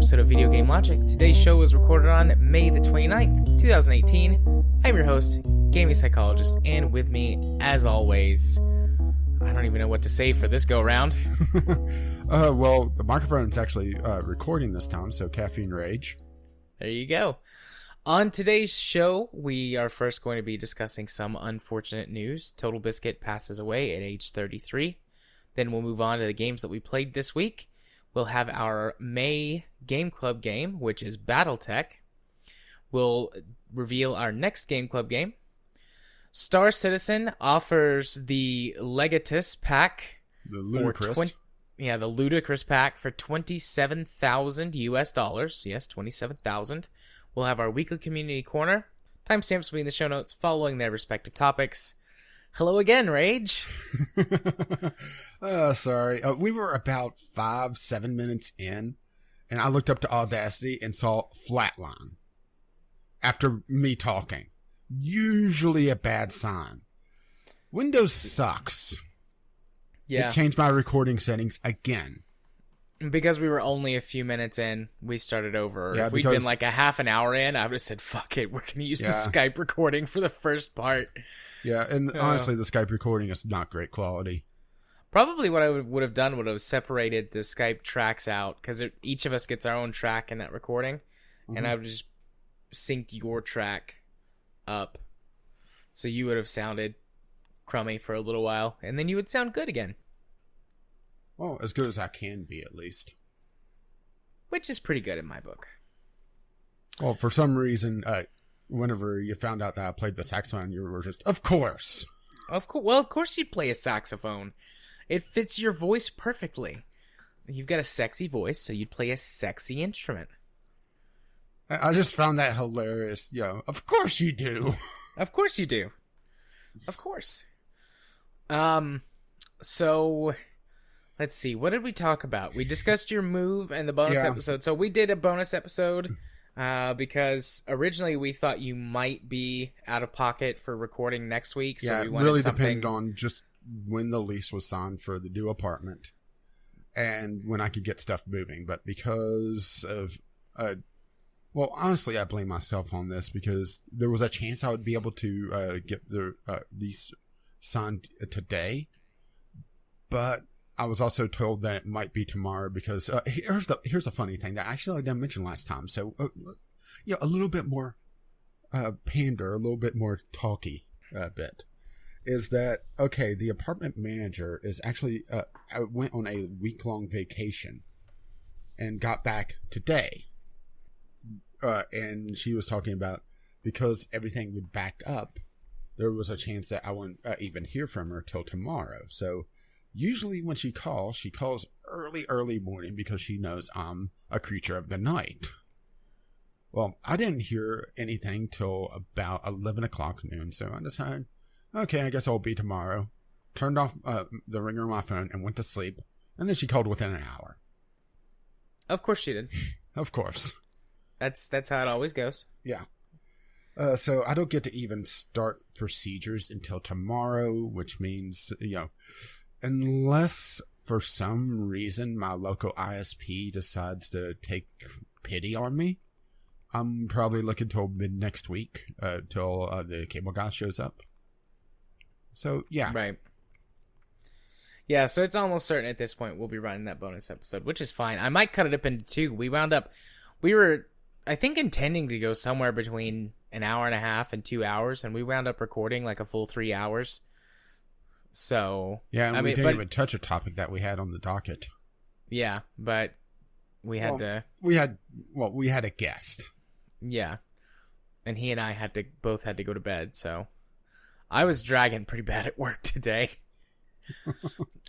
episode of Video Game Logic. Today's show was recorded on May the 29th, 2018. I'm your host, Gaming Psychologist, and with me, as always, I don't even know what to say for this go-around. Well, the microphone's actually recording this time, so Caffeine Rage. There you go. On today's show, we are first going to be discussing some unfortunate news. TotalBiscuit passes away at age 33. Then we'll move on to the games that we played this week. We'll have our May Game Club game, which is Battletech. We'll reveal our next Game Club game. Star Citizen offers the Legatus pack. The ludicrous. The ludicrous pack for $27,000 US. Yes, 27,000. We'll have our weekly community corner. Timestamps will be in the show notes following their respective topics. Hello again, Rage. Sorry. We were about 5-7 minutes in, and I looked up to Audacity and saw flatline after me talking. Usually a bad sign. Windows sucks. Yeah. It changed my recording settings again. Because we were only a few minutes in, we started over. Yeah, if we'd been like a half an hour in, I would have said, fuck it, we're going to use the Skype recording for the first part. Yeah, and honestly, the Skype recording is not great quality. Probably what I would have done would have separated the Skype tracks out, because each of us gets our own track in that recording, and I would have just synced your track up, so you would have sounded crummy for a little while, and then you would sound good again. Well, as good as I can be, at least. Which is pretty good in my book. Well, for some reason, whenever you found out that I played the saxophone, you were just, of course. Well, of course you'd play a saxophone. It fits your voice perfectly. You've got a sexy voice, so you'd play a sexy instrument. I just found that hilarious. Of course you do. Of course you do. Of course. So, let's see. What did we talk about? We discussed your move and the bonus episode. So we did a bonus episode because originally we thought you might be out of pocket for recording next week. So we wanted really something... depended on just when the lease was signed for the new apartment and when I could get stuff moving. But because of... well, honestly, I blame myself on this because there was a chance I would be able to get the lease signed today. But I was also told that it might be tomorrow because here's the funny thing that actually I didn't mention last time. So, a little bit more pander, a little bit more talky bit is that, okay, the apartment manager is actually went on a week-long vacation and got back today. And she was talking about because everything would back up, there was a chance that I wouldn't even hear from her till tomorrow. So usually when she calls early morning because she knows I'm a creature of the night. Well, I didn't hear anything till about 11 o'clock noon, so I decided, okay, I guess I'll be tomorrow. Turned off the ringer on my phone and went to sleep, and then she called within an hour. Of course she did. Of course. That's how it always goes. Yeah. So I don't get to even start procedures until tomorrow, which means, unless for some reason my local ISP decides to take pity on me, I'm probably looking till mid next week, till the cable guy shows up. So, yeah. Right. Yeah, so it's almost certain at this point we'll be running that bonus episode, which is fine. I might cut it up into two. We were, I think, intending to go somewhere between an hour and a half and 2 hours, and we wound up recording like a full 3 hours. So... Yeah, and we didn't even touch a topic that we had on the docket. Yeah, but we had We had a guest. Yeah. And he and I both had to go to bed, so... I was dragging pretty bad at work today.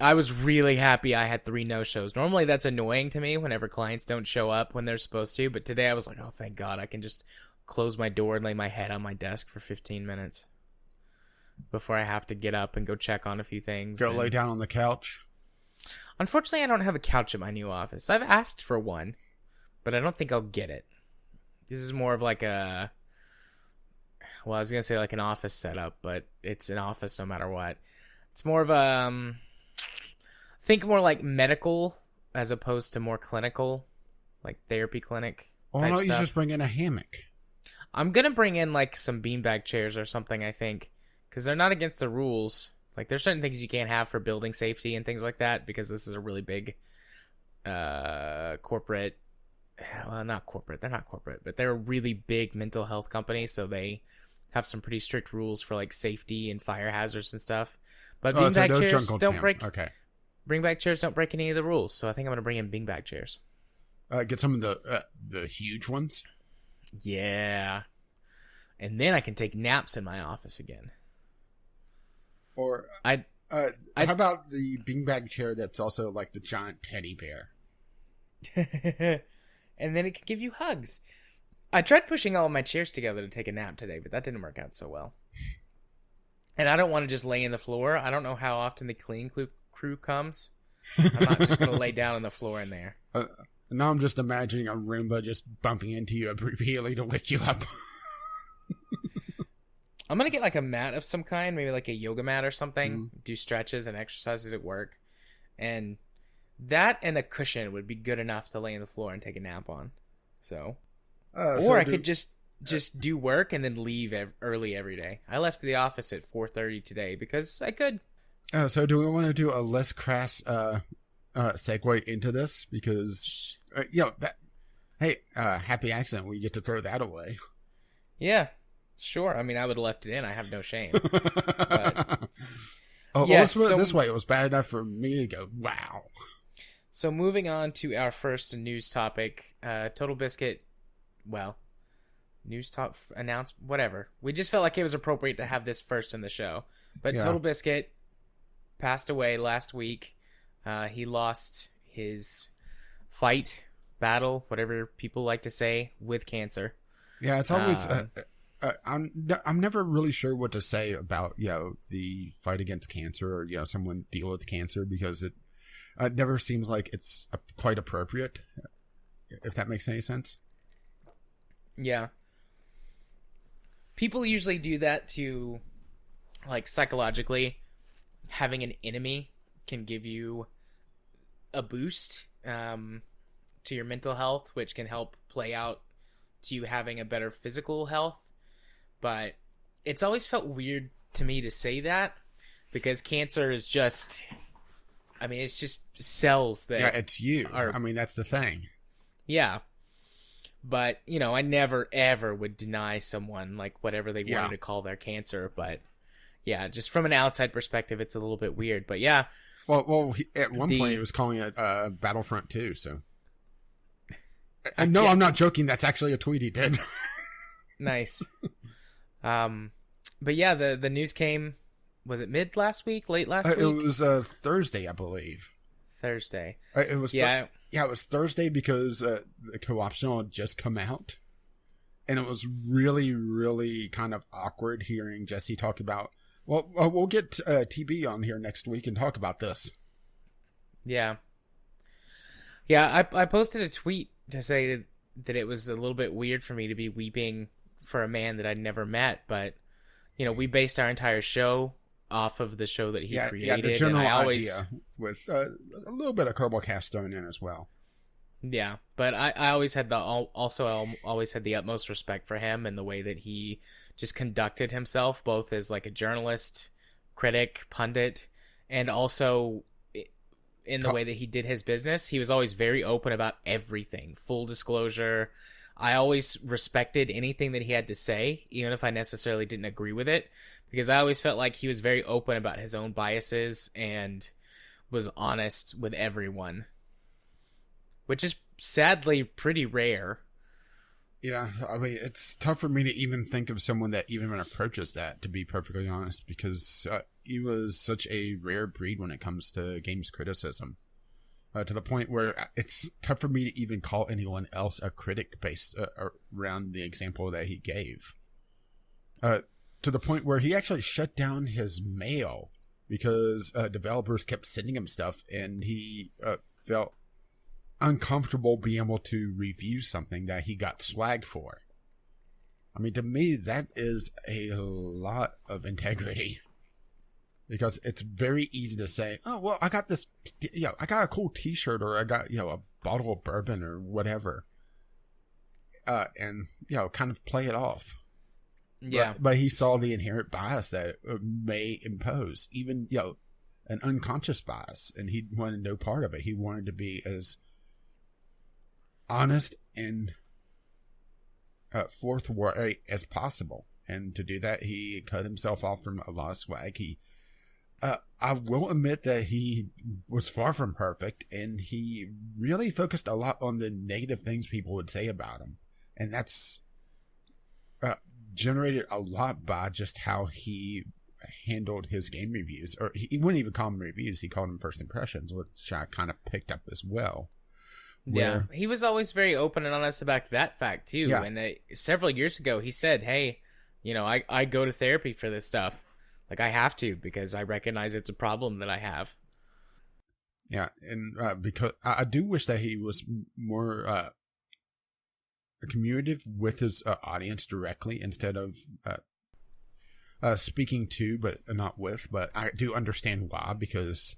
I was really happy I had 3 no-shows. Normally that's annoying to me whenever clients don't show up when they're supposed to, but today I was like, oh, thank God, I can just close my door and lay my head on my desk for 15 minutes before I have to get up and go check on a few things. Go lay down on the couch? Unfortunately, I don't have a couch at my new office. I've asked for one, but I don't think I'll get it. This is more of like a... Well, I was going to say like an office setup, but it's an office no matter what. It's more of a... think more like medical as opposed to more clinical like therapy clinic. Why type don't you stuff. just bring in a hammock? I'm gonna bring in like some beanbag chairs or something. I think because they're not against the rules. Like there's certain things you can't have for building safety and things like that because this is a really big corporate. Well, not corporate. They're not corporate, but they're a really big mental health company, so they have some pretty strict rules for like safety and fire hazards and stuff. But beanbag chairs don't break. Okay. Beanbag chairs don't break any of the rules, so I think I'm gonna bring in beanbag chairs. Get some of the huge ones. Yeah, and then I can take naps in my office again. Or how about the beanbag chair that's also like the giant teddy bear? And then it can give you hugs. I tried pushing all of my chairs together to take a nap today, but that didn't work out so well. And I don't want to just lay in the floor. I don't know how often the cleaning crew comes. I'm not just going to lay down on the floor in there. Now I'm just imagining a Roomba just bumping into you repeatedly to wake you up. I'm going to get like a mat of some kind, maybe like a yoga mat or something, do stretches and exercises at work. And that and a cushion would be good enough to lay on the floor and take a nap on. So, or I could just do work and then leave early every day. I left the office at 4:30 today because I could. So do we want to do a less crass segue into this? Because, happy accident. We get to throw that away. Yeah, sure. I mean, I would have left it in. I have no shame. But, this way. It was bad enough for me to go, wow. So moving on to our first news topic, TotalBiscuit, news top announced, whatever. We just felt like it was appropriate to have this first in the show. But yeah. TotalBiscuit passed away last week. He lost his battle, whatever people like to say, with cancer. Yeah, it's always... I'm never really sure what to say about, the fight against cancer or, someone deal with cancer because it never seems like it's quite appropriate, if that makes any sense. Yeah. People usually do that to, like, psychologically. Having an enemy can give you a boost to your mental health, which can help play out to you having a better physical health. But it's always felt weird to me to say that because cancer is just... I mean, it's just cells that... Yeah, it's you. That's the thing. Yeah. But, I never, ever would deny someone, like, whatever they wanted to call their cancer. But, yeah, just from an outside perspective, it's a little bit weird. But, yeah. Well, at one point, he was calling it Battlefront 2, so... And no, I'm not joking. That's actually a tweet he did. Nice. But, yeah, the news came... Was it late last week? It was Thursday, I believe. Thursday. It was it was Thursday because the co-optional had just come out. And it was really, really kind of awkward hearing Jesse talk about, we'll get TB on here next week and talk about this. Yeah. Yeah, I posted a tweet to say that it was a little bit weird for me to be weeping for a man that I'd never met, but, we based our entire show off of the show that he created. Yeah, the general idea with a little bit of Cast thrown in as well. Yeah, but I always had always had the utmost respect for him and the way that he just conducted himself, both as like a journalist, critic, pundit, and also in the way that he did his business. He was always very open about everything, full disclosure. I always respected anything that he had to say, even if I necessarily didn't agree with it, because I always felt like he was very open about his own biases and was honest with everyone, which is sadly pretty rare. Yeah, I mean, it's tough for me to even think of someone that even approaches that, to be perfectly honest, because he was such a rare breed when it comes to games criticism. To the point where it's tough for me to even call anyone else a critic based around the example that he gave. To the point where he actually shut down his mail because developers kept sending him stuff and he felt uncomfortable being able to review something that he got swag for. I mean, to me, that is a lot of integrity. because it's very easy to say, oh, well, I got this, I got a cool t-shirt, or I got, a bottle of bourbon or whatever. And, kind of play it off. Yeah. But he saw the inherent bias that it may impose, even, an unconscious bias, and he wanted no part of it. He wanted to be as honest and forthright as possible. And to do that, he cut himself off from a lot of swag. I will admit that he was far from perfect, and he really focused a lot on the negative things people would say about him. And that's generated a lot by just how he handled his game reviews. Or he wouldn't even call them reviews, he called them first impressions, which I kind of picked up as well. Yeah, he was always very open and honest about that fact, too. Yeah. And several years ago, he said, hey, I go to therapy for this stuff. Like, I have to, because I recognize it's a problem that I have. Yeah, and because I do wish that he was more communicative with his audience directly, instead of speaking to, but not with. But I do understand why, because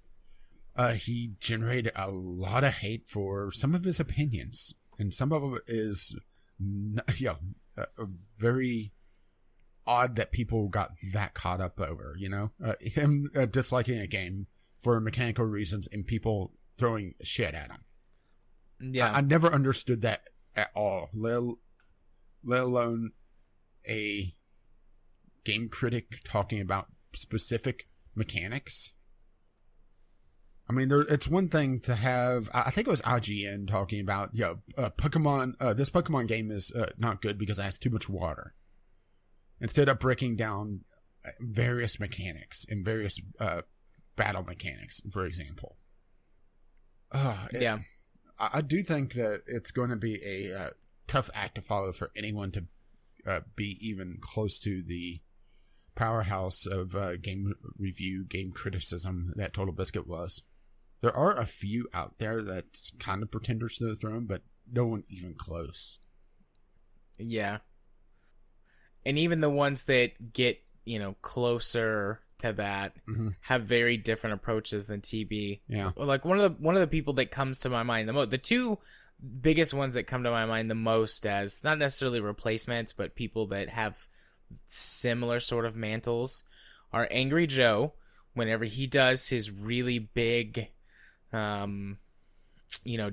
he generated a lot of hate for some of his opinions, and some of it is, very odd that people got that caught up over. Him disliking a game for mechanical reasons and people throwing shit at him. Yeah, I never understood that at all. Let alone a game critic talking about specific mechanics. I mean, it's one thing to have, I think it was IGN talking about, Pokemon, this Pokemon game is not good because it has too much water. Instead of breaking down various mechanics and various battle mechanics, for example. Yeah. I do think that it's going to be a tough act to follow for anyone to be even close to the powerhouse of game review, game criticism that TotalBiscuit was. There are a few out there that's kind of pretenders to the throne, but no one even close. Yeah. And even the ones that get, closer to that have very different approaches than TB. Yeah. Like one of the people that comes to my mind the most, the two biggest ones that come to my mind the most as not necessarily replacements, but people that have similar sort of mantles are Angry Joe, whenever he does his really big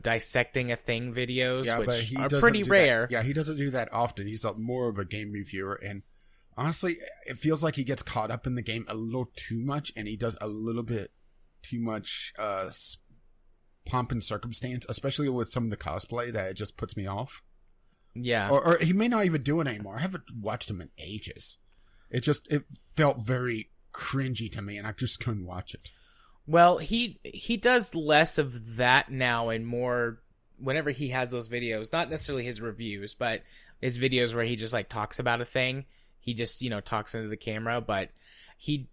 dissecting a thing videos, which are pretty rare. Yeah, he doesn't do that often. He's more of a game reviewer, and honestly, it feels like he gets caught up in the game a little too much, and he does a little bit too much pomp and circumstance, especially with some of the cosplay, that it just puts me off. Yeah. Or he may not even do it anymore. I haven't watched him in ages. It felt very cringy to me, and I just couldn't watch it. Well, he does less of that now and more whenever he has those videos, not necessarily his reviews, but his videos where he just like talks about a thing. He just, talks into the camera, but he's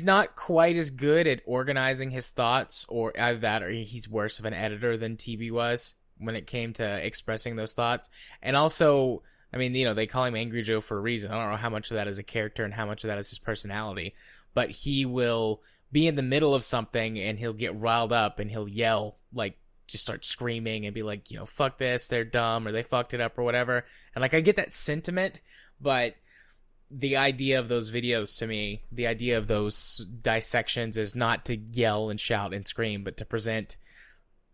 not quite as good at organizing his thoughts, or either that or he's worse of an editor than TB was when it came to expressing those thoughts. And also, I mean, they call him Angry Joe for a reason. I don't know how much of that is a character and how much of that is his personality, but he will be in the middle of something and he'll get riled up and he'll yell, like just start screaming and be like, fuck this, they're dumb, or they fucked it up or whatever. And like, I get that sentiment, but the idea of those videos to me, the idea of those dissections is not to yell and shout and scream, but to present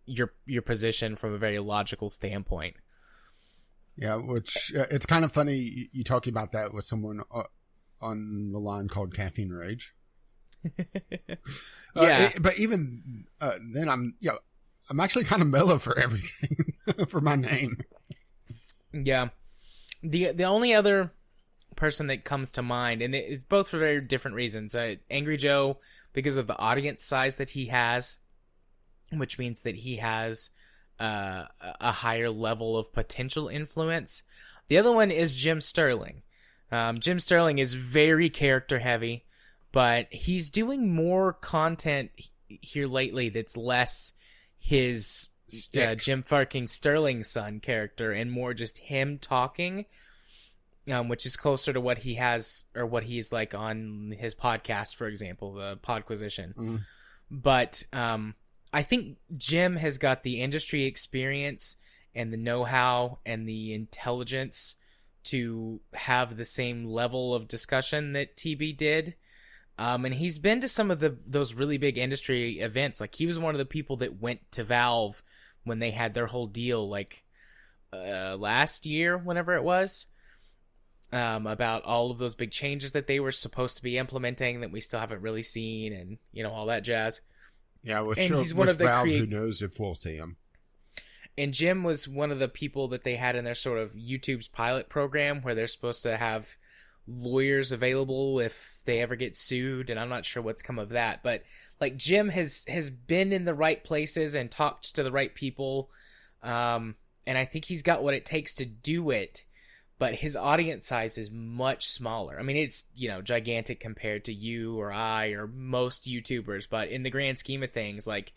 your position from a very logical standpoint. Yeah, which it's kind of funny you talking about that with someone on the line called Caffeine Rage. Yeah, but even then, I'm actually kind of mellow for everything for my name. Yeah, the only other person that comes to mind, and it's both for very different reasons. Angry Joe, because of the audience size that he has, which means that he has a higher level of potential influence. The other one is Jim Sterling. Jim Sterling is very character heavy, but he's doing more content here lately that's less his Jim fucking Sterling son character and more just him talking. which is closer to what he has or what he's like on his podcast, for example, the Podquisition. Mm. But I think Jim has got the industry experience and the know-how and the intelligence to have the same level of discussion that TB did. And he's been to some of those really big industry events. Like, he was one of the people that went to Valve when they had their whole deal, like, last year, whenever it was, about all of those big changes that they were supposed to be implementing that we still haven't really seen, and, you know, all that jazz. Yeah, And he's one of the Valve, who knows if we'll see him. And Jim was one of the people that they had in their sort of YouTube's pilot program where they're supposed to have lawyers available if they ever get sued, and I'm not sure what's come of that. But, like, Jim has been in the right places and talked to the right people, and I think he's got what it takes to do it, but his audience size is much smaller. I mean, it's, you know, gigantic compared to you or I or most YouTubers, but in the grand scheme of things, like,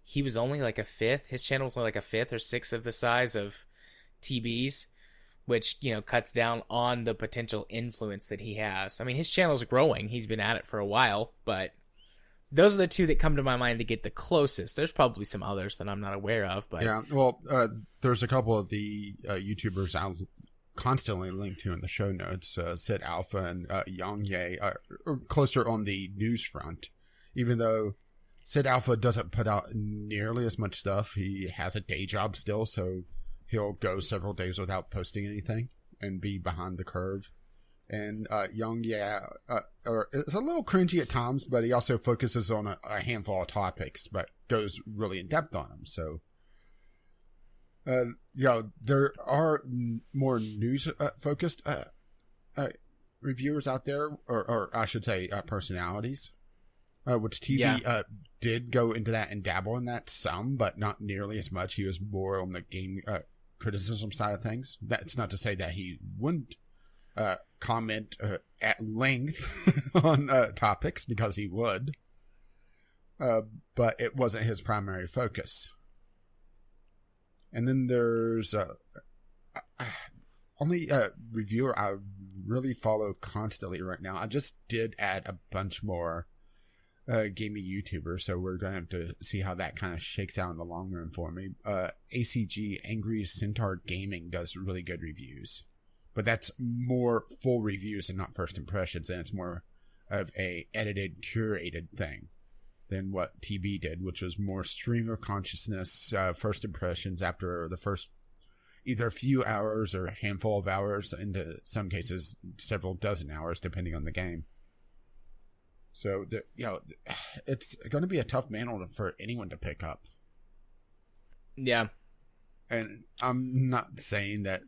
he was only like a fifth. His channel was only like a fifth or sixth of the size of TB's, which, you know, cuts down on the potential influence that he has. I mean, his channel's growing. He's been at it for a while, but those are the two that come to my mind that get the closest. There's probably some others that I'm not aware of, but yeah, well, there's a couple of the YouTubers I'll constantly link to in the show notes. Sid Alpha and Yang Ye are closer on the news front, even though Sid Alpha doesn't put out nearly as much stuff. He has a day job still, so he'll go several days without posting anything and be behind the curve. And Young, it's a little cringy at times, but he also focuses on a handful of topics, but goes really in depth on them. So, there are more news focused reviewers out there, or I should say, personalities. Which TV did go into that and dabble in that some, but not nearly as much. He was more on the game criticism side of things. That's not to say that he wouldn't comment at length on topics, because he would. But it wasn't his primary focus. And then there's only a reviewer I really follow constantly right now. I just did add a bunch more gaming YouTuber, so we're going to have to see how that kind of shakes out in the long run for me. ACG, Angry Centaur Gaming, does really good reviews, but that's more full reviews and not first impressions, and it's more of a edited, curated thing than what TB did, which was more stream of consciousness, first impressions after the first either a few hours or a handful of hours, into some cases several dozen hours, depending on the game. So, it's going to be a tough mantle for anyone to pick up. yeah. And I'm not saying that,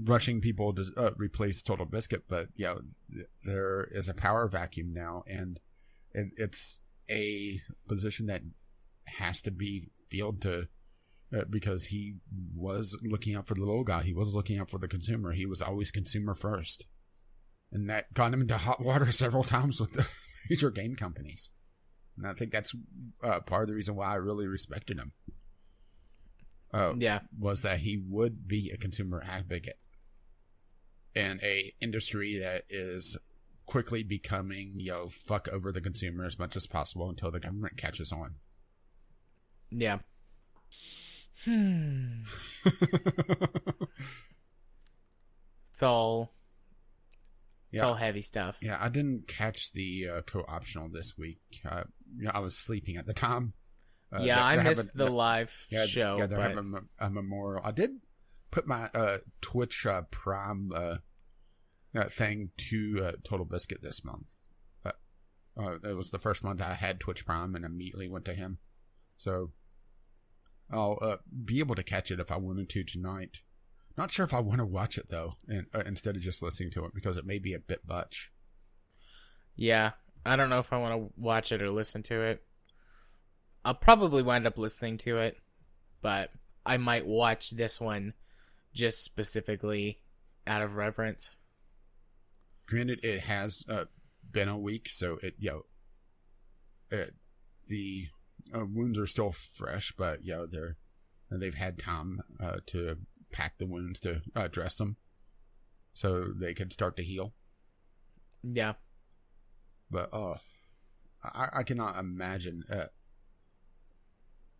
rushing people to replace TotalBiscuit, but, there is a power vacuum now, and it's a position that has to be filled to, because he was looking out for the little guy. He was looking out for the consumer. He was always consumer first. And that got him into hot water several times with the major game companies. And I think that's part of the reason why I really respected him. Was that he would be a consumer advocate in a industry that is quickly becoming, fuck over the consumer as much as possible until the government catches on. Yeah. It's all heavy stuff. Yeah, I didn't catch the co-optional this week. I was sleeping at the time. I missed the live show. Yeah, they're having a memorial. I did put my Twitch Prime thing to TotalBiscuit this month. It was the first month I had Twitch Prime and immediately went to him. So I'll be able to catch it if I wanted to tonight. Not sure if I want to watch it, though, instead of just listening to it, because it may be a bit much. Yeah, I don't know if I want to watch it or listen to it. I'll probably wind up listening to it, but I might watch this one just specifically out of reverence. Granted, it has been a week, so the wounds are still fresh, but they've had time to pack the wounds, to dress them. so they could start to heal. Yeah. But I cannot imagine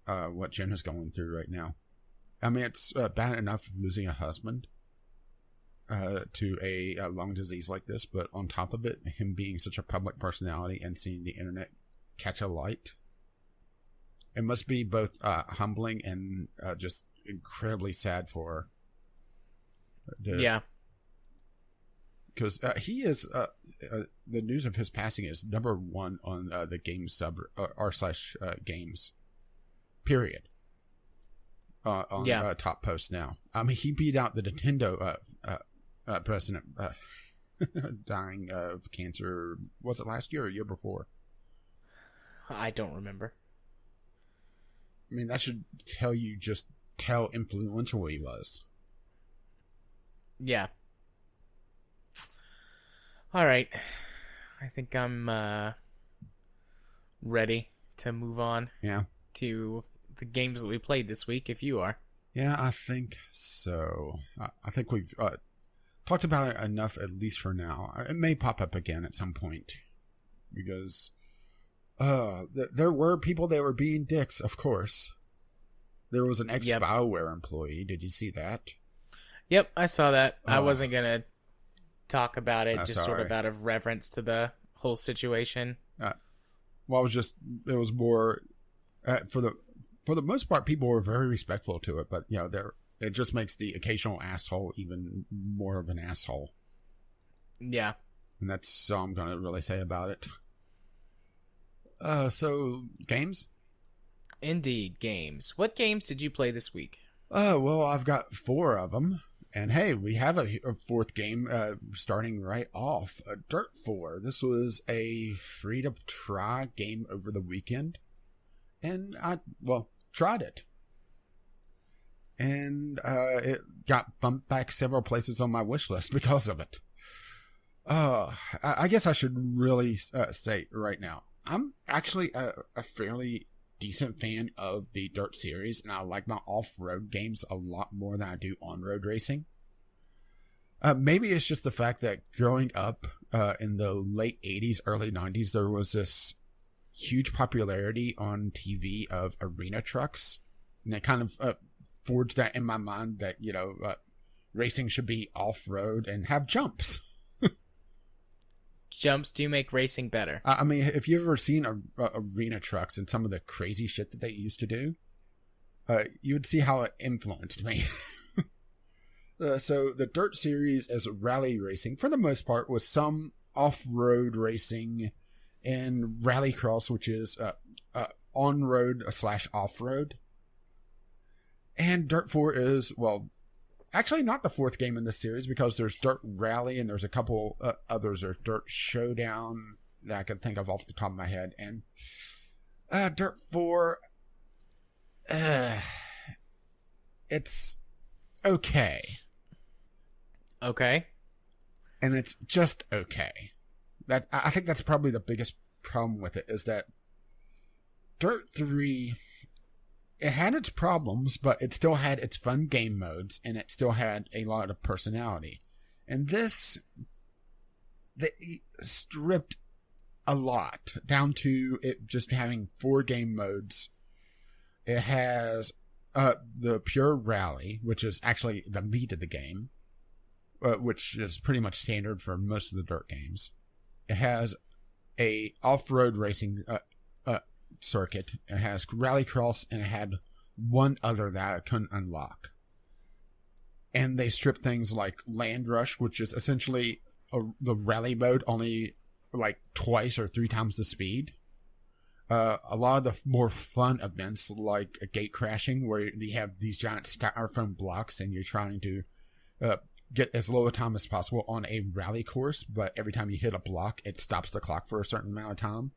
what Jen is going through right now. I mean, it's bad enough losing a husband to a lung disease like this, but on top of it, him being such a public personality and seeing the internet catch a light, it must be both humbling and just incredibly sad for her. Yeah. Because he is, the news of his passing is #1 on the games sub r/games, period. On top post now. I mean, he beat out the Nintendo president dying of cancer. Was it last year or year before? I don't remember. I mean, that should tell you just how influential he was. Yeah. All right. I think I'm ready to move on. Yeah. To the games that we played this week, if you are. Yeah, I think so. I think we've talked about it enough, at least for now. It may pop up again at some point. Because there were people that were being dicks, of course. There was an ex-BioWare employee. Did you see that? Yep, I saw that. I wasn't going to talk about it, just sorry. sort of out of reverence to the whole situation. Well, it was more, for the most part, people were very respectful to it, but, it just makes the occasional asshole even more of an asshole. Yeah. And that's all I'm going to really say about it. So, games? Indeed, games. What games did you play this week? Well, I've got 4 of them. And hey, we have a 4th game starting right off. Dirt 4. This was a free-to-try game over the weekend. And I tried it. And it got bumped back several places on my wish list because of it. I guess I should really say right now, I'm actually a fairly decent fan of the Dirt series, and I like my off-road games a lot more than I do on-road racing. Maybe it's just the fact that growing up in the late 80s, early 90s, there was this huge popularity on TV of arena trucks, and it kind of forged that in my mind that, racing should be off-road and have jumps. Jumps do make racing better. I mean, if you've ever seen arena trucks and some of the crazy shit that they used to do, you would see how it influenced me. So the Dirt series is rally racing, for the most part, with some off-road racing and rallycross, which is on-road / off-road. And Dirt 4 is, actually not the 4th game in this series, because there's Dirt Rally and there's a couple others. There's Dirt Showdown that I can think of off the top of my head. And Dirt 4, it's okay. Okay. And it's just okay. I think that's probably the biggest problem with it, is that Dirt 3... it had its problems, but it still had its fun game modes, and it still had a lot of personality. And this, they stripped a lot, down to it just having 4 game modes. It has the pure rally, which is actually the meat of the game, which is pretty much standard for most of the Dirt games. It has a off-road racing circuit. It has rallycross, and it had one other that I couldn't unlock. And they stripped things like Land Rush, which is essentially the rally mode, only like twice or 3 times the speed. A lot of the more fun events, like gate crashing, where you have these giant styrofoam blocks and you're trying to get as low a time as possible on a rally course, but every time you hit a block, it stops the clock for a certain amount of time.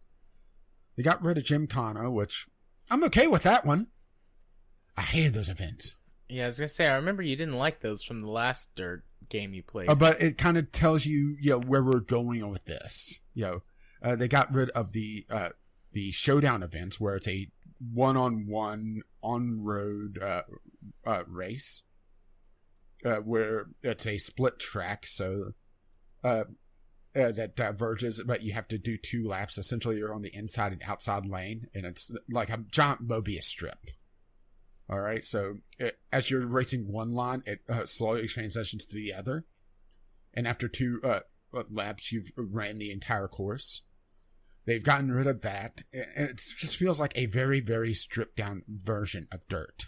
They got rid of Gymkhana, which I'm okay with that one. I hated those events. Yeah, I was going to say, I remember you didn't like those from the last Dirt game you played. But it kind of tells you, where we're going with this. They got rid of the showdown events, where it's a one-on-one on-road race. where it's a split track, so that diverges, but you have to do 2 laps. Essentially, you're on the inside and outside lane, and it's like a giant Mobius strip. All right, so as you're racing one line, it slowly transitions to the other, and after 2 laps, you've ran the entire course. They've gotten rid of that, and it just feels like a very, very stripped down version of Dirt.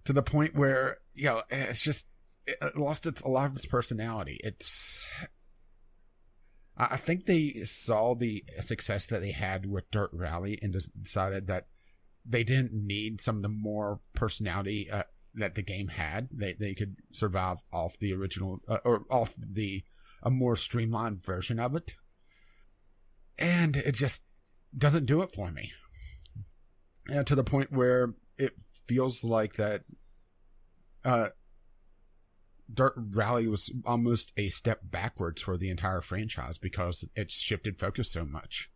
To the point where, it's just, it lost a lot of its personality. I think they saw the success that they had with Dirt Rally and just decided that they didn't need some of the more personality that the game had. They could survive off the original, or off a more streamlined version of it. And it just doesn't do it for me. To the point where it feels like that Dirt Rally was almost a step backwards for the entire franchise because it's shifted focus so much.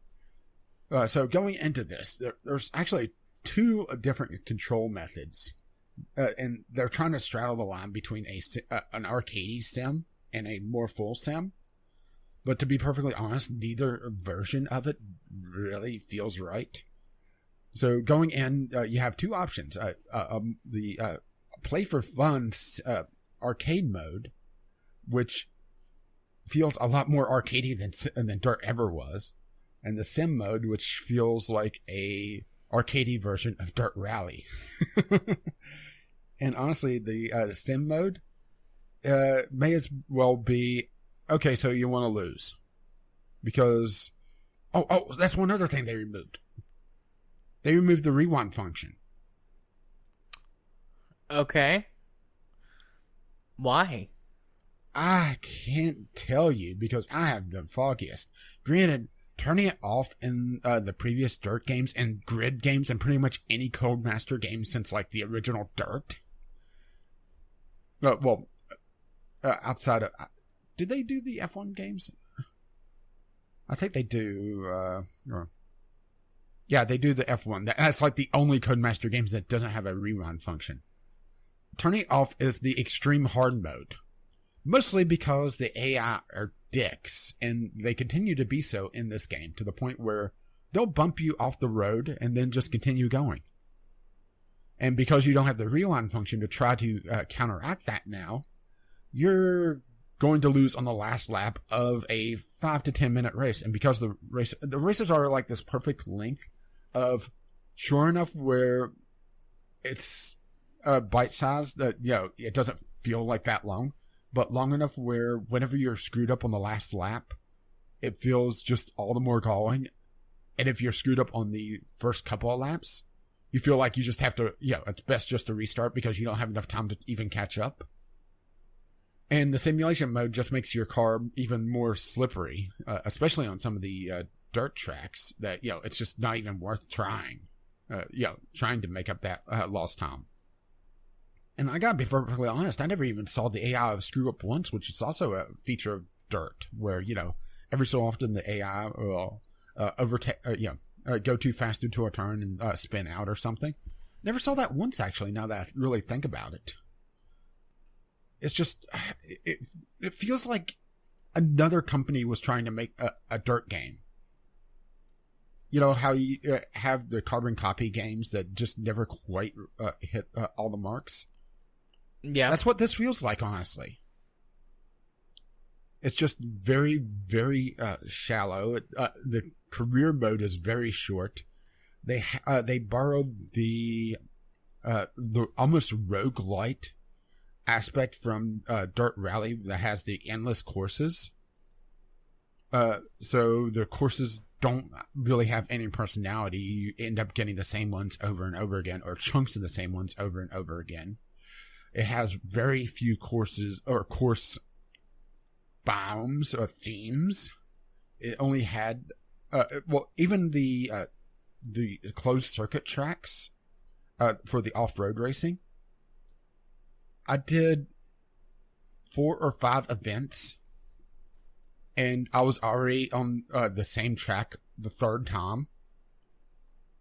So going into this, there's actually 2 different control methods. And they're trying to straddle the line between an arcade sim and a more full sim. But to be perfectly honest, neither version of it really feels right. So going in, you have 2 options. The play for fun arcade mode, which feels a lot more arcadey than Dirt ever was. And the sim mode, which feels like a arcadey version of Dirt Rally. And honestly, the sim mode may as well be... Okay, so you want to lose. Because... Oh, that's one other thing they removed. They removed the rewind function. Okay. Why? I can't tell you because I have the foggiest. Granted, turning it off in the previous Dirt games and Grid games and pretty much any Codemaster game since like the original Dirt. Outside of... Did they do the F1 games? I think they do. Yeah, they do the F1. That's like the only Codemaster games that doesn't have a rewind function. Turning it off is the extreme hard mode. Mostly because the AI are dicks, and they continue to be so in this game, to the point where they'll bump you off the road and then just continue going. And because you don't have the rewind function to try to counteract that now, you're going to lose on the last lap of a 5 to 10 minute race. And because the races are like this perfect length of sure enough where it's bite size that, it doesn't feel like that long, but long enough where whenever you're screwed up on the last lap, it feels just all the more galling. And if you're screwed up on the first couple of laps, you feel like you just have to, it's best just to restart because you don't have enough time to even catch up. And the simulation mode just makes your car even more slippery, especially on some of the dirt tracks that, it's just not even worth trying, trying to make up that lost time. And I gotta be perfectly honest, I never even saw the AI screw up once, which is also a feature of Dirt, where, every so often the AI will go too fast into a turn and spin out or something. Never saw that once, actually, now that I really think about it. It's just, it feels like another company was trying to make a Dirt game. You know how you have the carbon copy games that just never quite hit all the marks? Yeah. That's what this feels like, honestly. It's just very, very shallow. The career mode is very short. They borrowed the almost roguelite aspect from Dirt Rally that has the endless courses. So the courses don't really have any personality. You end up getting the same ones over and over again, or chunks of the same ones over and over again. It has very few courses or course biomes or themes. It only had, even the closed circuit tracks for the off-road racing. I did 4 or 5 events, and I was already on the same track the third time.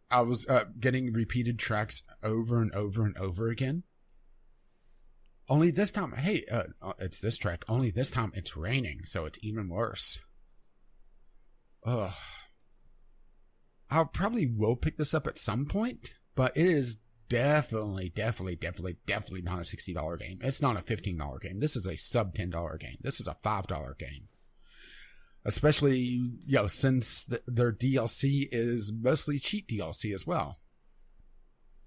I was getting repeated tracks over and over and over again. Only this time, hey, it's this track. Only this time it's raining, so it's even worse. Ugh. I probably will pick this up at some point, but it is definitely not a $60 game. It's not a $15 game. This is a sub $10 game. This is a $5 game. Especially, since their DLC is mostly cheat DLC as well.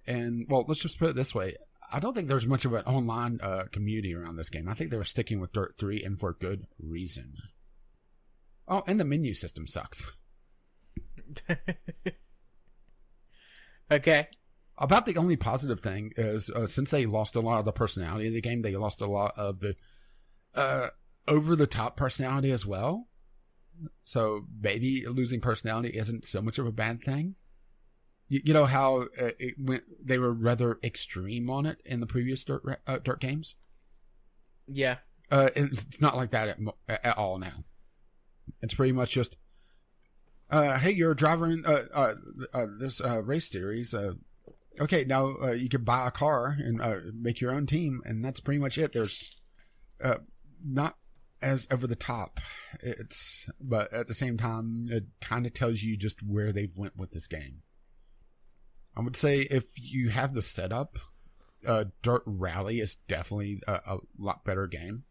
And, well, let's just put it this way. I don't think there's much of an online community around this game. I think they were sticking with Dirt 3, and for good reason. Oh, and the menu system sucks. Okay. About the only positive thing is, since they lost a lot of the personality of the game, they lost a lot of the over-the-top personality as well. So maybe losing personality isn't so much of a bad thing. You know how they were rather extreme on it in the previous Dirt games? Yeah. It's not like that at all now. It's pretty much just, hey, you're a driver in this race series. Okay, now you can buy a car and make your own team, and that's pretty much it. There's not as over the top. But at the same time, it kind of tells you just where they've went with this game. I would say if you have the setup, Dirt Rally is definitely a lot better game.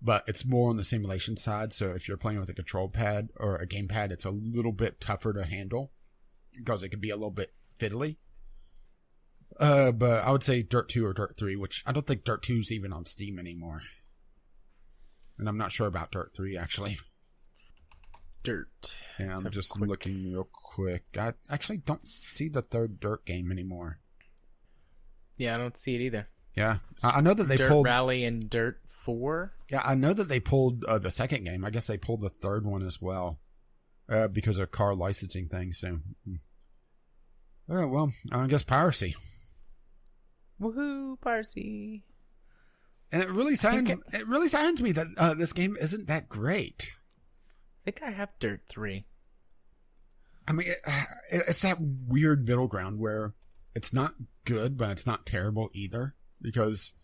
But it's more on the simulation side, so if you're playing with a control pad or a gamepad, it's a little bit tougher to handle because it can be a little bit fiddly. But I would say Dirt 2 or Dirt 3, which I don't think Dirt 2 is even on Steam anymore. And I'm not sure about Dirt 3, actually. Dirt. Yeah, I'm just looking real quick. I actually don't see the third Dirt game anymore. Yeah, I don't see it either. Yeah, I know that they Dirt pulled... Rally and Dirt 4? Yeah, I know that they pulled the second game. I guess they pulled the third one as well. Because of car licensing things, so... Oh, well, I guess piracy. Woohoo, piracy. And it really saddens me that this game isn't that great. I think I have Dirt 3. I mean, it's that weird middle ground where it's not good, but it's not terrible either. Because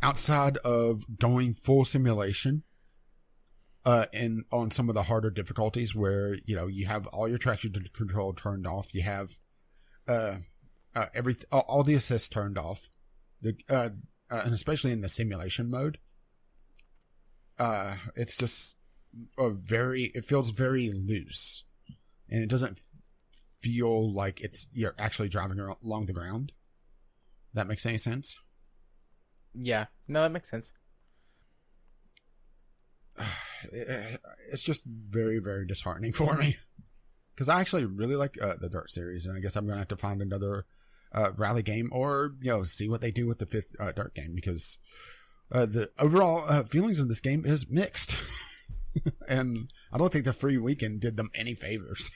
outside of going full simulation, and on some of the harder difficulties where, you have all your traction control turned off, you have all the assists turned off, and especially in the simulation mode, it's just it feels very loose, and it doesn't feel like you're actually driving along the ground. That makes any sense? Yeah, no, that makes sense. It's just very, very disheartening for me. Because I actually really like the Dirt series, and I guess I'm going to have to find another rally game or, see what they do with the fifth Dirt game, because the overall feelings of this game is mixed. And I don't think the free weekend did them any favors.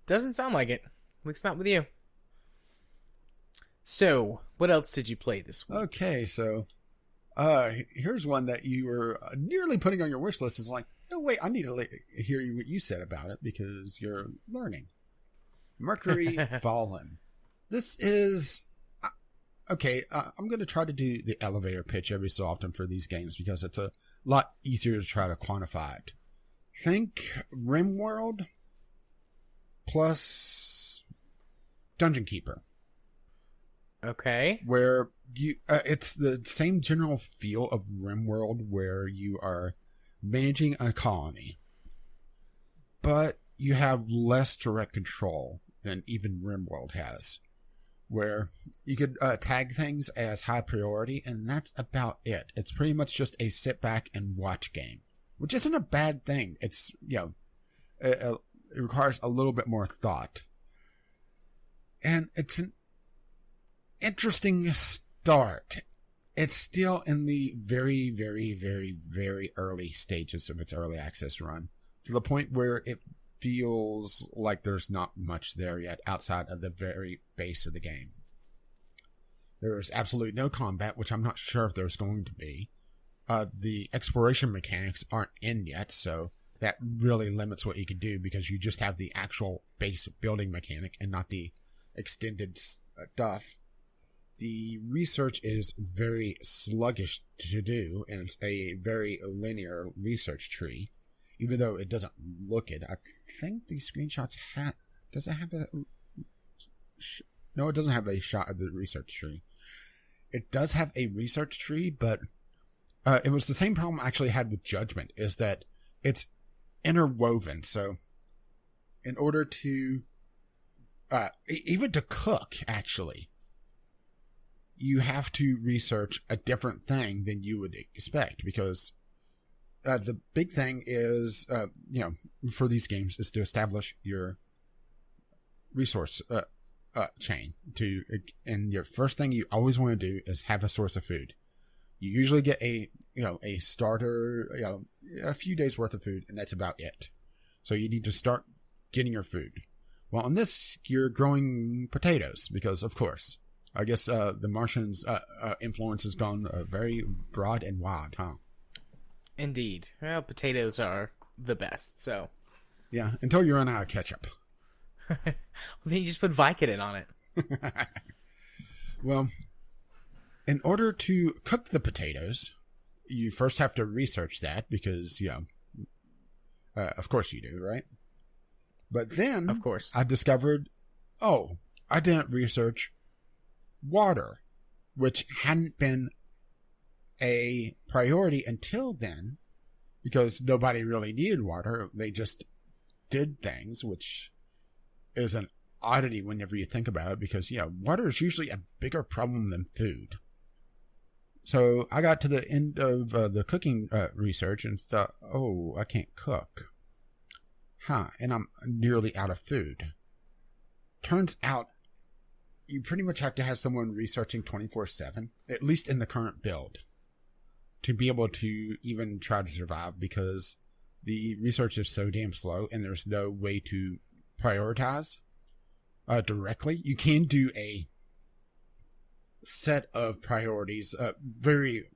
Doesn't sound like it. At least not with you. So, what else did you play this week? Okay, so here's one that you were nearly putting on your wish list. It's like, no, wait, I need to hear what you said about it because you're learning. Mercury Fallen. This is... Okay, I'm going to try to do the elevator pitch every so often for these games because it's a lot easier to try to quantify it. Think RimWorld plus Dungeon Keeper. Okay. Where it's the same general feel of RimWorld where you are managing a colony, but you have less direct control than even RimWorld has, where you could tag things as high priority, and that's about it. It's pretty much just a sit back and watch game, which isn't a bad thing. It's, it requires a little bit more thought. And it's an interesting start. It's still in the very, very, very, very early stages of its early access run, to the point where it feels like there's not much there yet outside of the very base of the game. There's absolutely no combat, which I'm not sure if there's going to be. The exploration mechanics aren't in yet, so that really limits what you can do because you just have the actual base building mechanic and not the extended stuff. the research is very sluggish to do, and it's a very linear research tree, even though it doesn't look it. I think these screenshots does it have a... No, it doesn't have a shot of the research tree. It does have a research tree, but it was the same problem I actually had with Judgment, is that it's interwoven. So in order to... even to cook, actually, you have to research a different thing than you would expect, because the big thing is, for these games, is to establish your resource chain. And your first thing you always want to do is have a source of food. You usually get a starter, a few days worth of food, and that's about it. So you need to start getting your food. Well, in this, you're growing potatoes because, of course, I guess the Martians' influence has gone very broad and wide, huh? Indeed. Well, potatoes are the best, so. Yeah, until you run out of ketchup. Well, then you just put Vicodin on it. Well, in order to cook the potatoes, you first have to research that because, of course you do, right? But then, of course, I discovered, I didn't research water, which hadn't been a priority until then, because nobody really needed water. They just did things, which is an oddity whenever you think about it, because, water is usually a bigger problem than food. So I got to the end of the cooking research and thought, I can't cook. And I'm nearly out of food. Turns out, you pretty much have to have someone researching 24/7, at least in the current build, to be able to even try to survive, because the research is so damn slow and there's no way to prioritize directly. You can do a set of priorities, very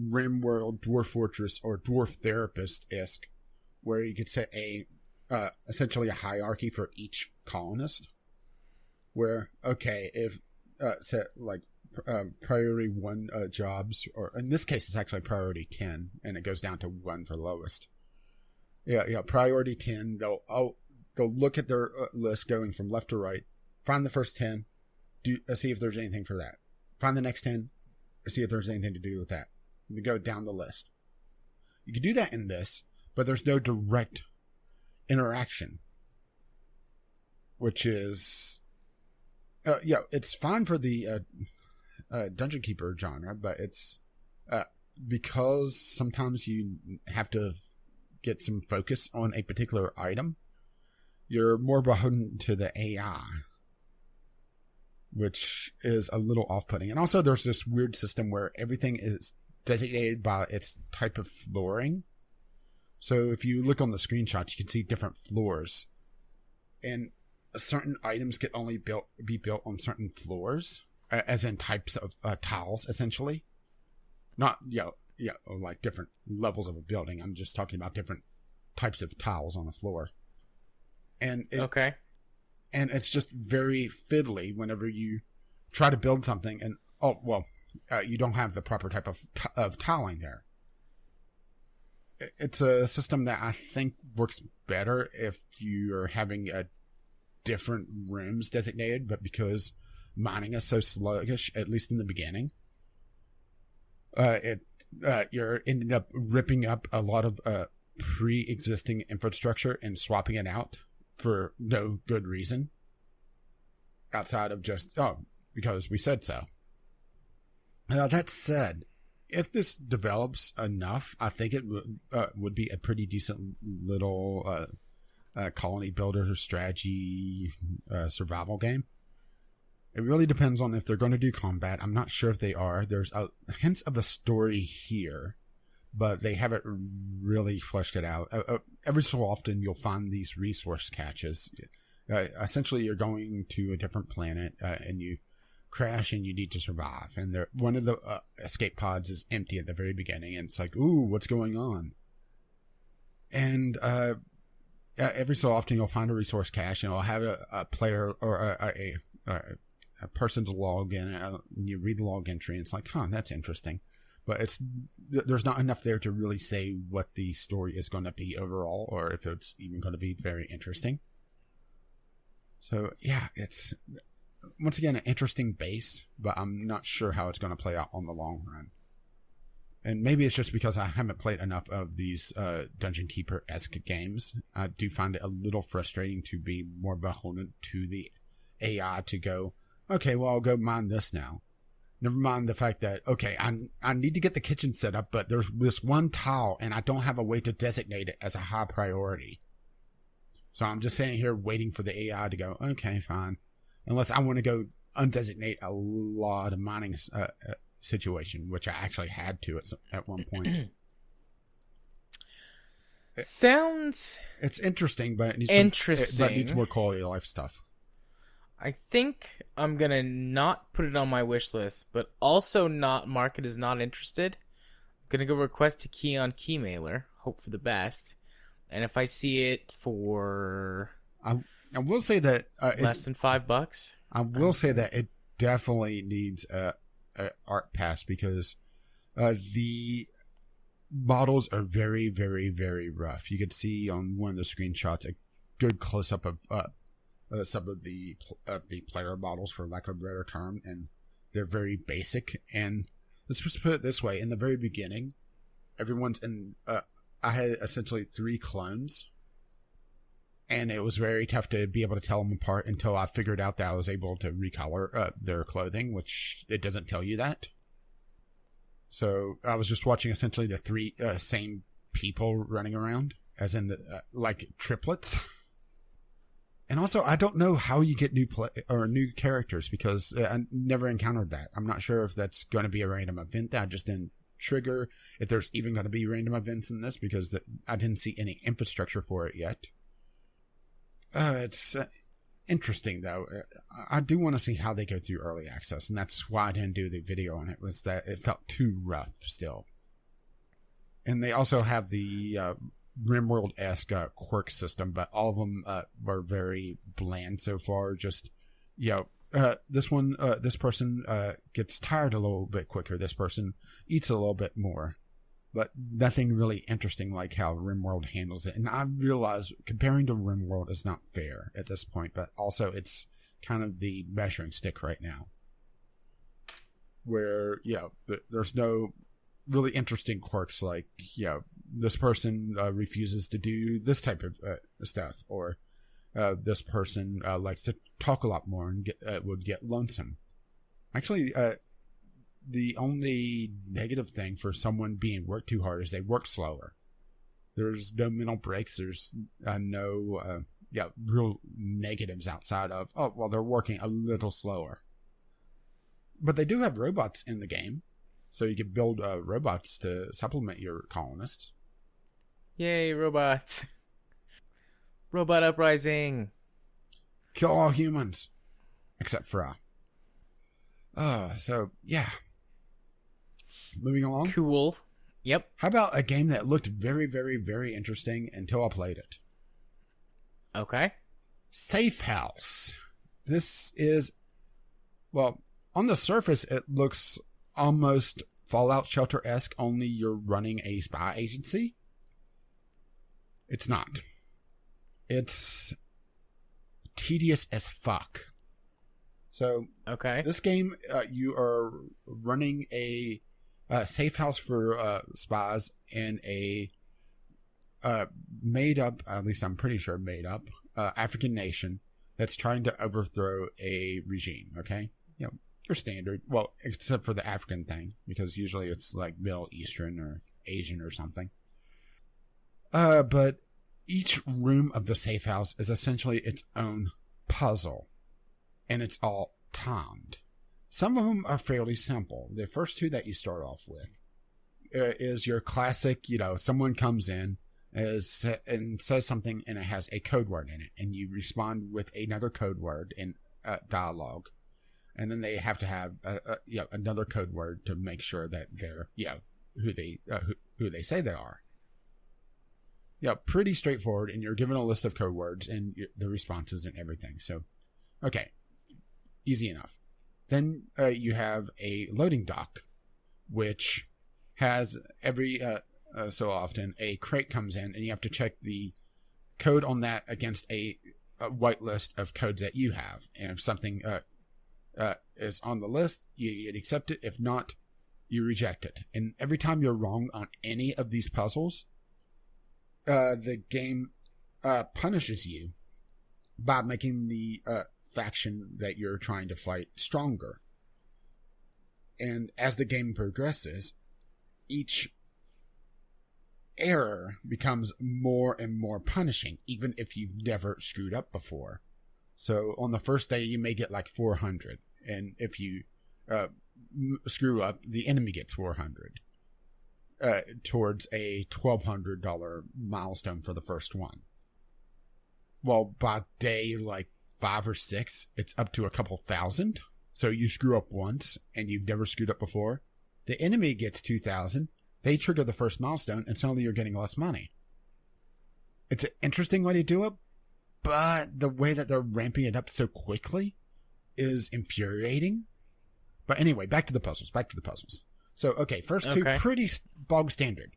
RimWorld, Dwarf Fortress, or Dwarf Therapist-esque, where you could set essentially a hierarchy for each colonist, where, if set like priority 1 jobs, or in this case it's actually priority 10, and it goes down to 1 for lowest. Priority 10, they'll look at their list going from left to right, find the first 10, see if there's anything for that. Find the next 10, see if there's anything to do with that. You go down the list. You can do that in this, but there's no direct interaction, which is, it's fine for the Dungeon Keeper genre, but it's because sometimes you have to get some focus on a particular item, you're more beholden to the AI, which is a little off-putting. And also there's this weird system where everything is designated by its type of flooring. So if you look on the screenshots, you can see different floors, and certain items can only be built on certain floors, as in types of tiles, essentially. Not, like different levels of a building. I'm just talking about different types of tiles on a floor. And okay. And it's just very fiddly whenever you try to build something and, you don't have the proper type of tiling there. It's a system that I think works better if you're having different rooms designated, but because mining is so sluggish, at least in the beginning, you're ending up ripping up a lot of pre-existing infrastructure and swapping it out for no good reason outside of just, because we said so. That said, if this develops enough, I think it would be a pretty decent little colony builder strategy survival game. It really depends on if they're going to do combat. I'm not sure if they are. There's hints of a story here, but they haven't really fleshed it out. Every so often, you'll find these resource caches. Essentially, you're going to a different planet, and you crash, and you need to survive. And one of the escape pods is empty at the very beginning, and it's like, ooh, what's going on? And every so often, you'll find a resource cache, and it'll have a player or a person's login, and you read the log entry, and it's like, huh, that's interesting. But there's not enough there to really say what the story is going to be overall, or if it's even going to be very interesting. So, yeah, it's, once again, an interesting base, but I'm not sure how it's going to play out on the long run. And maybe it's just because I haven't played enough of these Dungeon Keeper-esque games. I do find it a little frustrating to be more beholden to the AI to go, okay, well, I'll go mine this now. Never mind the fact that, okay, I need to get the kitchen set up, but there's this one tile, and I don't have a way to designate it as a high priority. So I'm just sitting here waiting for the AI to go, okay, fine. Unless I want to go undesignate a lot of mining situation, which I actually had to at one point. Sounds... It's interesting, but it needs interesting. But it needs more quality of life stuff. I think I'm going to not put it on my wish list, but also not mark it as not interested. I'm going to go request a key on Keymailer, hope for the best. And if I see it for... I will say that... less than $5? I will say that it definitely needs a art pass, because the models are very, very, very rough. You could see on one of the screenshots a good close-up of some of the player models, for lack of a better term, and they're very basic. And let's just put it this way: in the very beginning, everyone's in. I had essentially 3 clones, and it was very tough to be able to tell them apart until I figured out that I was able to recolor their clothing, which it doesn't tell you that. So I was just watching essentially the 3 same people running around, as in the like triplets. And also, I don't know how you get new characters, because I never encountered that. I'm not sure if that's going to be a random event that I just didn't trigger, if there's even going to be random events in this, because I didn't see any infrastructure for it yet. It's interesting, though. I do want to see how they go through early access, and that's why I didn't do the video on it, was that it felt too rough still. And they also have the RimWorld-esque quirk system, but all of them were very bland so far. Just, this person gets tired a little bit quicker. This person eats a little bit more. But nothing really interesting like how RimWorld handles it. And I realize comparing to RimWorld is not fair at this point, but also it's kind of the measuring stick right now. Where, there's no really interesting quirks like, this person refuses to do this type of stuff, or this person likes to talk a lot more and would get lonesome. Actually, the only negative thing for someone being worked too hard is they work slower. There's no mental breaks. There's no real negatives outside of, they're working a little slower. But they do have robots in the game, so you can build robots to supplement your colonists. Yay, robots. Robot uprising. Kill all humans. Except for so, yeah. Moving along. Cool. Yep. How about a game that looked very, very, very interesting until I played it? Okay. Safe House. This is, on the surface, it looks almost Fallout Shelter-esque, only you're running a spy agency. It's not. It's tedious as fuck. So, okay, this game, you are running a safe house for spies in a made up, at least I'm pretty sure made up, African nation that's trying to overthrow a regime, okay? Your standard, except for the African thing, because usually it's like Middle Eastern or Asian or something. But each room of the safe house is essentially its own puzzle, and it's all timed. Some of them are fairly simple. The first 2 that you start off with is your classic, someone comes in and says something, and it has a code word in it, and you respond with another code word in dialogue, and then they have to have another code word to make sure that they're who they say they are. Pretty straightforward, and you're given a list of code words and the responses and everything. So, okay, easy enough. Then you have a loading dock, which has every so often a crate comes in, and you have to check the code on that against a whitelist of codes that you have. And if something is on the list, you accept it. If not, you reject it. And every time you're wrong on any of these puzzles, the game punishes you by making the faction that you're trying to fight stronger. And as the game progresses, each error becomes more and more punishing, even if you've never screwed up before. So on the first day, you may get like 400. And if you screw up, the enemy gets 400 towards a $1,200 milestone for the first one. Well, by day like 5 or 6, it's up to a couple thousand. So you screw up once and you've never screwed up before. The enemy gets 2,000. They trigger the first milestone and suddenly you're getting less money. It's an interesting way to do it, but the way that they're ramping it up so quickly is infuriating. But anyway, back to the puzzles. So, okay, first two, pretty bog standard.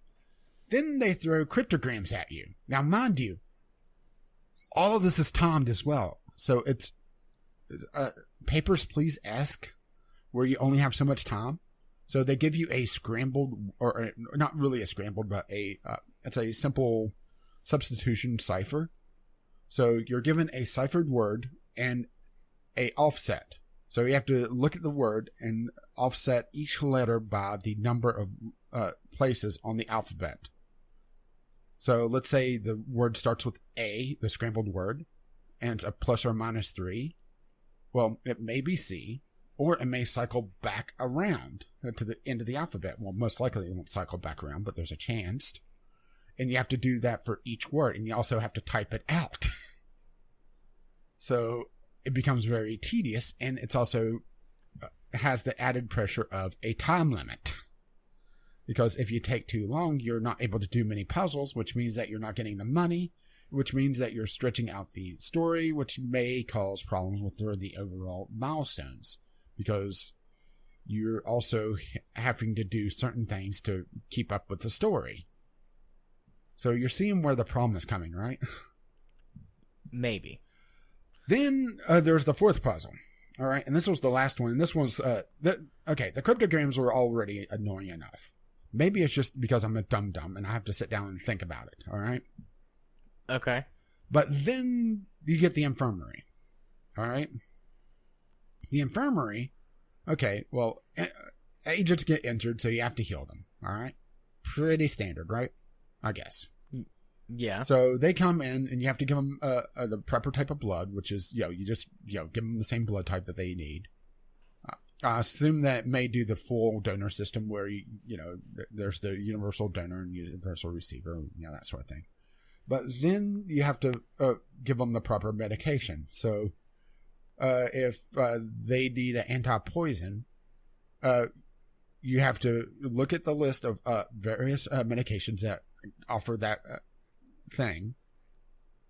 Then they throw cryptograms at you. Now, mind you, all of this is timed as well. So it's Papers, Please-esque, where you only have so much time. So they give you a scrambled, or not really a scrambled, but it's a simple substitution cipher. So you're given a ciphered word and a offset. So you have to look at the word and offset each letter by the number of places on the alphabet. So let's say the word starts with A, the scrambled word, and it's a plus or minus 3. Well, it may be C, or it may cycle back around to the end of the alphabet. Well, most likely it won't cycle back around, but there's a chance. And you have to do that for each word, and you also have to type it out. So it becomes very tedious, and it's also has the added pressure of a time limit. Because if you take too long, you're not able to do many puzzles, which means that you're not getting the money, which means that you're stretching out the story, which may cause problems with the overall milestones. Because you're also having to do certain things to keep up with the story. So you're seeing where the problem is coming, right? Maybe. Then there's the fourth puzzle. All right, and this was the last one. This was the cryptograms were already annoying enough. Maybe it's just because I'm a dum-dum and I have to sit down and think about it. All right. Okay. But then you get the infirmary. All right. The infirmary. Okay. Well, agents get injured, so you have to heal them. All right. Pretty standard, right? I guess. Yeah. So they come in and you have to give them the proper type of blood, which is, you just, give them the same blood type that they need. I assume that it may do the full donor system where, there's the universal donor and universal receiver, that sort of thing. But then you have to give them the proper medication. So if they need an anti-poison, you have to look at the list of various medications that offer that thing.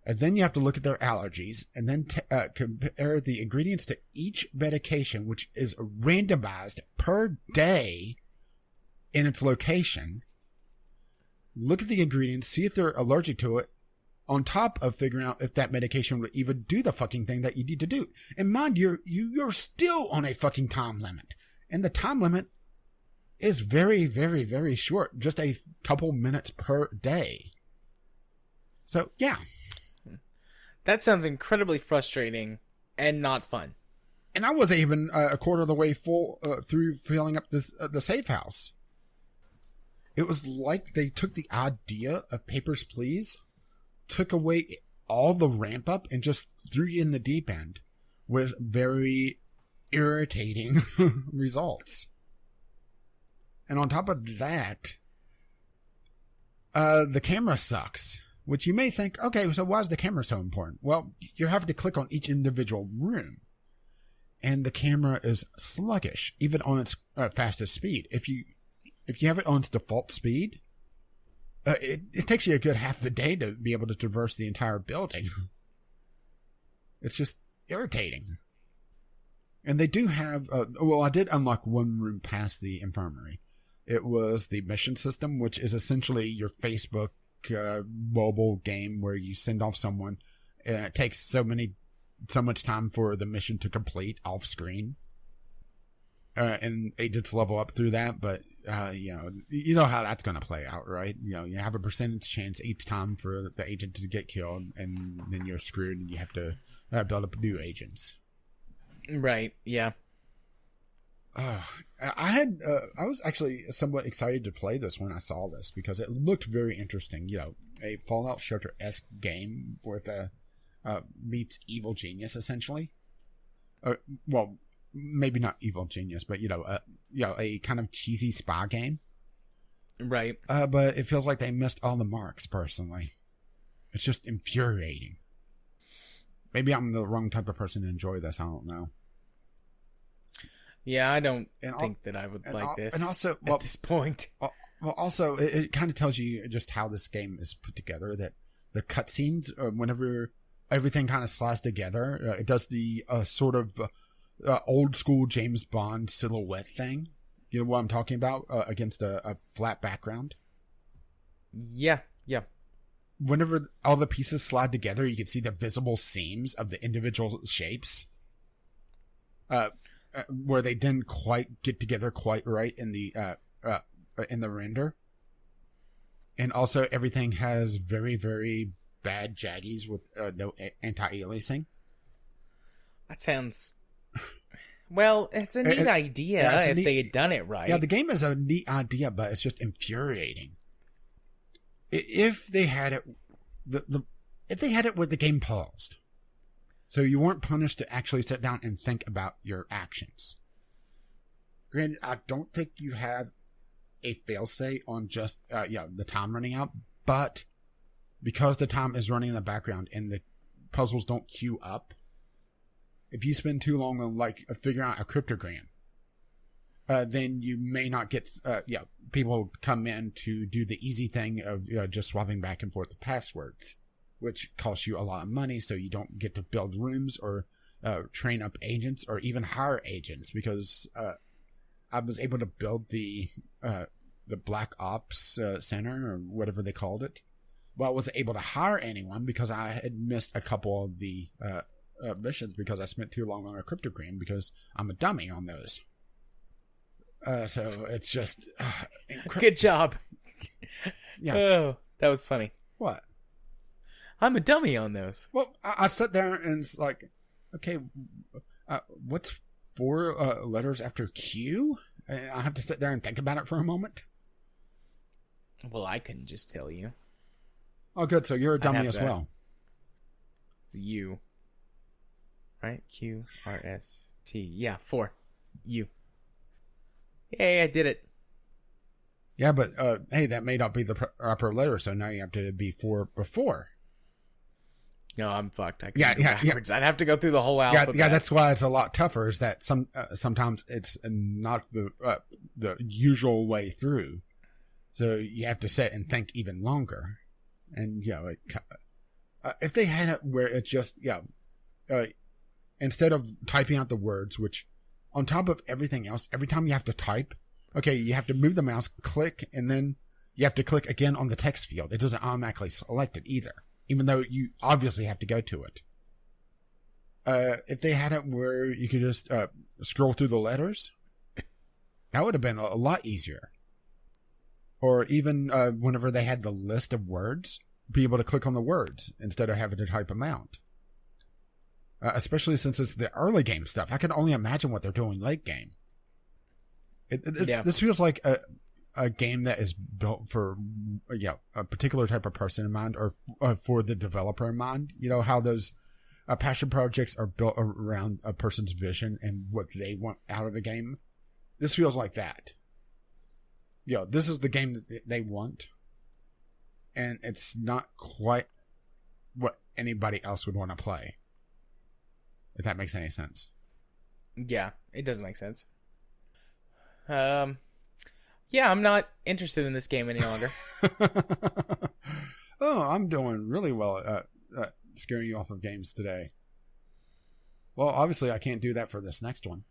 And then you have to look at their allergies and then compare the ingredients to each medication, which is randomized per day in its location. Look at the ingredients, see if they're allergic to it, on top of figuring out if that medication would even do the fucking thing that you need to do. And mind you, you're still on a fucking time limit. And the time limit is very, very, very short. Just a couple minutes per day. So, yeah. That sounds incredibly frustrating and not fun. And I wasn't even a quarter of the way full through filling up the safe house. It was like they took the idea of Papers, Please, took away all the ramp up, and just threw you in the deep end with very irritating results. And on top of that, the camera sucks. Which you may think, okay, so why is the camera so important? Well, you have to click on each individual room. And the camera is sluggish, even on its fastest speed. If you have it on its default speed, it takes you a good half the day to be able to traverse the entire building. It's just irritating. And they do have, well, I did unlock one room past the infirmary. It was the mission system, which is essentially your Facebook mobile game where you send off someone, and it takes so much time for the mission to complete off screen. And agents level up through that, but you know how that's going to play out, right? You have a percentage chance each time for the agent to get killed, and then you're screwed, and you have to build up new agents. Right. Yeah. I was actually somewhat excited to play this when I saw this because it looked very interesting. A Fallout Shelter-esque game with meets Evil Genius essentially. Well, maybe not Evil Genius, but a kind of cheesy spy game. Right. But it feels like they missed all the marks. Personally, it's just infuriating. Maybe I'm the wrong type of person to enjoy this. I don't know. Yeah, I don't think that I would like this. And also, at this point. Well, also, it kind of tells you just how this game is put together. That the cutscenes, whenever everything kind of slides together, it does the sort of old school James Bond silhouette thing. You know what I'm talking about? Against a flat background. Yeah. Whenever all the pieces slide together, you can see the visible seams of the individual shapes. Where they didn't quite get together quite right in the render. And also everything has very, very bad jaggies with no anti-aliasing. That sounds... Well, it's a neat idea if they had done it right. Yeah, the game is a neat idea, but it's just infuriating. If they had it... if they had it with the game paused, so you weren't punished to actually sit down and think about your actions. Granted, I don't think you have a failsafe on just the time running out, but because the time is running in the background and the puzzles don't queue up, if you spend too long on figuring out a cryptogram, then you may not get people come in to do the easy thing of just swapping back and forth the passwords, which costs you a lot of money, so you don't get to build rooms or train up agents or even hire agents, because I was able to build the Black Ops Center, or whatever they called it. Well, I wasn't able to hire anyone because I had missed a couple of the missions because I spent too long on a cryptogram because I'm a dummy on those. So it's just... Good job. Yeah. Oh, that was funny. What? I'm a dummy on those. Well, I sat there and it's like, okay, what's 4 letters after Q? I have to sit there and think about it for a moment. Well, I couldn't just tell you. Oh, good. So you're a dummy as well. It's U. Right? Q, R, S, T. Yeah, 4. U. Yay, I did it. Yeah, but hey, that may not be the proper letter, so now you have to be 4 before. No, I'm fucked. I can't go backwards. I'd have to go through the whole alphabet. Yeah, that's why it's a lot tougher. Is that sometimes it's not the usual way through, so you have to sit and think even longer. And if they had it where it's just instead of typing out the words, which on top of everything else, every time you have to type, okay, you have to move the mouse, click, and then you have to click again on the text field. It doesn't automatically select it either, even though you obviously have to go to it. If they had it where you could just scroll through the letters, that would have been a lot easier. Or even whenever they had the list of words, be able to click on the words instead of having to type them out. Especially since it's the early game stuff. I can only imagine what they're doing late game. This feels like a game that is built for a particular type of person in mind, or for the developer in mind. You know how those passion projects are built around a person's vision and what they want out of a game. This feels like that. This is the game that they want, and it's not quite what anybody else would want to play. If that makes any sense. Yeah, it doesn't make sense. Yeah, I'm not interested in this game any longer. Oh, I'm doing really well at scaring you off of games today. Well, obviously, I can't do that for this next one.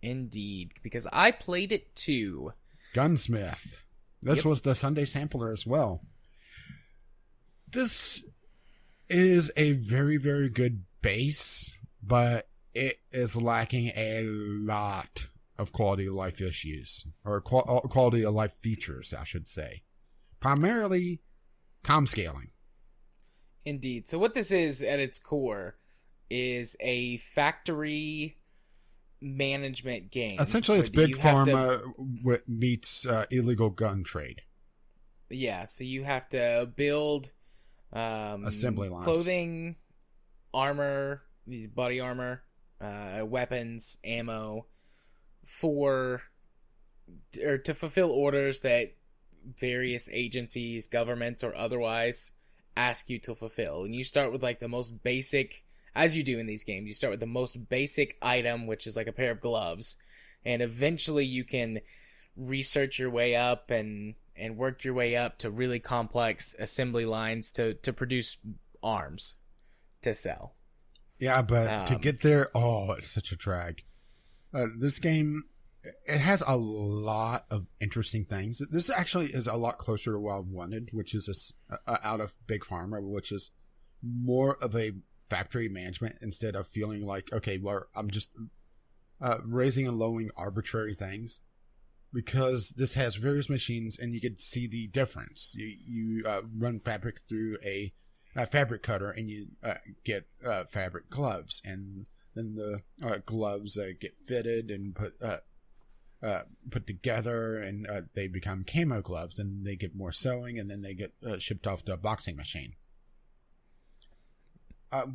Indeed, because I played it too. Gunsmith. This was the Sunday sampler as well. This is a very, very good base, but it is lacking a lot of quality of life issues, or quality of life features, I should say. Primarily, comm scaling. Indeed. So what this is at its core is a factory management game. Essentially, it's Big Pharma meets illegal gun trade. Yeah, so you have to build assembly lines, clothing, armor, body armor, weapons, ammo, to fulfill orders that various agencies, governments, or otherwise ask you to fulfill. And you start with like the most basic, as you do in these games, you start with the most basic item, which is like a pair of gloves, and eventually you can research your way up and work your way up to really complex assembly lines to produce arms to sell. Yeah, but to get there, it's such a drag. This game, it has a lot of interesting things. This actually is a lot closer to what I wanted, which is out of Big Pharma, which is more of a factory management instead of feeling like, okay, well, I'm just raising and lowering arbitrary things. Because this has various machines, and you can see the difference. You run fabric through a fabric cutter, and you get fabric gloves, and then the gloves get fitted and put together, and they become camo gloves, and they get more sewing, and then they get shipped off to a boxing machine.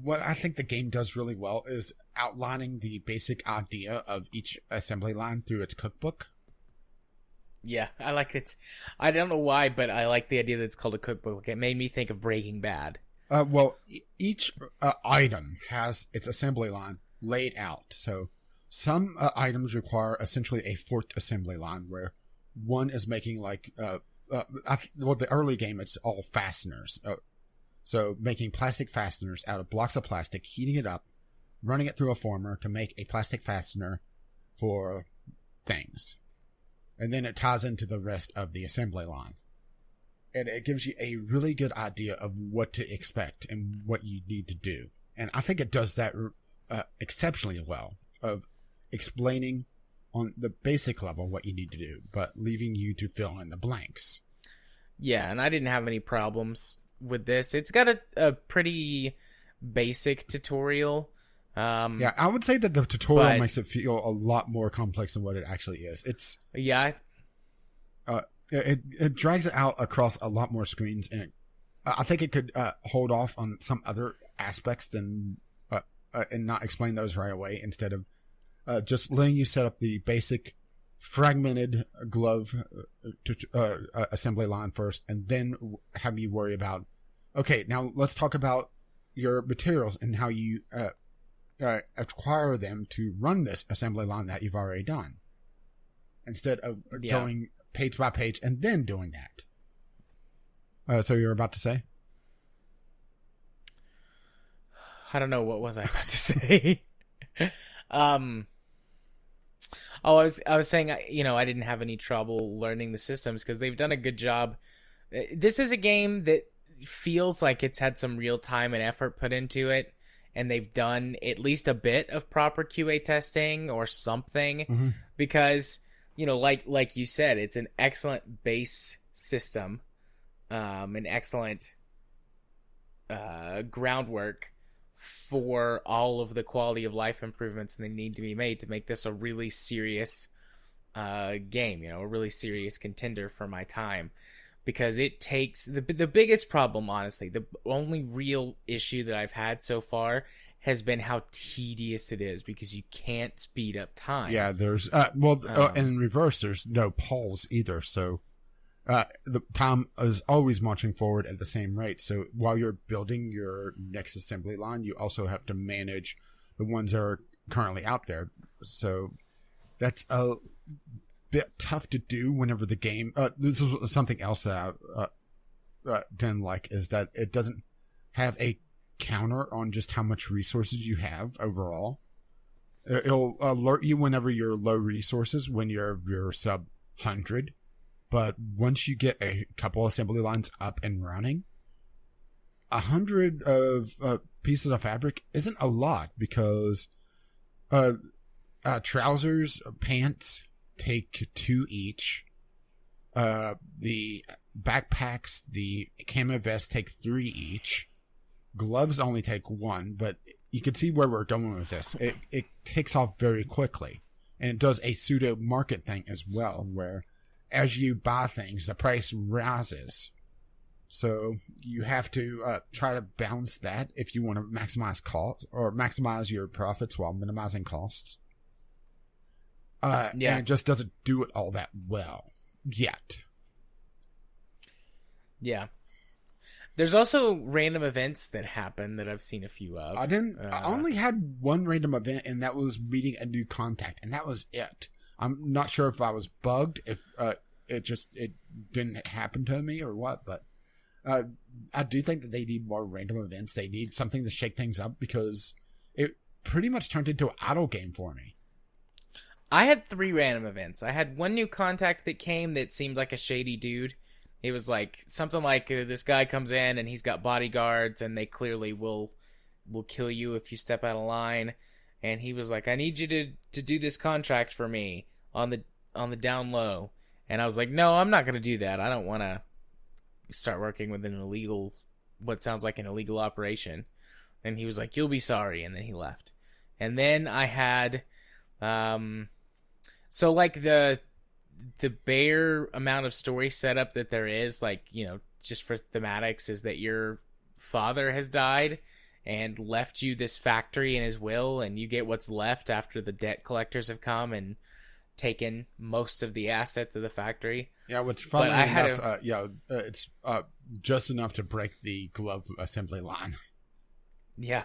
What I think the game does really well is outlining the basic idea of each assembly line through its cookbook. Yeah, I like it. I don't know why, but I like the idea that it's called a cookbook. It made me think of Breaking Bad. Well, each item has its assembly line laid out. So some items require essentially a forked assembly line where one is making like, the early game, it's all fasteners. So making plastic fasteners out of blocks of plastic, heating it up, running it through a former to make a plastic fastener for things. And then it ties into the rest of the assembly line. And it gives you a really good idea of what to expect and what you need to do. And I think it does that exceptionally well, of explaining on the basic level what you need to do, but leaving you to fill in the blanks. Yeah, and I didn't have any problems with this. It's got a pretty basic tutorial. Yeah, I would say that the tutorial makes it feel a lot more complex than what it actually is. It drags it out across a lot more screens, and I think it could hold off on some other aspects than and not explain those right away, instead of just letting you set up the basic fragmented glove assembly line first, and then have you worry about, okay, now let's talk about your materials and how you acquire them to run this assembly line that you've already done, instead of going page by page and then doing that. So you're about to say? I don't know, what was I about to say? I was saying, I didn't have any trouble learning the systems because they've done a good job. This is a game that feels like it's had some real time and effort put into it, and they've done at least a bit of proper QA testing or something, because, like you said, it's an excellent base system, an excellent groundwork for all of the quality of life improvements that need to be made to make this a really serious game, a really serious contender for my time. Because it takes the biggest problem, honestly, the only real issue that I've had so far has been how tedious it is, because you can't speed up time. Yeah, there's in reverse, there's no pause either. So the time is always marching forward at the same rate. So while you're building your next assembly line, you also have to manage the ones that are currently out there. So that's a bit tough to do whenever the game this is something else that I didn't like, is that it doesn't have a counter on just how much resources you have overall. It'll alert you whenever you're low resources, when you're sub 100. But once you get a couple assembly lines up and running, 100 of pieces of fabric isn't a lot, because trousers, pants take 2 each. The backpacks, the camo vests take 3 each. Gloves only take 1, but you can see where we're going with this. It takes off very quickly. And it does a pseudo market thing as well, where as you buy things, the price rises. So you have to try to balance that if you want to maximize costs, or maximize your profits while minimizing costs. And it just doesn't do it all that well yet. Yeah. There's also random events that happen that I've seen a few of. I only had one random event, and that was meeting a new contact, and that was it. I'm not sure if I was bugged, if it didn't happen to me or what, but I do think that they need more random events. They need something to shake things up, because it pretty much turned into an idle game for me. I had 3 random events. I had one new contact that came that seemed like a shady dude. It was like something like this guy comes in and he's got bodyguards, and they clearly will kill you if you step out of line. And he was like, "I need you to do this contract for me on the down low." And I was like, "No, I'm not going to do that. I don't want to start working with what sounds like an illegal operation." And he was like, "You'll be sorry." And then he left. And then I had, so like the bare amount of story setup that there is, like, just for thematics, is that your father has died and left you this factory in his will, and you get what's left after the debt collectors have come and taken most of the assets of the factory. Yeah, which funnily enough, it's just enough to break the glove assembly line. Yeah.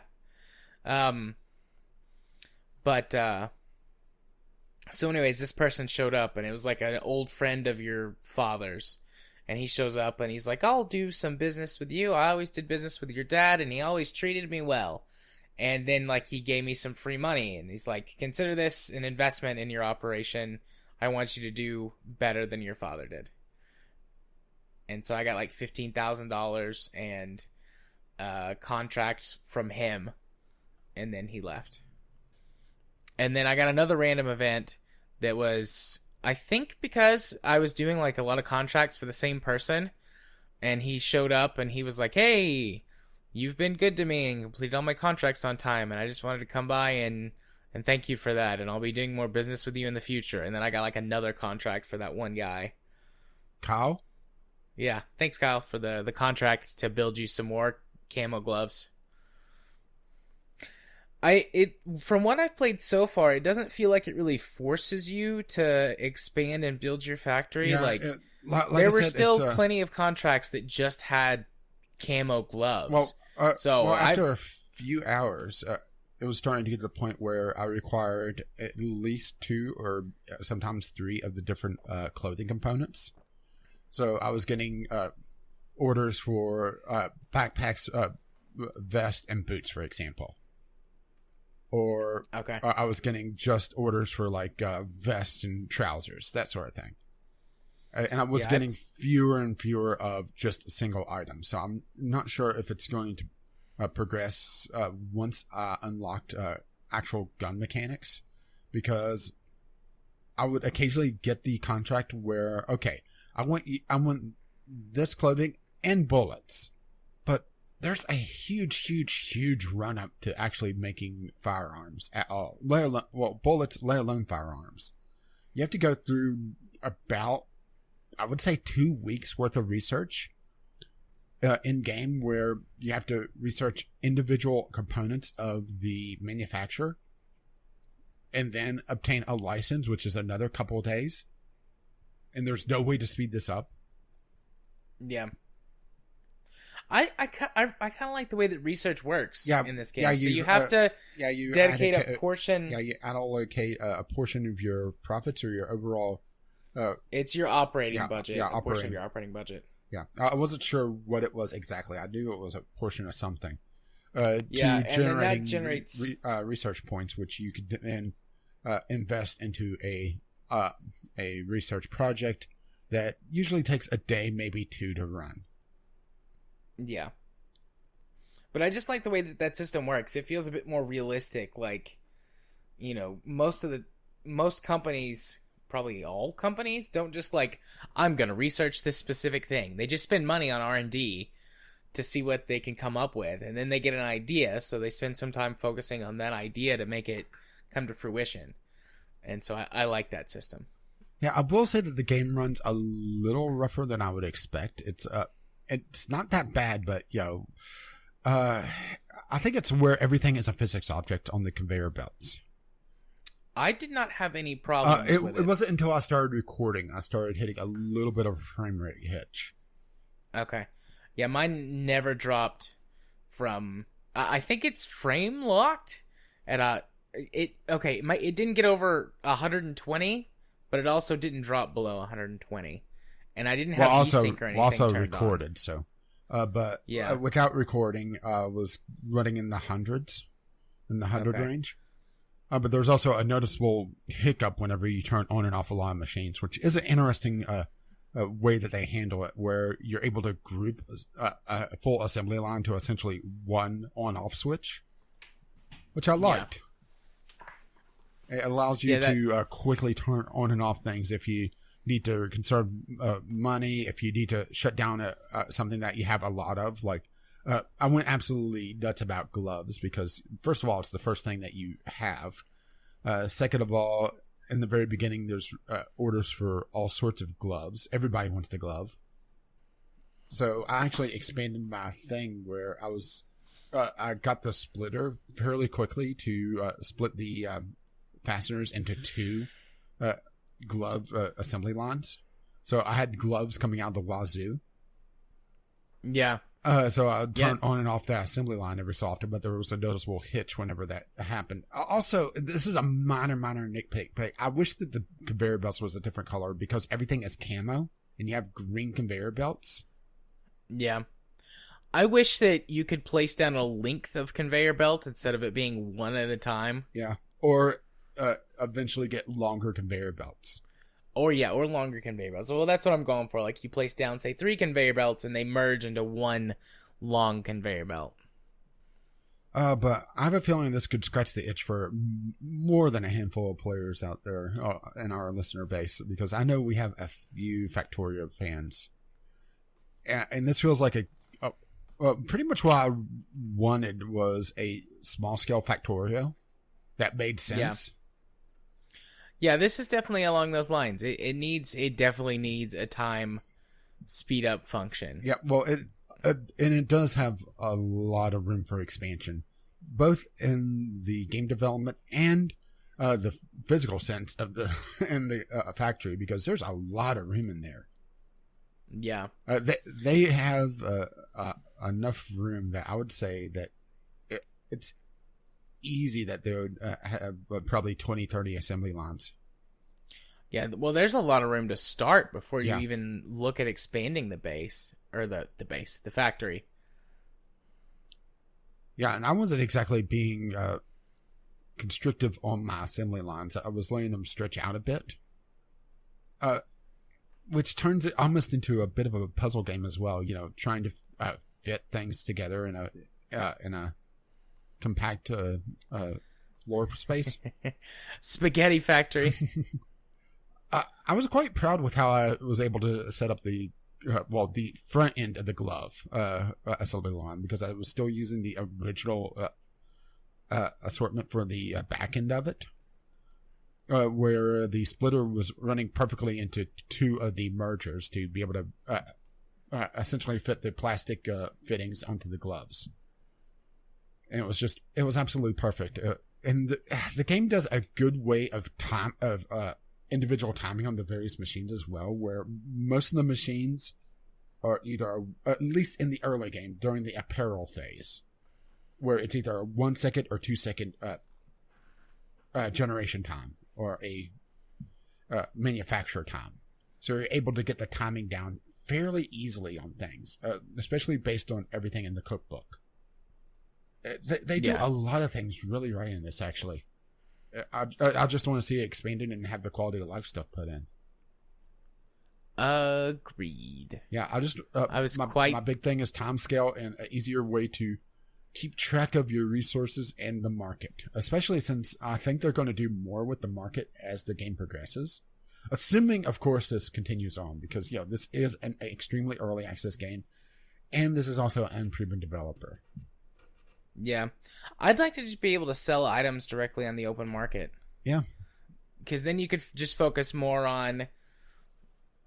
So anyways, this person showed up, and it was like an old friend of your father's. And he shows up, and he's like, "I'll do some business with you. I always did business with your dad, and he always treated me well." And then, like, he gave me some free money, and he's like, "Consider this an investment in your operation. I want you to do better than your father did." And so I got like $15,000 and contracts from him, and then he left. And then I got another random event that was, I think, because I was doing like a lot of contracts for the same person, and he showed up and he was like, "Hey, you've been good to me and completed all my contracts on time, and I just wanted to come by and thank you for that, and I'll be doing more business with you in the future." And then I got like another contract for that one guy. Kyle? Yeah, thanks, Kyle, for the contract to build you some more camo gloves. From what I've played so far, it doesn't feel like it really forces you to expand and build your factory. Yeah, there were still plenty of contracts that just had camo gloves. After a few hours, it was starting to get to the point where I required at least 2 or sometimes 3 of the different clothing components. So I was getting orders for backpacks, vest, and boots, for example. Or I was getting just orders for like vests and trousers, that sort of thing. And I was getting fewer and fewer of just single items. So I'm not sure if it's going to progress once I unlocked actual gun mechanics, because I would occasionally get the contract where, okay, I want this clothing and bullets, but there's a huge run up to actually making firearms at all. Bullets, let alone firearms. You have to go through about, I would say, 2 weeks worth of research in game, where you have to research individual components of the manufacturer and then obtain a license, which is another couple of days. And there's no way to speed this up. Yeah. I kind of like the way that research works in this game. Yeah, so you have to dedicate a portion. Yeah, you allocate a portion of your profits or your overall. It's your operating budget. Yeah, a portion of your operating budget. Yeah, I wasn't sure what it was exactly. I knew it was a portion of something. and then that generating generates research points, which you could then invest into a research project that usually takes a day, maybe 2 to run. Yeah. But I just like the way that system works. It feels a bit more realistic. Like, you know, most companies, probably all companies, don't just like, I'm going to research this specific thing. They just spend money on R&D to see what they can come up with. And then they get an idea, so they spend some time focusing on that idea to make it come to fruition. And so I like that system. Yeah, I will say that the game runs a little rougher than I would expect. It's not that bad, but I think it's where everything is a physics object on the conveyor belts. I did not have any problems with it. It wasn't until I started recording I started hitting a little bit of a frame rate hitch. Okay. Yeah, mine never dropped from... I think it's frame locked. And it didn't get over 120, but it also didn't drop below 120. And I didn't have desync or anything also turned recorded, on. so... without recording, was running in the hundreds, in the 100 range. But there's also a noticeable hiccup whenever you turn on and off a lot of machines, which is an interesting way that they handle it, where you're able to group a full assembly line to essentially one on-off switch, which I liked. Yeah. It allows you to quickly turn on and off things if you need to conserve money, if you need to shut down something that you have a lot of. Like, I went absolutely nuts about gloves because, first of all, it's the first thing that you have. Second of all, in the very beginning, there's orders for all sorts of gloves. Everybody wants the glove. So I actually expanded my thing where I got the splitter fairly quickly to split the fasteners into 2 glove assembly lines. So I had gloves coming out of the wazoo. Yeah. So I would turn on and off that assembly line every so often, but there was a noticeable hitch whenever that happened. Also, this is a minor nitpick, but I wish that the conveyor belts was a different color because everything is camo and you have green conveyor belts. Yeah. I wish that you could place down a length of conveyor belt instead of it being one at a time. Yeah. Or eventually get longer conveyor belts. Or longer conveyor belts. Well, that's what I'm going for. Like, you place down, say, 3 conveyor belts, and they merge into one long conveyor belt. But I have a feeling this could scratch the itch for more than a handful of players out there in our listener base, because I know we have a few Factorio fans. And this feels like pretty much what I wanted was a small-scale Factorio that made sense. Yeah, this is definitely along those lines. It definitely needs a time speed up function. Yeah, well, it does have a lot of room for expansion, both in the game development and the physical sense of the factory, because there's a lot of room in there. Yeah, they have enough room that I would say that it's easy that they would have probably 20-30 assembly lines. Yeah, well, there's a lot of room to start before you even look at expanding the base, or the factory. Yeah, and I wasn't exactly being constrictive on my assembly lines. I was letting them stretch out a bit, which turns it almost into a bit of a puzzle game as well. You know, trying to fit things together in a compact floor space. Spaghetti factory. I was quite proud with how I was able to set up the front end of the glove assembly line, because I was still using the original assortment for the back end of it, where the splitter was running perfectly into 2 of the mergers to be able to essentially fit the plastic fittings onto the gloves. And it was absolutely perfect. And the game does a good way of individual timing on the various machines as well, where most of the machines are either, at least in the early game, during the apparel phase, where it's either a 1 second or 2 second generation time, or a manufacturer time. So you're able to get the timing down fairly easily on things, especially based on everything in the cookbook. They do a lot of things really right in this, actually. I just want to see it expanded and have the quality of life stuff put in. Agreed. Yeah, my big thing is time scale and an easier way to keep track of your resources and the market, especially since I think they're going to do more with the market as the game progresses. Assuming, of course, this continues on, because this is an extremely early access game, and this is also an unproven developer. Yeah, I'd like to just be able to sell items directly on the open market. Yeah, because then you could just focus more on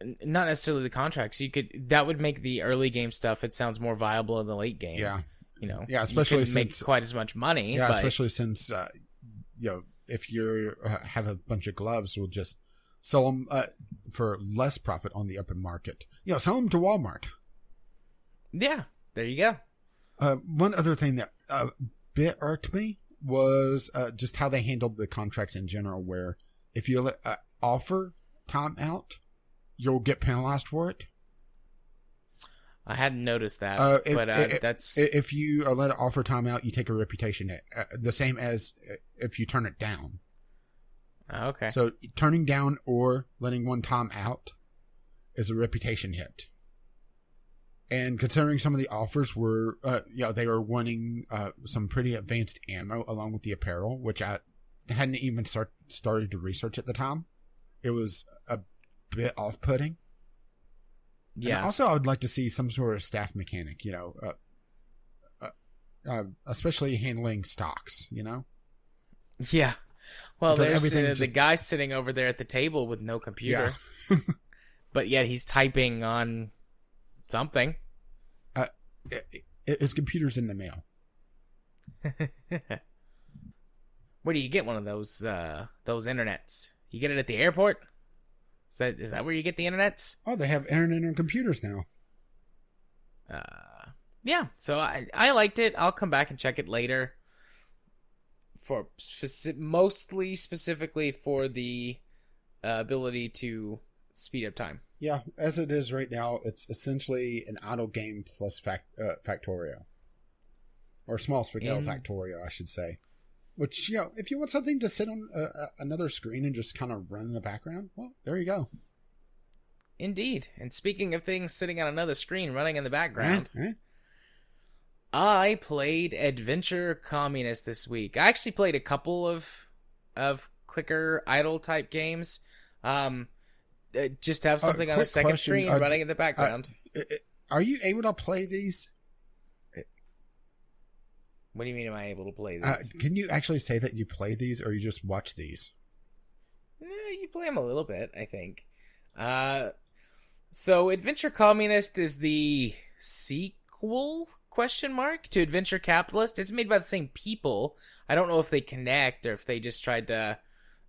not necessarily the contracts. That would make the early game stuff. It sounds more viable in the late game. Yeah. Yeah, especially since make quite as much money. Yeah, especially since if you have a bunch of gloves, we'll just sell them for less profit on the open market. Sell them to Walmart. Yeah, there you go. One other thing that a bit irked me was just how they handled the contracts in general. Where if you offer time out, you'll get penalized for it. I hadn't noticed that, that's... If you let it offer timeout, you take a reputation hit. The same as if you turn it down. Okay. So turning down or letting one time out is a reputation hit. And considering some of the offers were, they were wanting some pretty advanced ammo along with the apparel, which I hadn't even started to research at the time. It was a bit off-putting. Yeah. And also, I would like to see some sort of staff mechanic, especially handling stocks, Yeah. Well, because there's the guy sitting over there at the table with no computer. Yeah. But yet he's typing on something. His computer's in the mail. Where do you get one of those internets? You get it at the airport? Is that where you get the internets? Oh, they have internet on computers now. Yeah. So I liked it. I'll come back and check it later. Mostly specifically for the ability to speed up time. Yeah, as it is right now, it's essentially an idle game plus Factorio. Or small scale Factorio, I should say. Which, if you want something to sit on another screen and just kind of run in the background, well, there you go. Indeed. And speaking of things sitting on another screen running in the background, I played Adventure Communist this week. I actually played a couple of clicker idle type games. Just to have something on the second screen running in the background. Are you able to play these? What do you mean, am I able to play these? Can you actually say that you play these, or you just watch these? You play them a little bit, I think. So Adventure Communist is the sequel, ? To Adventure Capitalist. It's made by the same people. I don't know if they connect or if they just tried to,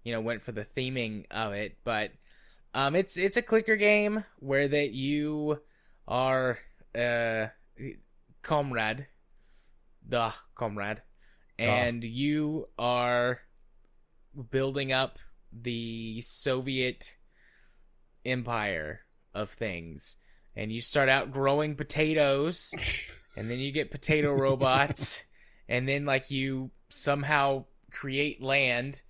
went for the theming of it. But it's a clicker game where that you are comrade, and you are building up the Soviet empire of things. And you start out growing potatoes, and then you get potato robots, and then you somehow create land,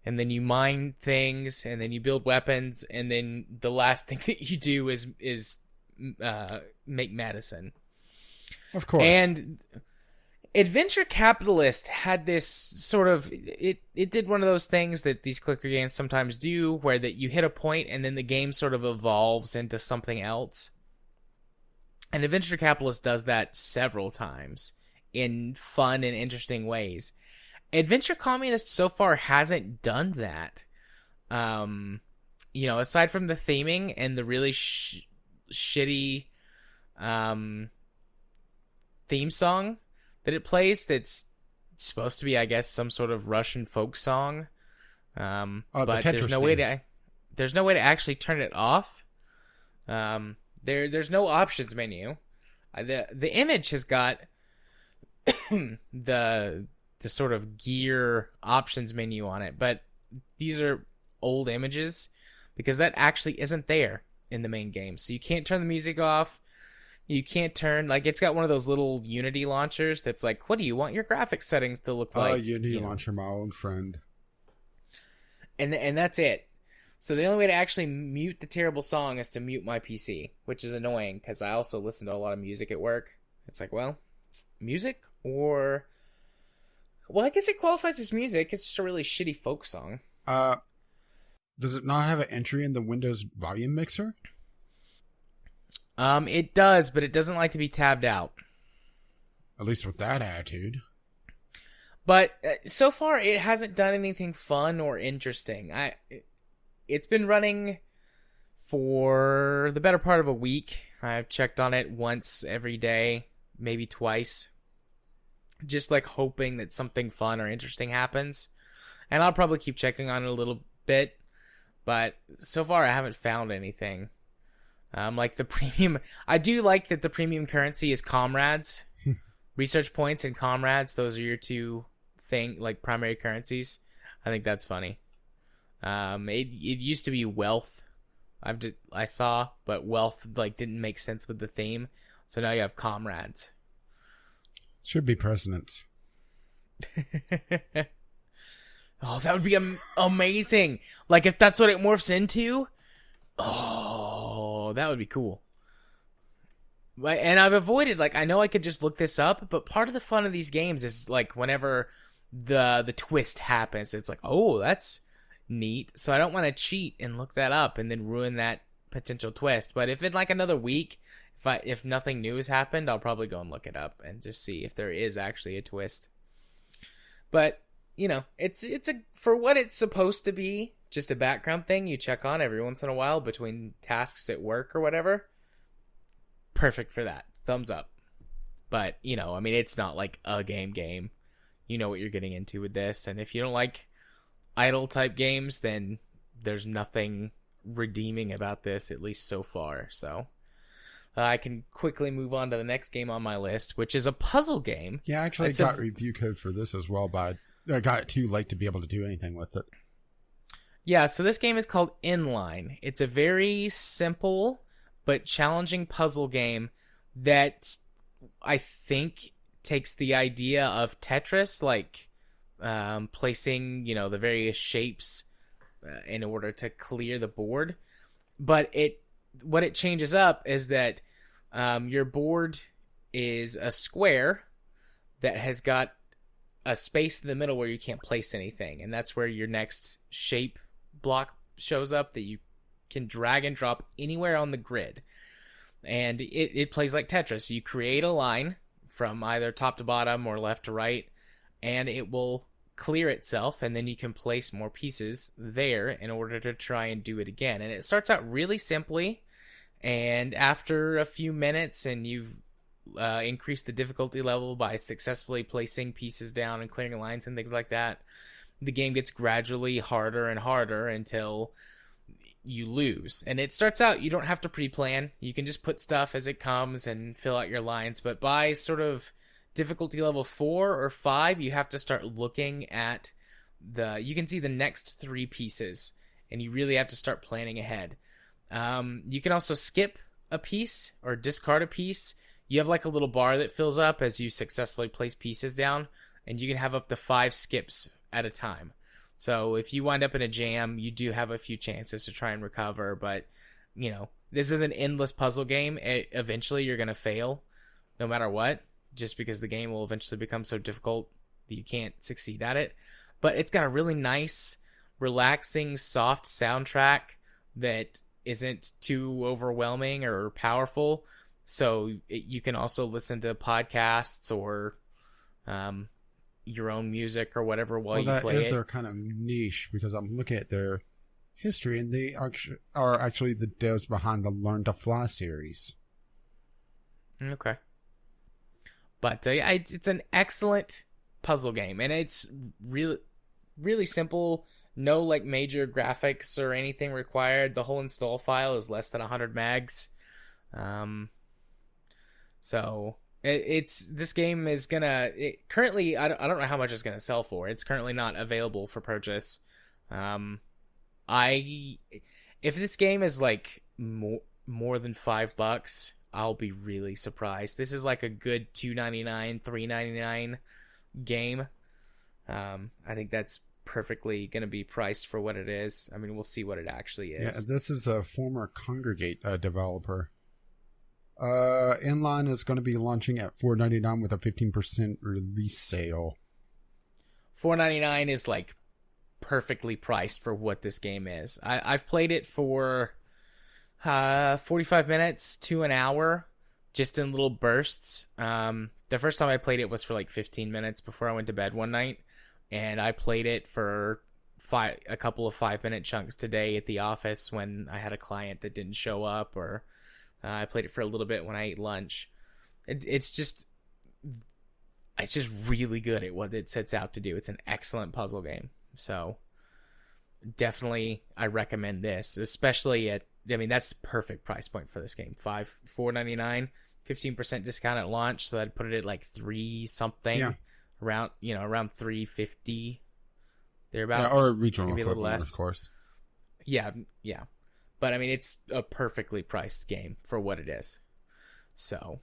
and then you mine things, and then you build weapons, and then the last thing that you do is make medicine. Of course. And Adventure Capitalist had this sort of... It did one of those things that these clicker games sometimes do, where that you hit a point and then the game sort of evolves into something else. And Adventure Capitalist does that several times in fun and interesting ways. Adventure Communist so far hasn't done that. Aside from the theming and the really shitty theme song that it plays, that's supposed to be, I guess, some sort of Russian folk song. But there's no way to actually turn it off. There's no options menu. The image has got the sort of gear options menu on it, but these are old images because that actually isn't there in the main game. So you can't turn the music off. You can't turn, like, it's got one of those little Unity launchers that's like, what do you want your graphics settings to look like? Unity launcher, my old friend. And that's it. So the only way to actually mute the terrible song is to mute my PC, which is annoying because I also listen to a lot of music at work. It's like, well, music or... Well, I guess it qualifies as music. It's just a really shitty folk song. Does it not have an entry in the Windows volume mixer? It does, but it doesn't like to be tabbed out. At least with that attitude. But so far, it hasn't done anything fun or interesting. It's been running for the better part of a week. I've checked on it once every day, maybe twice. Just like hoping that something fun or interesting happens. And I'll probably keep checking on it a little bit. But so far, I haven't found anything. Like the premium, I do like that the premium currency is comrades, research points and comrades. Those are your two primary currencies. I think that's funny. It used to be wealth. I saw, but wealth like didn't make sense with the theme. So now you have comrades. Should be presidents. Oh, that would be amazing. Like if that's what it morphs into. Oh, that would be cool. And I've avoided, like, I know I could just look this up, but part of the fun of these games is, like, whenever the twist happens, it's like, oh, that's neat. So I don't want to cheat and look that up and then ruin that potential twist. But if in, like, another week, if nothing new has happened, I'll probably go and look it up and just see if there is actually a twist. But, you know, it's for what it's supposed to be, just a background thing you check on every once in a while between tasks at work or whatever. Perfect for that. Thumbs up. But, you know, I mean, it's not like a game. You know what you're getting into with this. And if you don't like idle type games, then there's nothing redeeming about this, at least so far. So I can quickly move on to the next game on my list, which is a puzzle game. Yeah, I actually got review code for this as well, but I got it too late to be able to do anything with it. Yeah, so this game is called Inline. It's a very simple but challenging puzzle game that I think takes the idea of Tetris, like placing, you know, the various shapes in order to clear the board. But what it changes up is that your board is a square that has got a space in the middle where you can't place anything, and that's where your next shape block shows up that you can drag and drop anywhere on the grid. And it plays like Tetris. You create a line from either top to bottom or left to right, and it will clear itself, and then you can place more pieces there in order to try and do it again. And it starts out really simply, and after a few minutes and you've increased the difficulty level by successfully placing pieces down and clearing lines and things like that, the game gets gradually harder and harder until you lose. And it starts out, you don't have to pre-plan. You can just put stuff as it comes and fill out your lines. But by sort of difficulty level 4 or 5, you have to start looking at you can see the next 3 pieces, and you really have to start planning ahead. You can also skip a piece or discard a piece. You have like a little bar that fills up as you successfully place pieces down, and you can have up to 5 skips at a time. So if you wind up in a jam, you do have a few chances to try and recover, but you know, this is an endless puzzle game. Eventually you're going to fail no matter what, just because the game will eventually become so difficult that you can't succeed at it. But it's got a really nice, relaxing, soft soundtrack that isn't too overwhelming or powerful. So you can also listen to podcasts or your own music or whatever while you play it. That is their kind of niche, because I'm looking at their history, and they are actually the devs behind the Learn to Fly series. Okay. But it's an excellent puzzle game, and it's really, really simple. No like major graphics or anything required. The whole install file is less than 100 megs. So this game is currently, I don't know how much it's gonna sell for. It's currently not available for purchase. If this game is like more than $5, I'll be really surprised. This is like a good $2.99, $3.99 game. I think that's perfectly going to be priced for what it is. I mean, we'll see what it actually is. Yeah, this is a former Congregate developer. Inline is going to be launching at $4.99 with a 15% release sale. $4.99 is like perfectly priced for what this game is. I've played it for 45 minutes to an hour, just in little bursts. The first time I played it was for like 15 minutes before I went to bed one night, and I played it for a couple of 5-minute chunks today at the office when I had a client that didn't show up, or I played it for a little bit when I ate lunch. It's just really good at what it sets out to do. It's an excellent puzzle game. So definitely I recommend this, especially that's the perfect price point for this game. $4.99, 15% discount at launch, so that'd put it at like $3 something. Yeah. Around $3.50 thereabouts. Yeah, or regional maybe a little less, less, of course. Yeah. But I mean, it's a perfectly priced game for what it is. So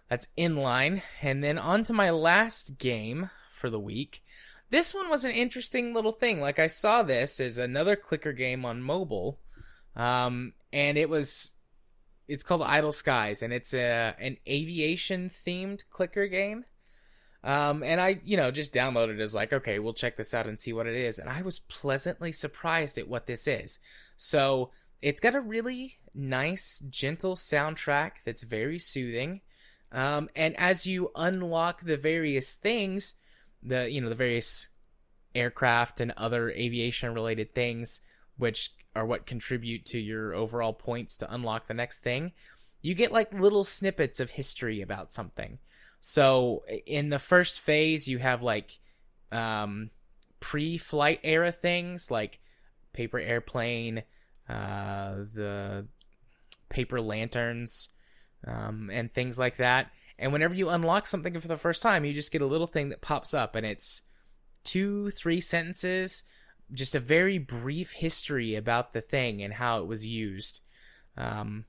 that's Inline. And then on to my last game for the week. This one was an interesting little thing. Like, I saw this as another clicker game on mobile. And it's called Idle Skies, and it's an aviation themed clicker game. And I, just downloaded it as like, okay, we'll check this out and see what it is. And I was pleasantly surprised at what this is. So it's got a really nice, gentle soundtrack that's very soothing. And as you unlock the various things, the various aircraft and other aviation related things, which are what contribute to your overall points to unlock the next thing, you get like little snippets of history about something. So in the first phase, you have like pre-flight era things like paper airplane, the paper lanterns, and things like that. And whenever you unlock something for the first time, you just get a little thing that pops up, and it's 2-3 sentences, just a very brief history about the thing and how it was used. And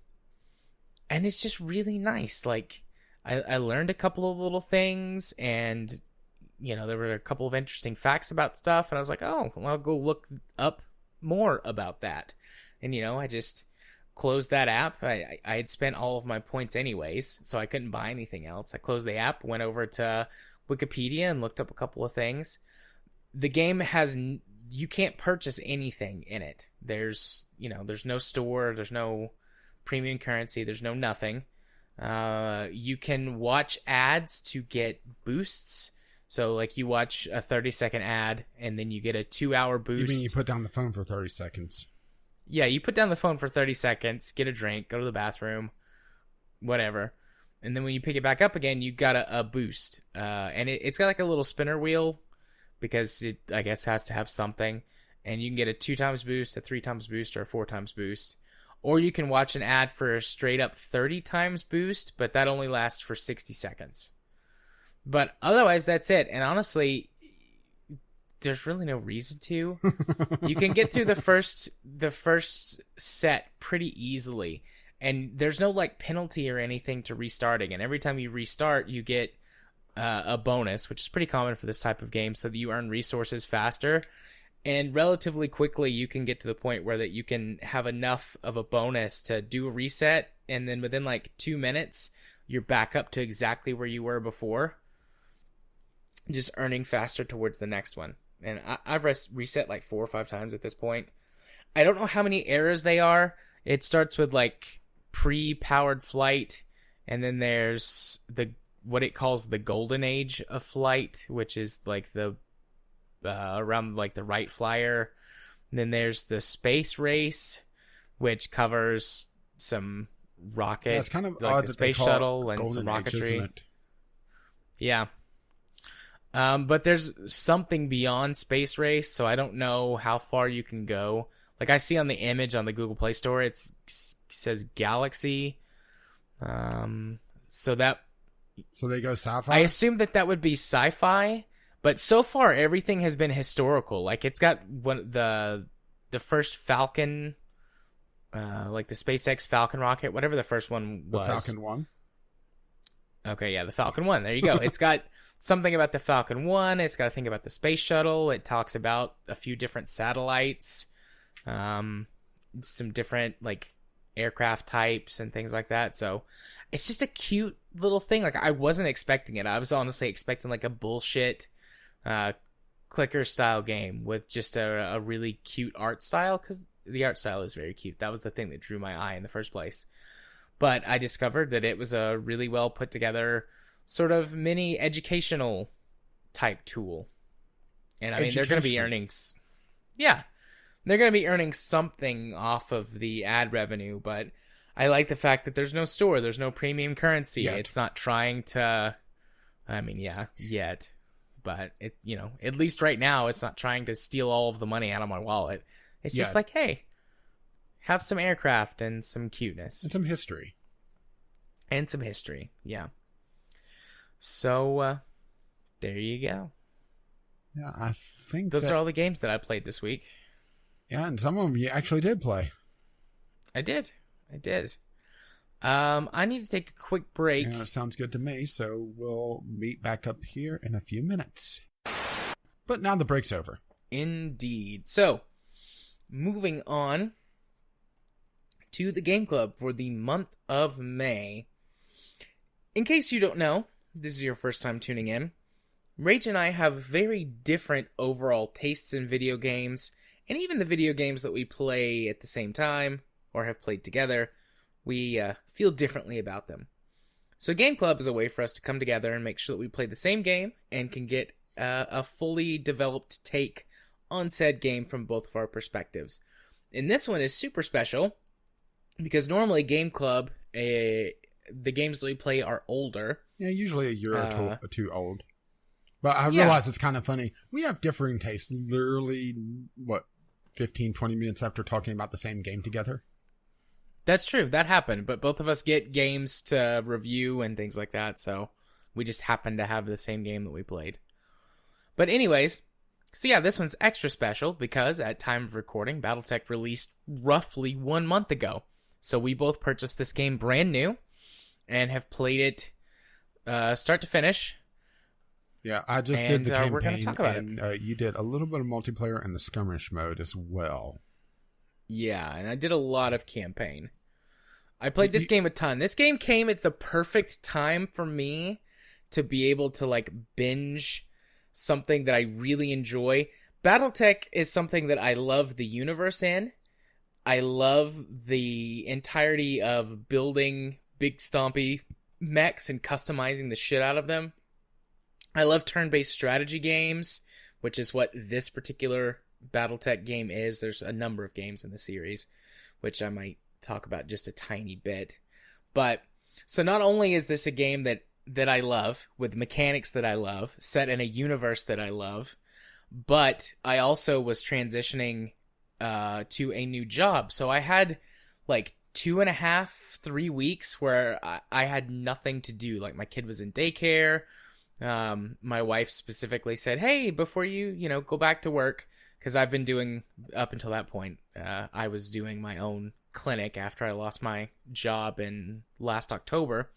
it's just really nice. Like, I learned a couple of little things, and there were a couple of interesting facts about stuff, and I was like, oh, well, I'll go look up more about that. And I just closed that app. I had spent all of my points anyways, so I couldn't buy anything else. I closed the app, went over to Wikipedia and looked up a couple of things. The game you can't purchase anything in it. There's no store, there's no premium currency, there's no nothing. You can watch ads to get boosts. So like you watch a 30-second ad and then you get a 2-hour boost. You mean you put down the phone for 30 seconds? Yeah, you put down the phone for 30 seconds, get a drink, go to the bathroom, whatever. And then when you pick it back up again, you got a boost. And it's got like a little spinner wheel because it, I guess, has to have something. And you can get a 2 times boost, a 3 times boost, or a 4 times boost. Or you can watch an ad for a straight up 30 times boost, but that only lasts for 60 seconds. But otherwise, that's it. And honestly, there's really no reason to. You can get through the first set pretty easily, and there's no like penalty or anything to restarting. And every time you restart, you get a bonus, which is pretty common for this type of game, so that you earn resources faster. And relatively quickly, you can get to the point where that you can have enough of a bonus to do a reset, and then within like 2 minutes, you're back up to exactly where you were before, just earning faster towards the next one. And I've reset like 4 or 5 times at this point. I don't know how many eras they are. It starts with like pre-powered flight, and then there's what it calls the golden age of flight, which is like the around like the Wright Flyer. And then there's the space race, which covers some rocket, it's kind of like odd the that space shuttle and some rocketry. Yeah. But there's something beyond space race, so I don't know how far you can go. Like I see on the image on the Google Play Store, it says Galaxy. So they go sci-fi? I assume that would be sci-fi, but so far everything has been historical. Like it's got the first Falcon like the SpaceX Falcon rocket, whatever the first one was. The Falcon 1? Okay, yeah, the Falcon 1. There you go. It's got something about the Falcon 1. It's got a thing about the space shuttle. It talks about a few different satellites, some different, like, aircraft types and things like that. So it's just a cute little thing. Like, I wasn't expecting it. I was honestly expecting, like, a bullshit clicker-style game with just a really cute art style, because the art style is very cute. That was the thing that drew my eye in the first place. But I discovered that it was a really well put together sort of mini educational type tool. And I mean, they're going to be earnings. Yeah. They're going to be earning something off of the ad revenue, but I like the fact that there's no store. There's no premium currency. Yet. It's not trying to, I mean, yeah, yet. But, it, you know, at least right now, it's not trying to steal all of the money out of my wallet. It's just like, hey, have some aircraft and some cuteness. And some history. And some history, yeah. So, there you go. Yeah, I think those are all the games that I played this week. Yeah, and some of them you actually did play. I did. I need to take a quick break. Yeah, sounds good to me, so we'll meet back up here in a few minutes. But now the break's over. Indeed. So, moving on to the Game Club for the month of May. In case you don't know, this is your first time tuning in, Rach and I have very different overall tastes in video games, and even the video games that we play at the same time, or have played together, we feel differently about them. So Game Club is a way for us to come together and make sure that we play the same game, and can get a fully developed take on said game from both of our perspectives. And this one is super special, because normally Game Club, the games that we play are older. Yeah, usually a year or two old. But I realize it's kind of funny. We have differing tastes literally, 15, 20 minutes after talking about the same game together? That's true. That happened. But both of us get games to review and things like that. So we just happen to have the same game that we played. But anyways, so yeah, this one's extra special because at time of recording, Battletech released roughly 1 month ago. So we both purchased this game brand new and have played it start to finish. Yeah, I just did the campaign, we're going to talk about it. You did a little bit of multiplayer and the skirmish mode as well. Yeah, and I did a lot of campaign. I played this game a ton. This game came at the perfect time for me to be able to like binge something that I really enjoy. Battletech is something that I love the universe in. I love the entirety of building big stompy mechs and customizing the shit out of them. I love turn-based strategy games, which is what this particular Battletech game is. There's a number of games in the series, which I might talk about just a tiny bit. But, so not only is this a game that I love, with mechanics that I love, set in a universe that I love, but I also was transitioning to a new job. So I had like 2.5, 3 weeks where I had nothing to do. Like my kid was in daycare. My wife specifically said, hey, before you go back to work, because I've been doing, up until that point, I was doing my own clinic after I lost my job in last October.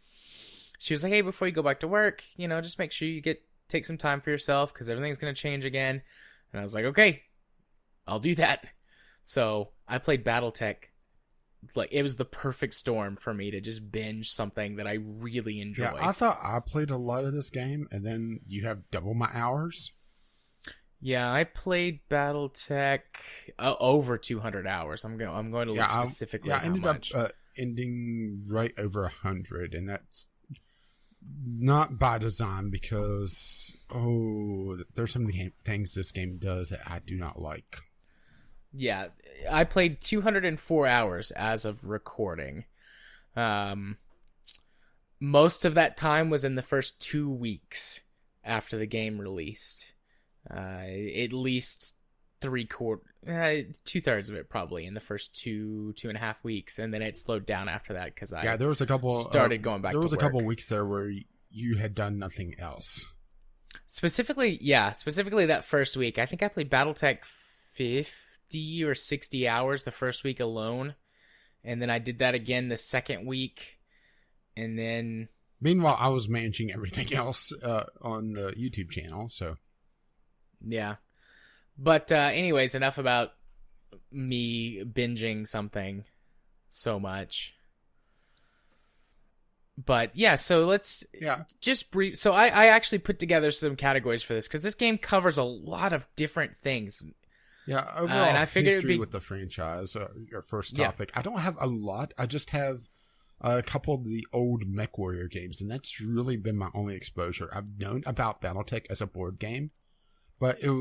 She was like, hey, before you go back to work, just make sure you take some time for yourself, because everything's going to change again. And I was like, okay, I'll do that. So I played Battletech. Like, it was the perfect storm for me to just binge something that I really enjoy. Yeah, I thought I played a lot of this game, and then you have double my hours. Yeah, I played Battletech over 200 hours. I'm going to look specifically at how much. I ended up ending right over 100, and that's not by design because, there's some things this game does that I do not like. Yeah, I played 204 hours as of recording. Most of that time was in the first 2 weeks after the game released. At least 2/3 of it probably in the first 2.5 weeks, and then it slowed down after that because there was a couple started going back. There was to a couple weeks there where you had done nothing else. Specifically that first week, I think I played Battletech 50 or 60 hours the first week alone, and then I did that again the second week, and then... Meanwhile, I was managing everything else on the YouTube channel, so... Yeah. But anyways, enough about me binging something so much. But yeah, so let's just brief. So I actually put together some categories for this because this game covers a lot of different things. Yeah, overall and I figured history with the franchise, your first topic. I don't have a lot. I just have a couple of the old MechWarrior games, and that's really been my only exposure. I've known about Battletech as a board game, but it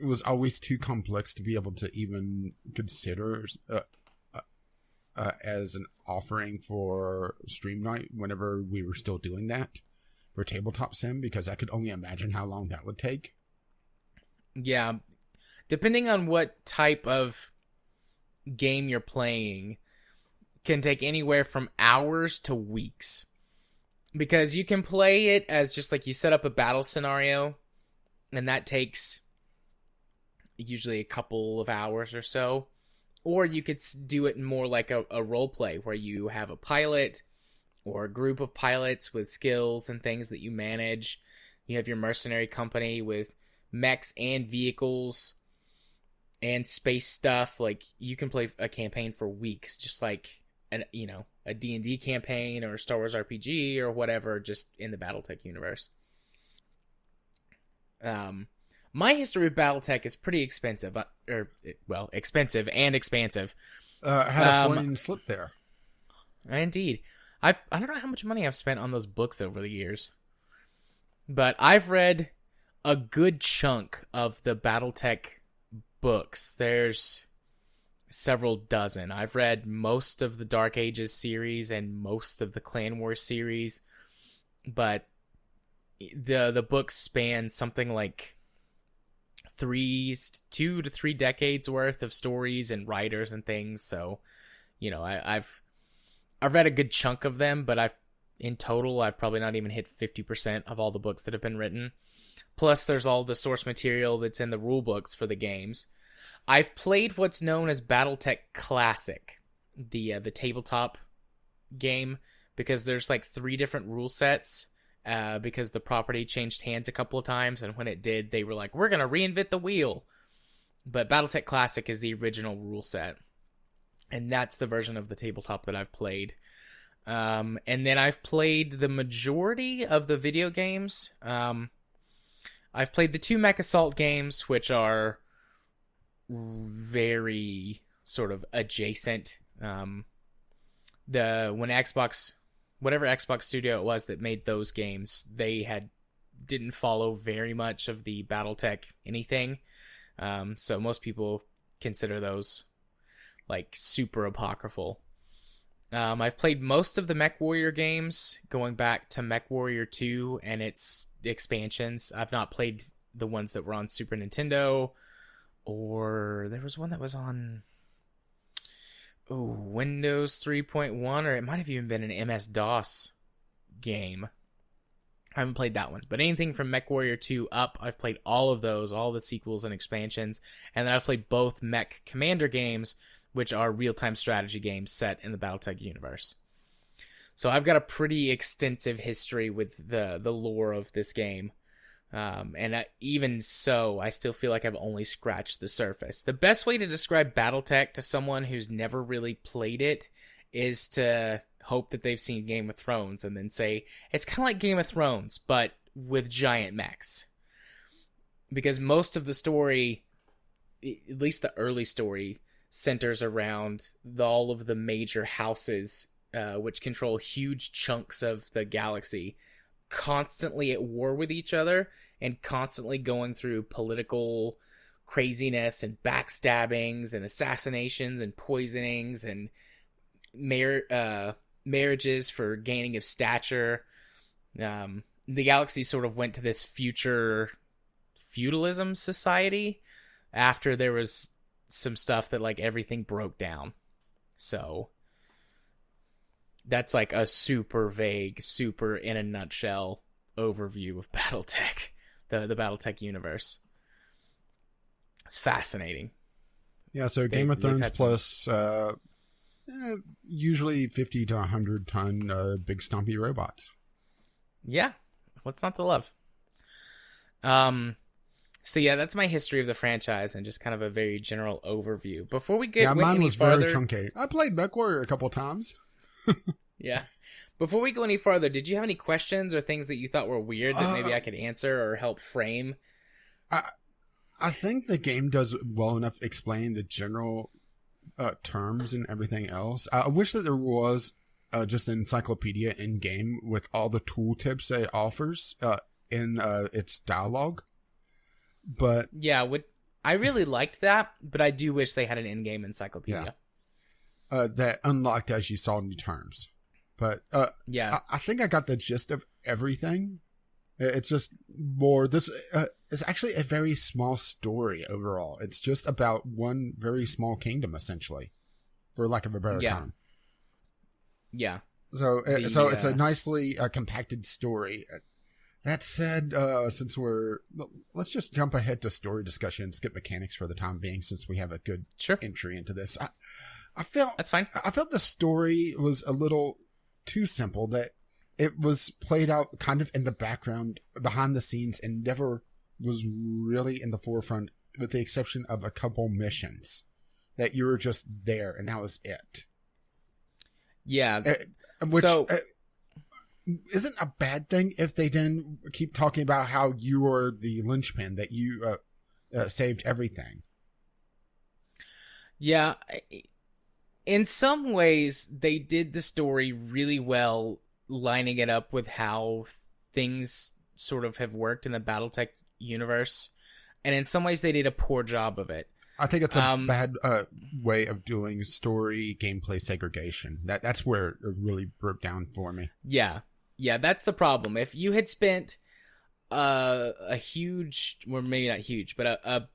was always too complex to be able to even consider as an offering for Stream Night whenever we were still doing that for Tabletop Sim, because I could only imagine how long that would take. Yeah. Depending on what type of game you're playing, can take anywhere from hours to weeks. Because you can play it as just like you set up a battle scenario, and that takes usually a couple of hours or so. Or you could do it more like a role play where you have a pilot or a group of pilots with skills and things that you manage. You have your mercenary company with mechs and vehicles and space stuff. Like, you can play a campaign for weeks, just like a D&D campaign or a Star Wars RPG or whatever, just in the Battletech universe. My history with Battletech is pretty expensive, expensive and expansive. Had a Freudian slip there. Indeed. I don't know how much money I've spent on those books over the years, but I've read a good chunk of the Battletech books. There's several dozen. I've read most of the Dark Ages series and most of the Clan Wars series, but the books span something like 2 to 3 decades worth of stories and writers and things. So, I've read a good chunk of them, but in total I've probably not even hit 50% of all the books that have been written. Plus there's all the source material that's in the rule books for the games. I've played what's known as Battletech Classic, the tabletop game, because there's like 3 different rule sets. Because the property changed hands a couple of times, and when it did, they were like, we're going to reinvent the wheel. But Battletech Classic is the original rule set, and that's the version of the tabletop that I've played. And then I've played the majority of the video games. I've played the 2 Mech Assault games, which are very sort of adjacent. Whatever Xbox studio it was that made those games, they didn't follow very much of the Battletech anything. So most people consider those like super apocryphal. I've played most of the MechWarrior games, going back to MechWarrior 2 and its expansions. I've not played the ones that were on Super Nintendo, or there was one that was on Windows 3.1, or it might have even been an MS-DOS game. I haven't played that one. But anything from MechWarrior 2 up, I've played all of those, all the sequels and expansions. And then I've played both Mech Commander games, which are real-time strategy games set in the Battletech universe. So I've got a pretty extensive history with the lore of this game. Even so, I still feel like I've only scratched the surface. The best way to describe Battletech to someone who's never really played it is to hope that they've seen Game of Thrones and then say, it's kind of like Game of Thrones, but with giant mechs. Because most of the story, at least the early story, centers around all of the major houses, which control huge chunks of the galaxy, constantly at war with each other and constantly going through political craziness and backstabbings and assassinations and poisonings and marriages for gaining of stature. The galaxy sort of went to this future feudalism society after there was some stuff that like everything broke down. So that's like a super vague, super in a nutshell overview of Battletech, the Battletech universe. It's fascinating. Yeah, so Game of Thrones plus Usually 50 to 100 ton big stompy robots. Yeah, what's not to love? So yeah, that's my history of the franchise and just kind of a very general overview. Before we get mine any was farther, very truncated. I played MechWarrior a couple times. Yeah. Before we go any farther, did you have any questions or things that you thought were weird that maybe I could answer or help frame? I think the game does well enough explaining the general terms and everything else. I wish that there was just an encyclopedia in game with all the tooltips that it offers in its dialogue. But yeah, I really liked that, but I do wish they had an in-game encyclopedia. Yeah. That unlocked as you saw new terms. But yeah, I think I got the gist of everything. It's just more. This is actually a very small story overall. It's just about one very small kingdom, essentially, for lack of a better term. Yeah. So it's a nicely compacted story. That said, let's just jump ahead to story discussion and skip mechanics for the time being, since we have a good entry into this. I felt that's fine. I felt the story was a little too simple, that it was played out kind of in the background, behind the scenes, and never was really in the forefront, with the exception of a couple missions that you were just there and that was it. Yeah. Which isn't a bad thing if they didn't keep talking about how you were the linchpin, that you saved everything. Yeah. In some ways, they did the story really well, lining it up with how things sort of have worked in the Battletech universe. And in some ways, they did a poor job of it. I think it's a bad way of doing story gameplay segregation. That's where it really broke down for me. Yeah. Yeah, that's the problem. If you had spent a huge, or maybe not huge, but a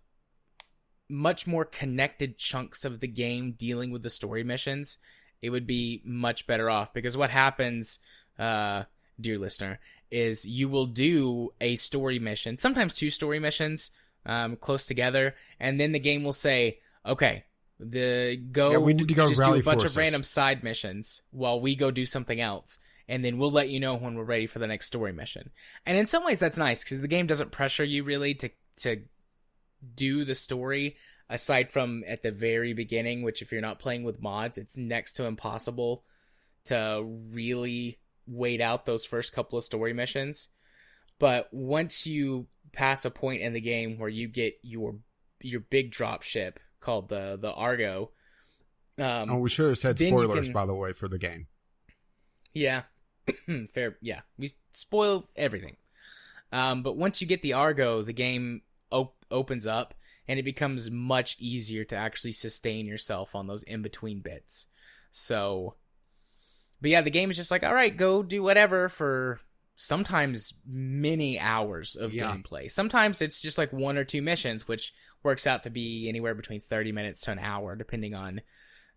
much more connected chunks of the game dealing with the story missions, it would be much better off. Because what happens, dear listener, is you will do a story mission, sometimes two story missions, close together, and then the game will say, okay, we need to go just do a bunch of random side missions while we go do something else, and then we'll let you know when we're ready for the next story mission. And in some ways that's nice, because the game doesn't pressure you really to do the story, aside from at the very beginning, which if you're not playing with mods, it's next to impossible to really wait out those first couple of story missions. But once you pass a point in the game where you get your big drop ship called the Argo, we should have said spoilers, by the way, for the game. Yeah. Fair. Yeah, we spoil everything. But once you get the Argo, the game opens up, and it becomes much easier to actually sustain yourself on those in-between bits. So, but yeah, the game is just like, all right, go do whatever for sometimes many hours of gameplay. Sometimes it's just like one or two missions, which works out to be anywhere between 30 minutes to an hour, depending on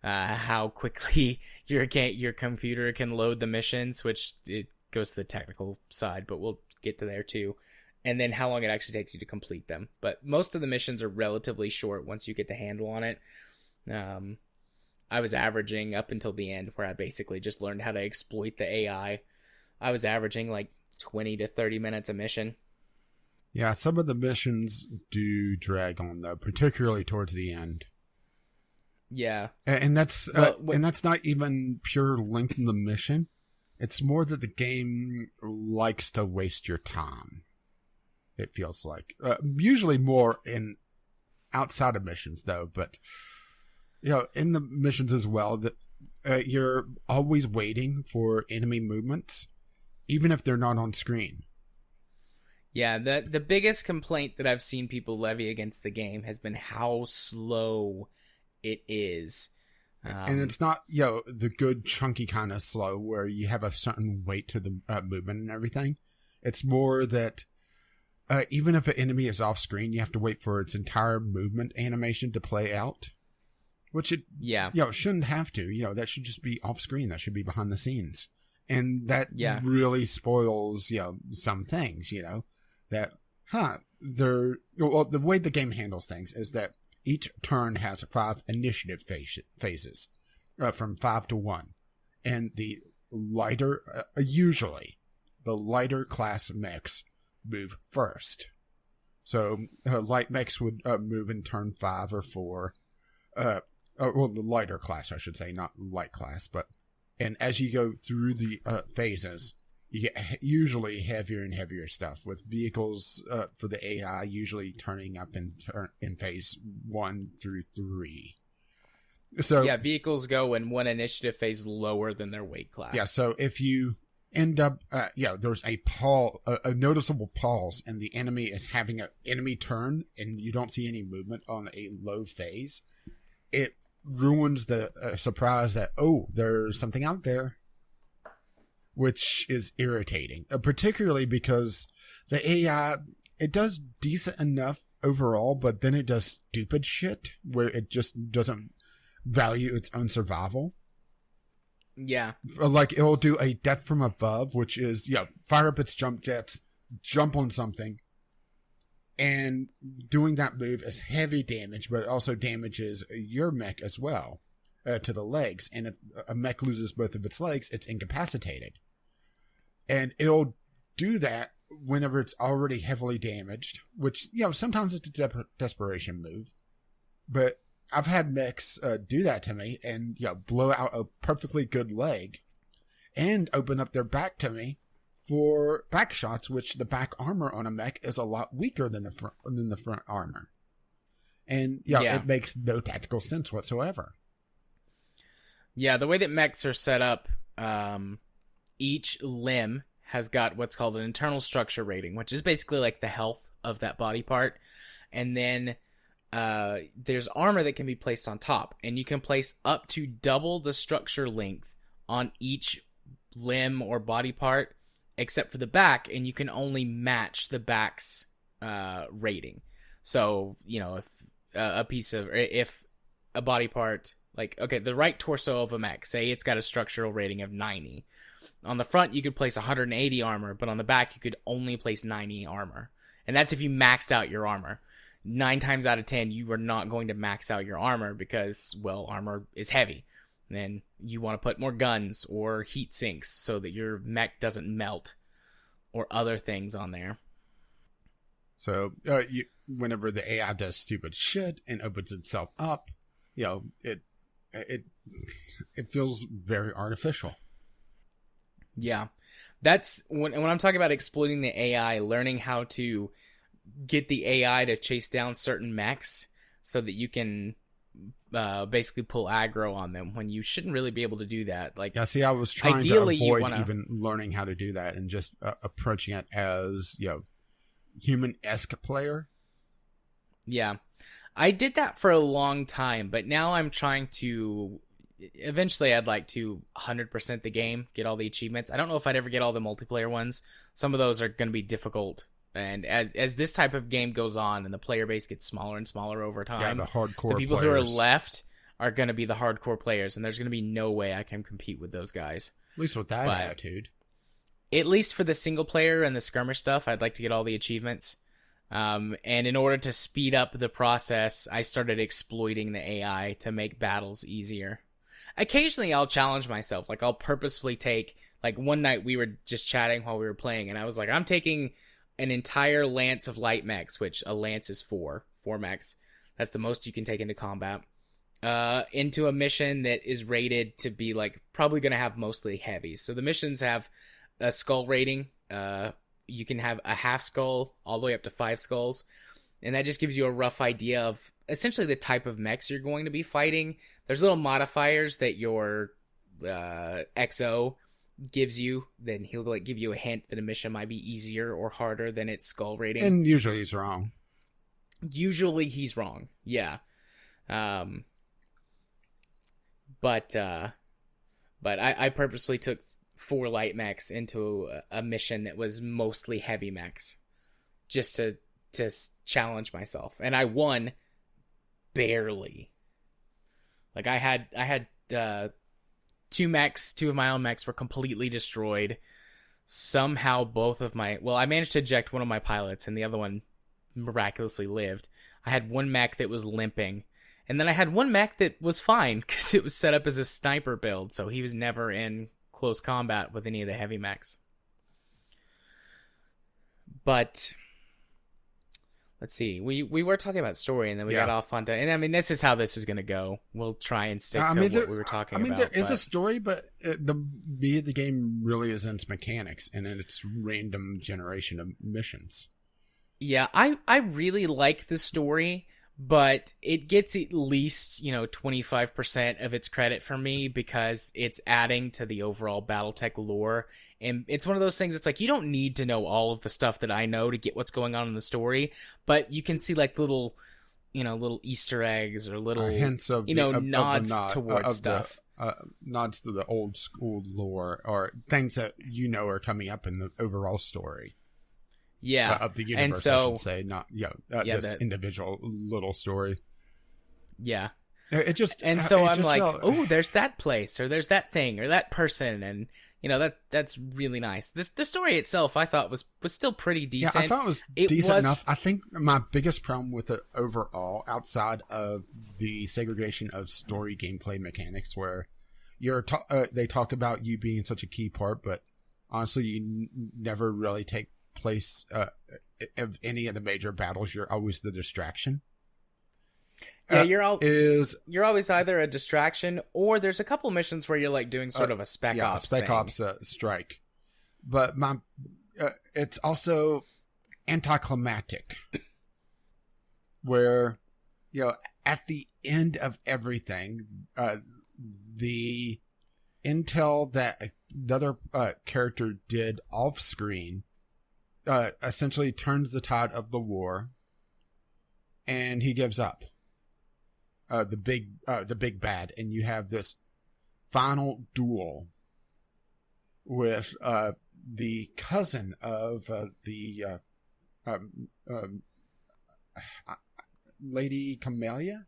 how quickly your computer can load the missions, which it goes to the technical side, but we'll get to there too. And then how long it actually takes you to complete them. But most of the missions are relatively short once you get the handle on it. I was averaging up until the end, where I basically just learned how to exploit the AI. I was averaging like 20 to 30 minutes a mission. Yeah, some of the missions do drag on, though, particularly towards the end. Yeah. And that's not even pure length in the mission. It's more that the game likes to waste your time. It feels like usually more in outside of missions, though. But in the missions as well, that you're always waiting for enemy movements, even if they're not on screen. Yeah, the biggest complaint that I've seen people levy against the game has been how slow it is. And it's not, the good chunky kind of slow where you have a certain weight to the movement and everything. It's more that even if an enemy is off screen, you have to wait for its entire movement animation to play out. Which it shouldn't have to. That should just be off screen. That should be behind the scenes. And that really spoils, some things, that, the way the game handles things is that each turn has 5 initiative phases. from 5 to 1. And the lighter, usually, the lighter class mechs move first. So light mechs would move in turn 5 or 4. Well, the lighter class, I should say, not light class. And as you go through the phases, you get usually heavier and heavier stuff, with vehicles for the AI usually turning up in phase 1 through 3. So yeah, vehicles go in one initiative phase lower than their weight class. Yeah, so if you end up, there's a noticeable pause, and the enemy is having an enemy turn, and you don't see any movement on a low phase, it ruins the surprise that, there's something out there, which is irritating, particularly because the AI, it does decent enough overall, but then it does stupid shit where it just doesn't value its own survival. Yeah. Like, it'll do a death from above, which is, fire up its jump jets, jump on something, and doing that move is heavy damage, but it also damages your mech as well, to the legs. And if a mech loses both of its legs, it's incapacitated. And it'll do that whenever it's already heavily damaged, which, sometimes it's a desperation move. But I've had mechs do that to me and blow out a perfectly good leg and open up their back to me for back shots, which the back armor on a mech is a lot weaker than the front armor. And it makes no tactical sense whatsoever. Yeah, the way that mechs are set up, each limb has got what's called an internal structure rating, which is basically like the health of that body part. And then there's armor that can be placed on top, and you can place up to double the structure length on each limb or body part, except for the back, and you can only match the back's rating. So, if a body part, the right torso of a mech, say it's got a structural rating of 90. On the front, you could place 180 armor, but on the back, you could only place 90 armor. And that's if you maxed out your armor. 9 times out of 10, you are not going to max out your armor because, armor is heavy. And then you want to put more guns or heat sinks so that your mech doesn't melt, or other things on there. So, whenever the AI does stupid shit and opens itself up, it feels very artificial. Yeah. That's when I'm talking about exploiting the AI, learning how to get the AI to chase down certain mechs so that you can basically pull aggro on them when you shouldn't really be able to do that. I was trying to avoid even learning how to do that and just approaching it as, human-esque player. Yeah. I did that for a long time, but now I'm trying to... Eventually, I'd like to 100% the game, get all the achievements. I don't know if I'd ever get all the multiplayer ones. Some of those are going to be difficult. And as this type of game goes on and the player base gets smaller and smaller over time, the hardcore the people players who are left are going to be the hardcore players, and there's going to be no way I can compete with those guys. At least with that attitude. At least for the single player and the skirmish stuff, I'd like to get all the achievements. And in order to speed up the process, I started exploiting the AI to make battles easier. Occasionally, I'll challenge myself. I'll purposefully take... one night we were just chatting while we were playing, and I was like, I'm taking an entire lance of light mechs, which a lance is 4 mechs. That's the most you can take into combat. Into a mission that is rated to be probably going to have mostly heavies. So the missions have a skull rating. You can have a half skull all the way up to 5 skulls. And that just gives you a rough idea of essentially the type of mechs you're going to be fighting. There's little modifiers that your XO gives you. Then he'll give you a hint that a mission might be easier or harder than its skull rating. And usually he's wrong. Usually he's wrong. Yeah. But I purposely took 4 light mechs into a mission that was mostly heavy mechs, just to challenge myself, and I won barely. I had 2 mechs, 2 of my own mechs were completely destroyed. Somehow I managed to eject one of my pilots, and the other one miraculously lived. I had one mech that was limping, And then I had one mech that was fine because it was set up as a sniper build, so he was never in close combat with any of the heavy mechs. But let's see. We were talking about story, and then we got off onto... And I mean, this is how this is going to go. We'll try and stick to what we were talking about. There is a story, but the meat of the game really is in its mechanics and in its random generation of missions. Yeah, I really like the story, but it gets at least, 25% of its credit from me because it's adding to the overall Battletech lore. And it's one of those things, it's like, you don't need to know all of the stuff that I know to get what's going on in the story, but you can see like little Easter eggs or little hints of nods towards stuff. Nods to the old school lore or things that are coming up in the overall story. Yeah, of the universe, and so, I should say, not this individual little story. Yeah, it just so I'm like, oh, there's that place, or there's that thing, or that person, and that's really nice. The story itself, I thought was still pretty decent. Yeah, I thought it was decent enough. I think my biggest problem with it overall, outside of the segregation of story gameplay mechanics, where they talk about you being such a key part, but honestly, you never really take place of any of the major battles. You're always the distraction. Yeah, you're always either a distraction, or there's a couple missions where you're like doing sort of a spec ops strike. But it's also anticlimactic, where at the end of everything, the intel that another character did off screen essentially turns the tide of the war, and he gives up. The big bad, and you have this final duel with the cousin of the Lady Camellia.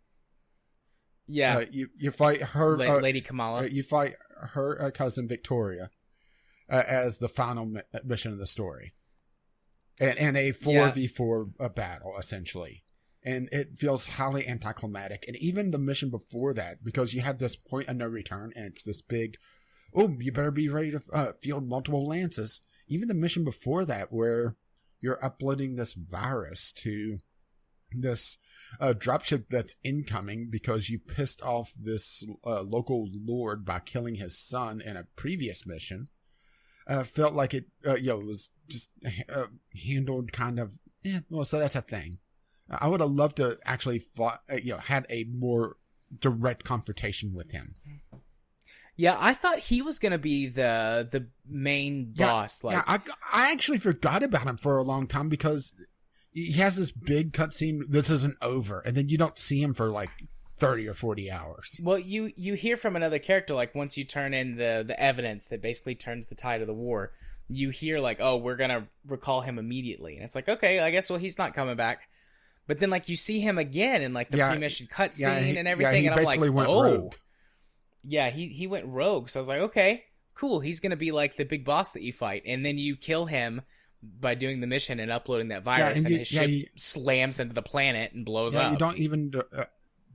Yeah, you fight her, Lady Kamala. You fight her cousin Victoria as the final mission of the story, and a 4v4 battle essentially. And it feels highly anticlimactic. And even the mission before that, because you have this point of no return, and it's this big, you better be ready to field multiple lances. Even the mission before that, where you're uploading this virus to this dropship that's incoming because you pissed off this local lord by killing his son in a previous mission, felt like it was just handled kind of, so that's a thing. I would have loved to actually had a more direct confrontation with him. Yeah, I thought he was going to be the main boss. I actually forgot about him for a long time because he has this big cutscene. This isn't over, and then you don't see him for like 30 or 40 hours. Well, you hear from another character, like once you turn in the evidence that basically turns the tide of the war, you hear like, oh, we're going to recall him immediately. And it's like, okay, I guess, he's not coming back. But then, like, you see him again in, like, the pre-mission cutscene and everything, and I'm like, rogue. Yeah, he went rogue. So I was like, okay, cool. He's going to be, like, the big boss that you fight. And then you kill him by doing the mission and uploading that virus, and his ship slams into the planet and blows up. You don't even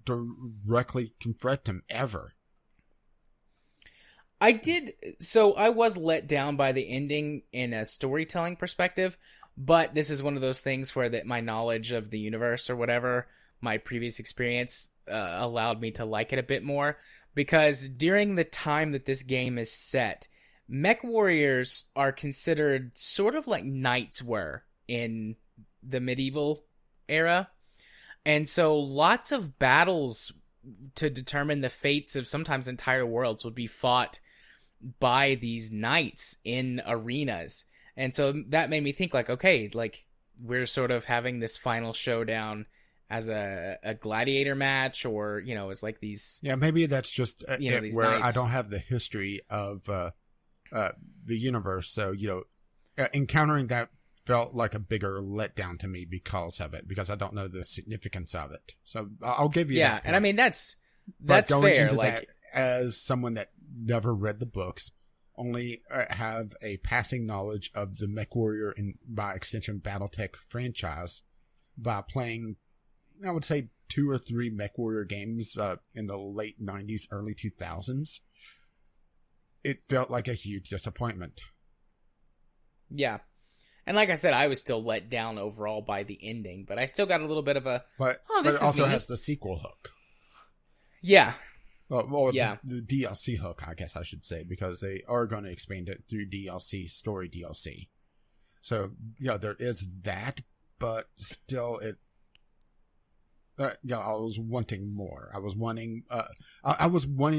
directly confront him, ever. I was let down by the ending in a storytelling perspective. But this is one of those things where my knowledge of the universe or whatever, my previous experience allowed me to like it a bit more. Because during the time that this game is set, mech warriors are considered sort of like knights were in the medieval era. And so lots of battles to determine the fates of sometimes entire worlds would be fought by these knights in arenas. And so that made me think, like, okay, like, we're sort of having this final showdown as a gladiator match, or, as like these... Yeah, maybe that's just these where knights. I don't have the history of the universe. So, encountering that felt like a bigger letdown to me because of it, because I don't know the significance of it. So I'll give you that point. And I mean, that's fair. Into like, that, as someone that never read the books, only have a passing knowledge of the MechWarrior and by extension Battletech franchise by playing, I would say, 2 or 3 MechWarrior games in the late 90s, early 2000s, it felt like a huge disappointment. Yeah. And like I said, I was still let down overall by the ending, but I still got a little bit of a, but it also has the sequel hook. Yeah. The DLC hook, I guess I should say, because they are going to expand it through story DLC. So, there is that, but still I was wanting more. I was wanting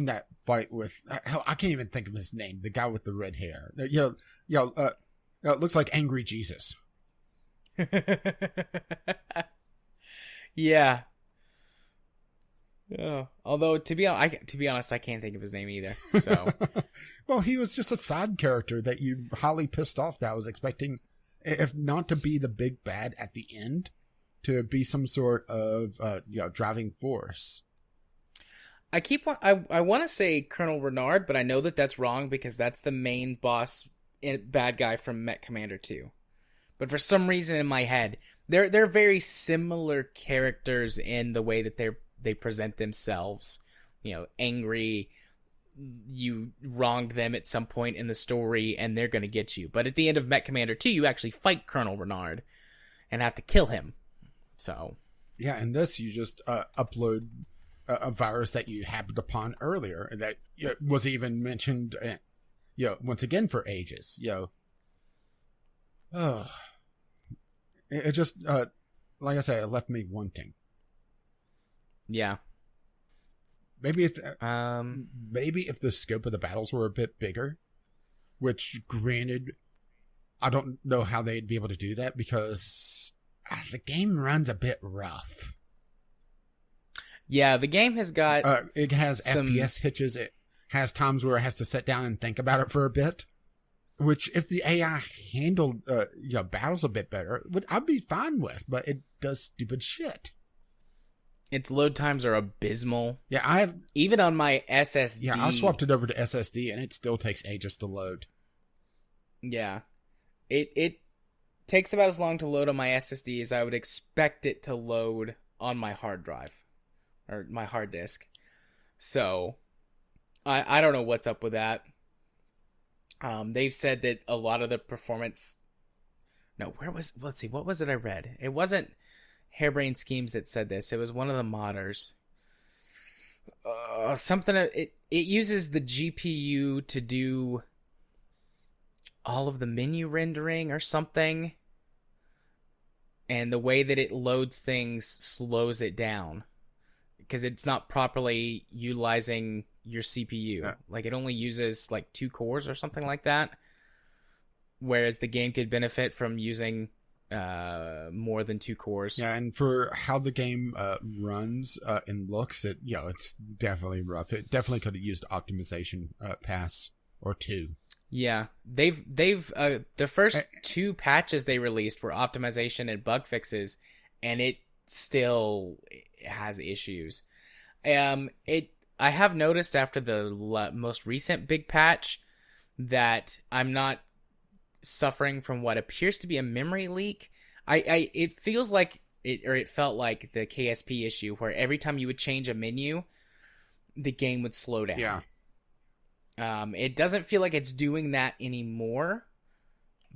that fight with, hell, I can't even think of his name, the guy with the red hair. It looks like Angry Jesus. Yeah. Oh, although to be honest, I can't think of his name either. So, well, he was just a side character that you highly pissed off. That I was expecting, if not to be the big bad at the end, to be some sort of driving force. I want to say Colonel Renard, but I know that that's wrong because that's the main boss bad guy from Mech Commander 2. But for some reason in my head, they're very similar characters in the way that they present themselves. Angry, you wronged them at some point in the story and they're going to get you. But at the end of Mech Commander 2, you actually fight Colonel Renard and have to kill him. So, yeah, in this you just upload a virus that you happened upon earlier and that was even mentioned, once again for ages. It just, like I said, it left me wanting. Yeah. Maybe if the scope of the battles were a bit bigger, which granted, I don't know how they'd be able to do that because the game runs a bit rough. Yeah, the game has got it has FPS hitches. It has times where it has to sit down and think about it for a bit. Which, if the AI handled battles a bit better, I'd be fine with. But it does stupid shit. Its load times are abysmal. Yeah, I have even on my SSD. Yeah, I swapped it over to SSD, and it still takes ages to load. Yeah, it takes about as long to load on my SSD as I would expect it to load on my hard drive or my hard disk. So, I don't know what's up with that. They've said that a lot of the performance. No, let's see, what was it I read? It wasn't Hairbrain Schemes that said this. It was one of the modders. It uses the GPU to do all of the menu rendering or something. And the way that it loads things slows it down. Because it's not properly utilizing your CPU. Yeah. Like, it only uses, 2 cores or something like that. Whereas the game could benefit from using more than 2 cores. Yeah, and for how the game runs and looks, it's definitely rough. It definitely could have used optimization pass or 2. Yeah, they've the first 2 patches they released were optimization and bug fixes, and it still has issues. I have noticed after the most recent big patch that I'm not suffering from what appears to be a memory leak. It feels like it felt like the KSP issue where every time you would change a menu, the game would slow down. Yeah. It doesn't feel like it's doing that anymore,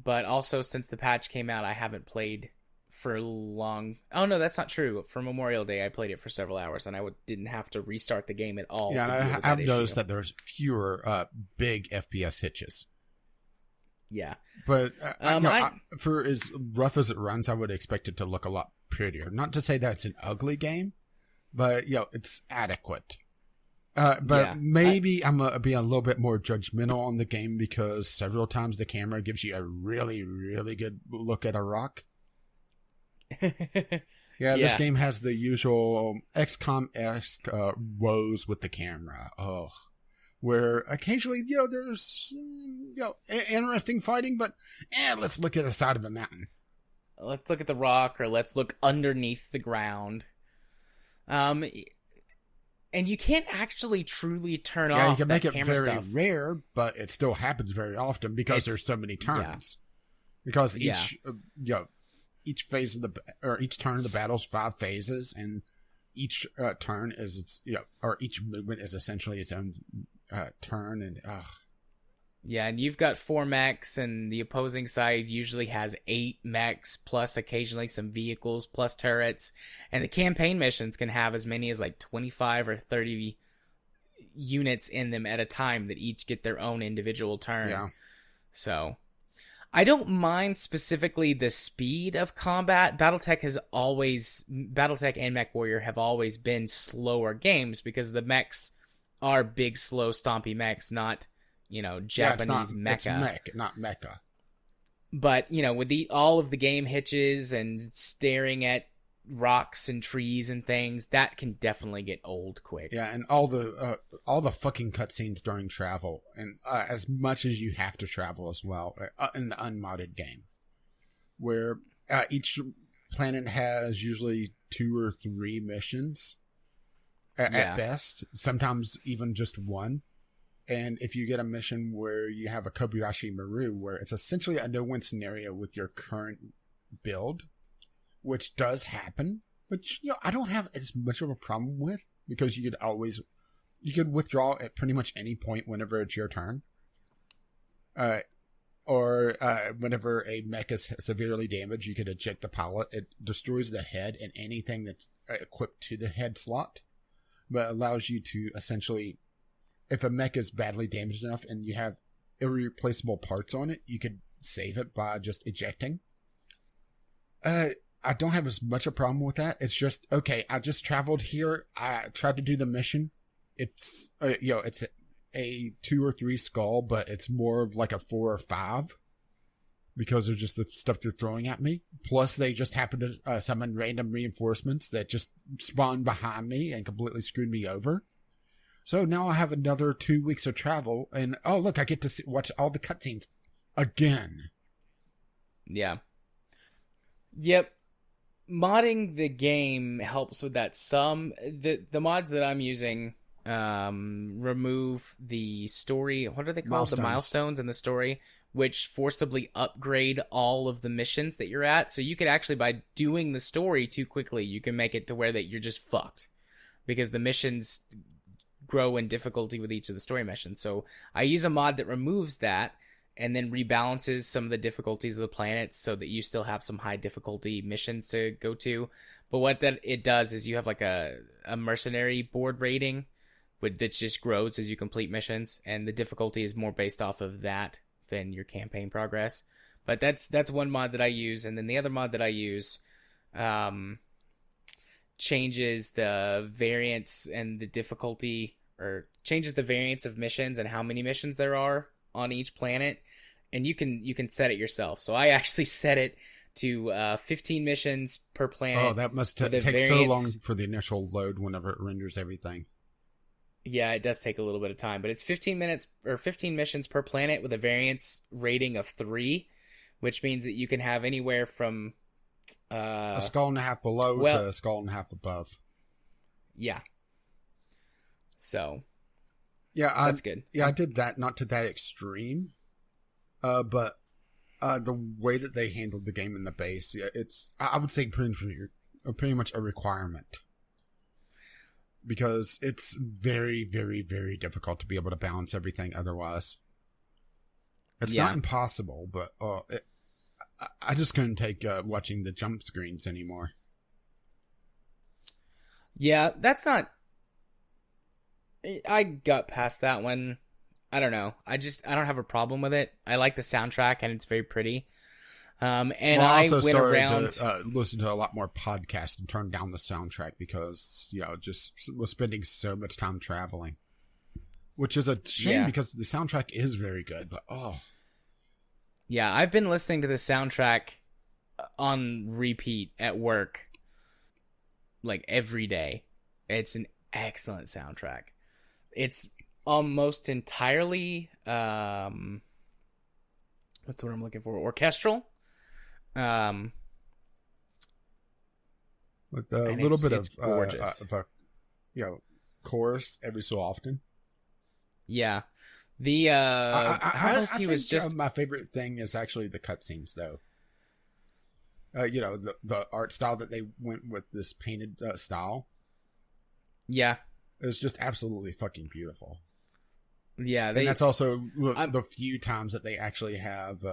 but also since the patch came out, I haven't played for long. Oh no, that's not true. For Memorial Day, I played it for several hours, and I didn't have to restart the game at all. Yeah, I've noticed that there's fewer big FPS hitches. Yeah, but for as rough as it runs, I would expect it to look a lot prettier. Not to say that it's an ugly game, but it's adequate. Maybe I'm being a little bit more judgmental on the game because several times the camera gives you a really, really good look at a rock. Yeah, this game has the usual XCOM-esque woes with the camera. Oh, where occasionally, there's, interesting fighting, but let's look at the side of a mountain. Let's look at the rock, or let's look underneath the ground. And you can't actually truly turn off. You can make it very stuff. rare, but it still happens very often because there's so many turns. Yeah. Because each phase of each turn of the battle's 5 phases, and each turn is its or each movement is essentially its own turn, and Yeah, and you've got 4 mechs, and the opposing side usually has 8 mechs, plus occasionally some vehicles, plus turrets. And the campaign missions can have as many as like 25 or 30 units in them at a time that each get their own individual turn. Yeah. So, I don't mind specifically the speed of combat. Battletech and MechWarrior have always been slower games because the mechs are big, slow, stompy mechs, not... Japanese mecha. It's mech, not mecha. But, with all of the game hitches and staring at rocks and trees and things, that can definitely get old quick. Yeah, and all the fucking cutscenes during travel, and as much as you have to travel as well in the unmodded game, where each planet has usually 2 or 3 missions at best, sometimes even just 1. And if you get a mission where you have a Kobayashi Maru, where it's essentially a no-win scenario with your current build, which does happen, which I don't have as much of a problem with, because you could withdraw at pretty much any point whenever it's your turn, or whenever a mech is severely damaged, you could eject the pilot. It destroys the head and anything that's equipped to the head slot, but allows you to essentially. If a mech is badly damaged enough and you have irreplaceable parts on it, you could save it by just ejecting. I don't have as much a problem with that. It's just, okay, I just traveled here. I tried to do the mission. It's, it's a 2 or 3 skull, but it's more of like a 4 or 5 because of just the stuff they're throwing at me. Plus, they just happen to summon random reinforcements that just spawned behind me and completely screwed me over. So now I have another 2 weeks of travel, and oh look, I get to watch all the cutscenes again. Yeah. Yep. Modding the game helps with that some. The mods that I'm using remove the story. What are they called? Milestones. The milestones in the story, which forcibly upgrade all of the missions that you're at. So you could actually, by doing the story too quickly, you can make it to where that you're just fucked, because the missions grow in difficulty with each of the story missions. So I use a mod that removes that and then rebalances some of the difficulties of the planets so that you still have some high difficulty missions to go to. But what it does is you have like a mercenary board rating that just grows as you complete missions, and the difficulty is more based off of that than your campaign progress. But that's one mod that I use, and then the other mod that I use changes the variance and the difficulty, or changes the variance of missions and how many missions there are on each planet, and you can set it yourself. So I actually set it to 15 missions per planet. Oh, that must take so long for the initial load whenever it renders everything. Yeah, it does take a little bit of time, but it's 15 missions per planet with a variance rating of 3, which means that you can have anywhere from a skull and a half below to a skull and a half above. Yeah. So. Yeah, that's good. Yeah, I did that, not to that extreme, but the way that they handled the game in the base, it's, I would say, pretty much a requirement. Because it's very, very, very difficult to be able to balance everything otherwise. It's not impossible, but I just couldn't take watching the jump screens anymore. Yeah, that's not... I got past that one. I don't know. I don't have a problem with it. I like the soundtrack, and it's very pretty. And I also went around to listen to a lot more podcasts and turn down the soundtrack because just was spending so much time traveling, which is a shame because the soundtrack is very good. But yeah, I've been listening to the soundtrack on repeat at work like every day. It's an excellent soundtrack. It's almost entirely what's the word I'm looking for? Orchestral. With a little bit of a chorus every so often. Yeah, the I don't know if he was just my favorite thing is actually the cutscenes though. The art style that they went with, this painted style, Yeah. It's just absolutely fucking beautiful. Yeah, and that's also the few times that they actually have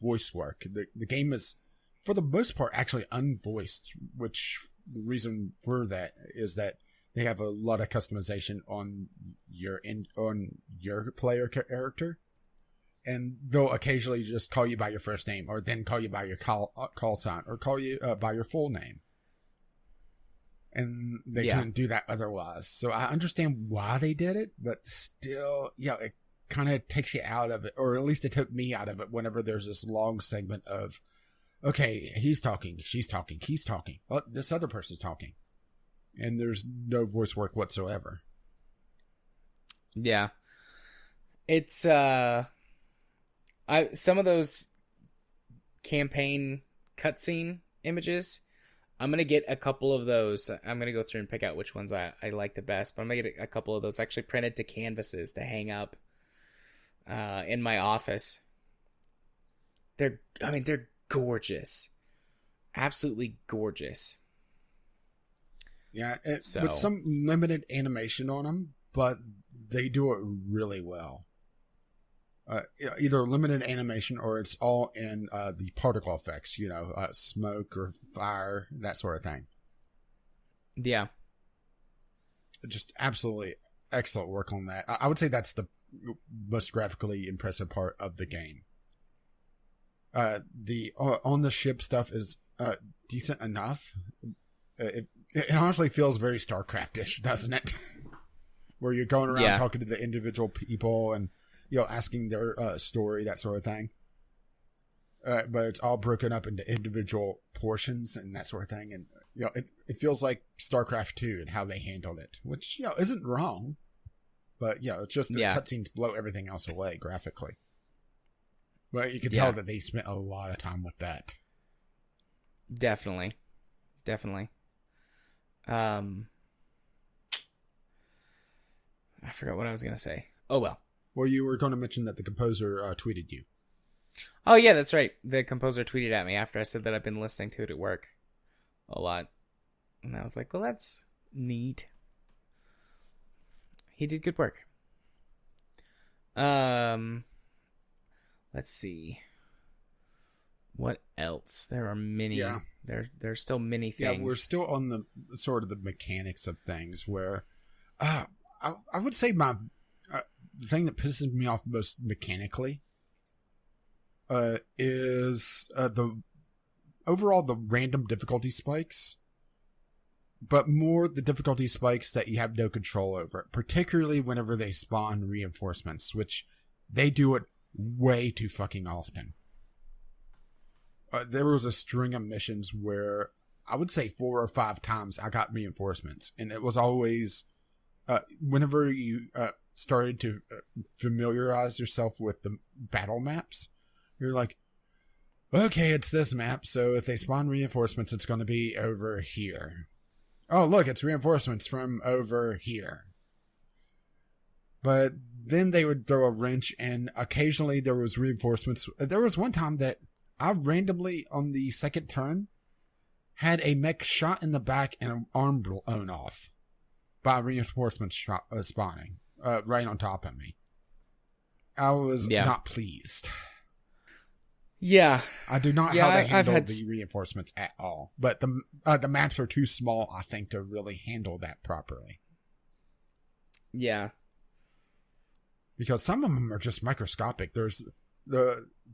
voice work. The game is, for the most part, actually unvoiced, which the reason for that is that they have a lot of customization on your player character, and they'll occasionally just call you by your first name, or then call you by your call sign, or call you by your full name. And they couldn't do that otherwise. So I understand why they did it, but still, it kind of takes you out of it, or at least it took me out of it whenever there's this long segment of, okay, he's talking, she's talking, he's talking, well, this other person's talking, and there's no voice work whatsoever. Yeah. It's, some of those campaign cutscene images, I'm going to get a couple of those. I'm going to go through and pick out which ones I like the best, but I'm going to get a couple of those actually printed to canvases to hang up in my office. They're gorgeous. Absolutely gorgeous. Yeah, with some limited animation on them, but they do it really well. Either limited animation or it's all in the particle effects, smoke or fire, that sort of thing. Yeah. Just absolutely excellent work on that. I would say that's the most graphically impressive part of the game. The on the ship stuff is decent enough. It honestly feels very StarCraft-ish, doesn't it? Where you're going around talking to the individual people and asking their story, that sort of thing. But it's all broken up into individual portions and that sort of thing. And, it feels like StarCraft 2 and how they handled it, which, isn't wrong. But, it's just the cutscenes blow everything else away graphically. But you can tell that they spent a lot of time with that. Definitely. I forgot what I was going to say. Oh, well. Well, you were going to mention that the composer tweeted you. Oh, yeah, that's right. The composer tweeted at me after I said that I've been listening to it at work a lot. And I was like, well, that's neat. He did good work. Let's see. What else? There are many. Yeah. There's still many things. Yeah, we're still on the sort of the mechanics of things where I would say the thing that pisses me off most mechanically is the random difficulty spikes, but more the difficulty spikes that you have no control over, particularly whenever they spawn reinforcements, which they do it way too fucking often. There was a string of missions where I would say 4 or 5 times I got reinforcements, and it was always whenever you started to familiarize yourself with the battle maps, you're like, okay, it's this map, so if they spawn reinforcements, it's going to be over here. Oh, look, it's reinforcements from over here. But then they would throw a wrench, and occasionally there was reinforcements. There was one time that I randomly, on the second turn, had a mech shot in the back and an arm blown off by reinforcements spawning right on top of me. I was not pleased. Yeah. I do not how they handle the reinforcements at all. But the maps are too small, I think, to really handle that properly. Yeah. Because some of them are just microscopic. There's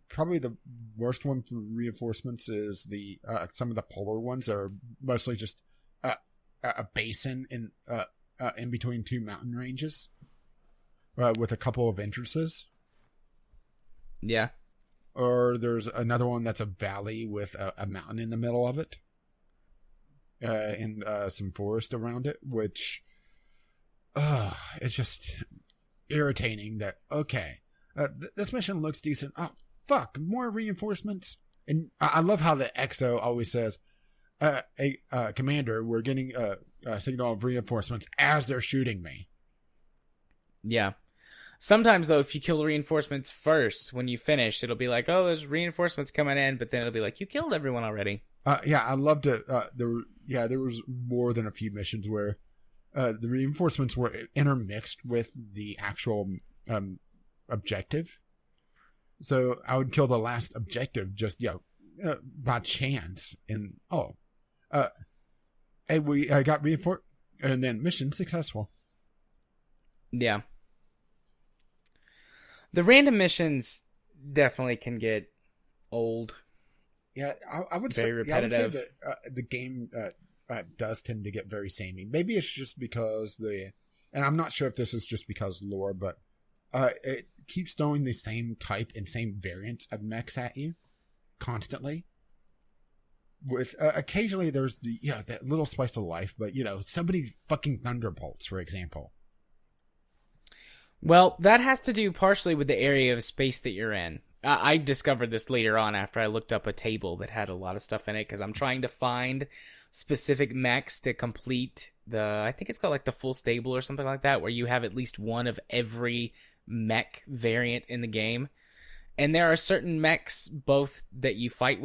probably the worst one for reinforcements is the some of the polar ones that are mostly just a basin in between 2 mountain ranges with a couple of entrances. Yeah. Or there's another one that's a valley with a mountain in the middle of it, and some forest around it, which it's just irritating that, okay, this mission looks decent. Oh, fuck, more reinforcements. And I love how the XO always says, Commander, we're getting a signal of reinforcements as they're shooting me. Yeah. Sometimes, though, if you kill reinforcements first, when you finish, it'll be like, oh, there's reinforcements coming in, but then it'll be like, you killed everyone already. Yeah, I loved it. There was more than a few missions where the reinforcements were intermixed with the actual objective. So I would kill the last objective just by chance, and and we got reinforced, and then mission successful. Yeah. The random missions definitely can get old. Yeah, I would say repetitive. I would say that the game does tend to get very samey. Maybe it's just because and I'm not sure if this is just because lore, but it keeps throwing the same type and same variants of mechs at you constantly. With occasionally there's that little spice of life, but so many fucking thunderbolts, for example. Well, that has to do partially with the area of space that you're in. I discovered this later on after I looked up a table that had a lot of stuff in it, because I'm trying to find specific mechs to complete I think it's called like the full stable or something like that, where you have at least one of every mech variant in the game. And there are certain mechs both that you fight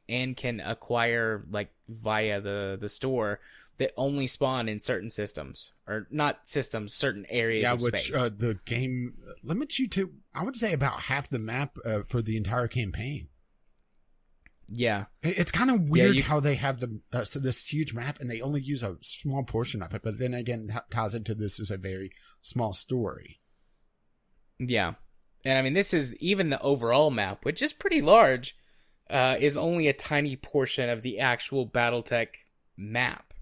and can acquire like via the store that only spawn in certain systems, or not systems, certain areas of space. Yeah, which the game limits you to, I would say, about half the map for the entire campaign. Yeah. It's kind of weird how they have this huge map and they only use a small portion of it, but then again, ties into this as a very small story. Yeah. And I mean, this is even the overall map, which is pretty large, is only a tiny portion of the actual Battletech map.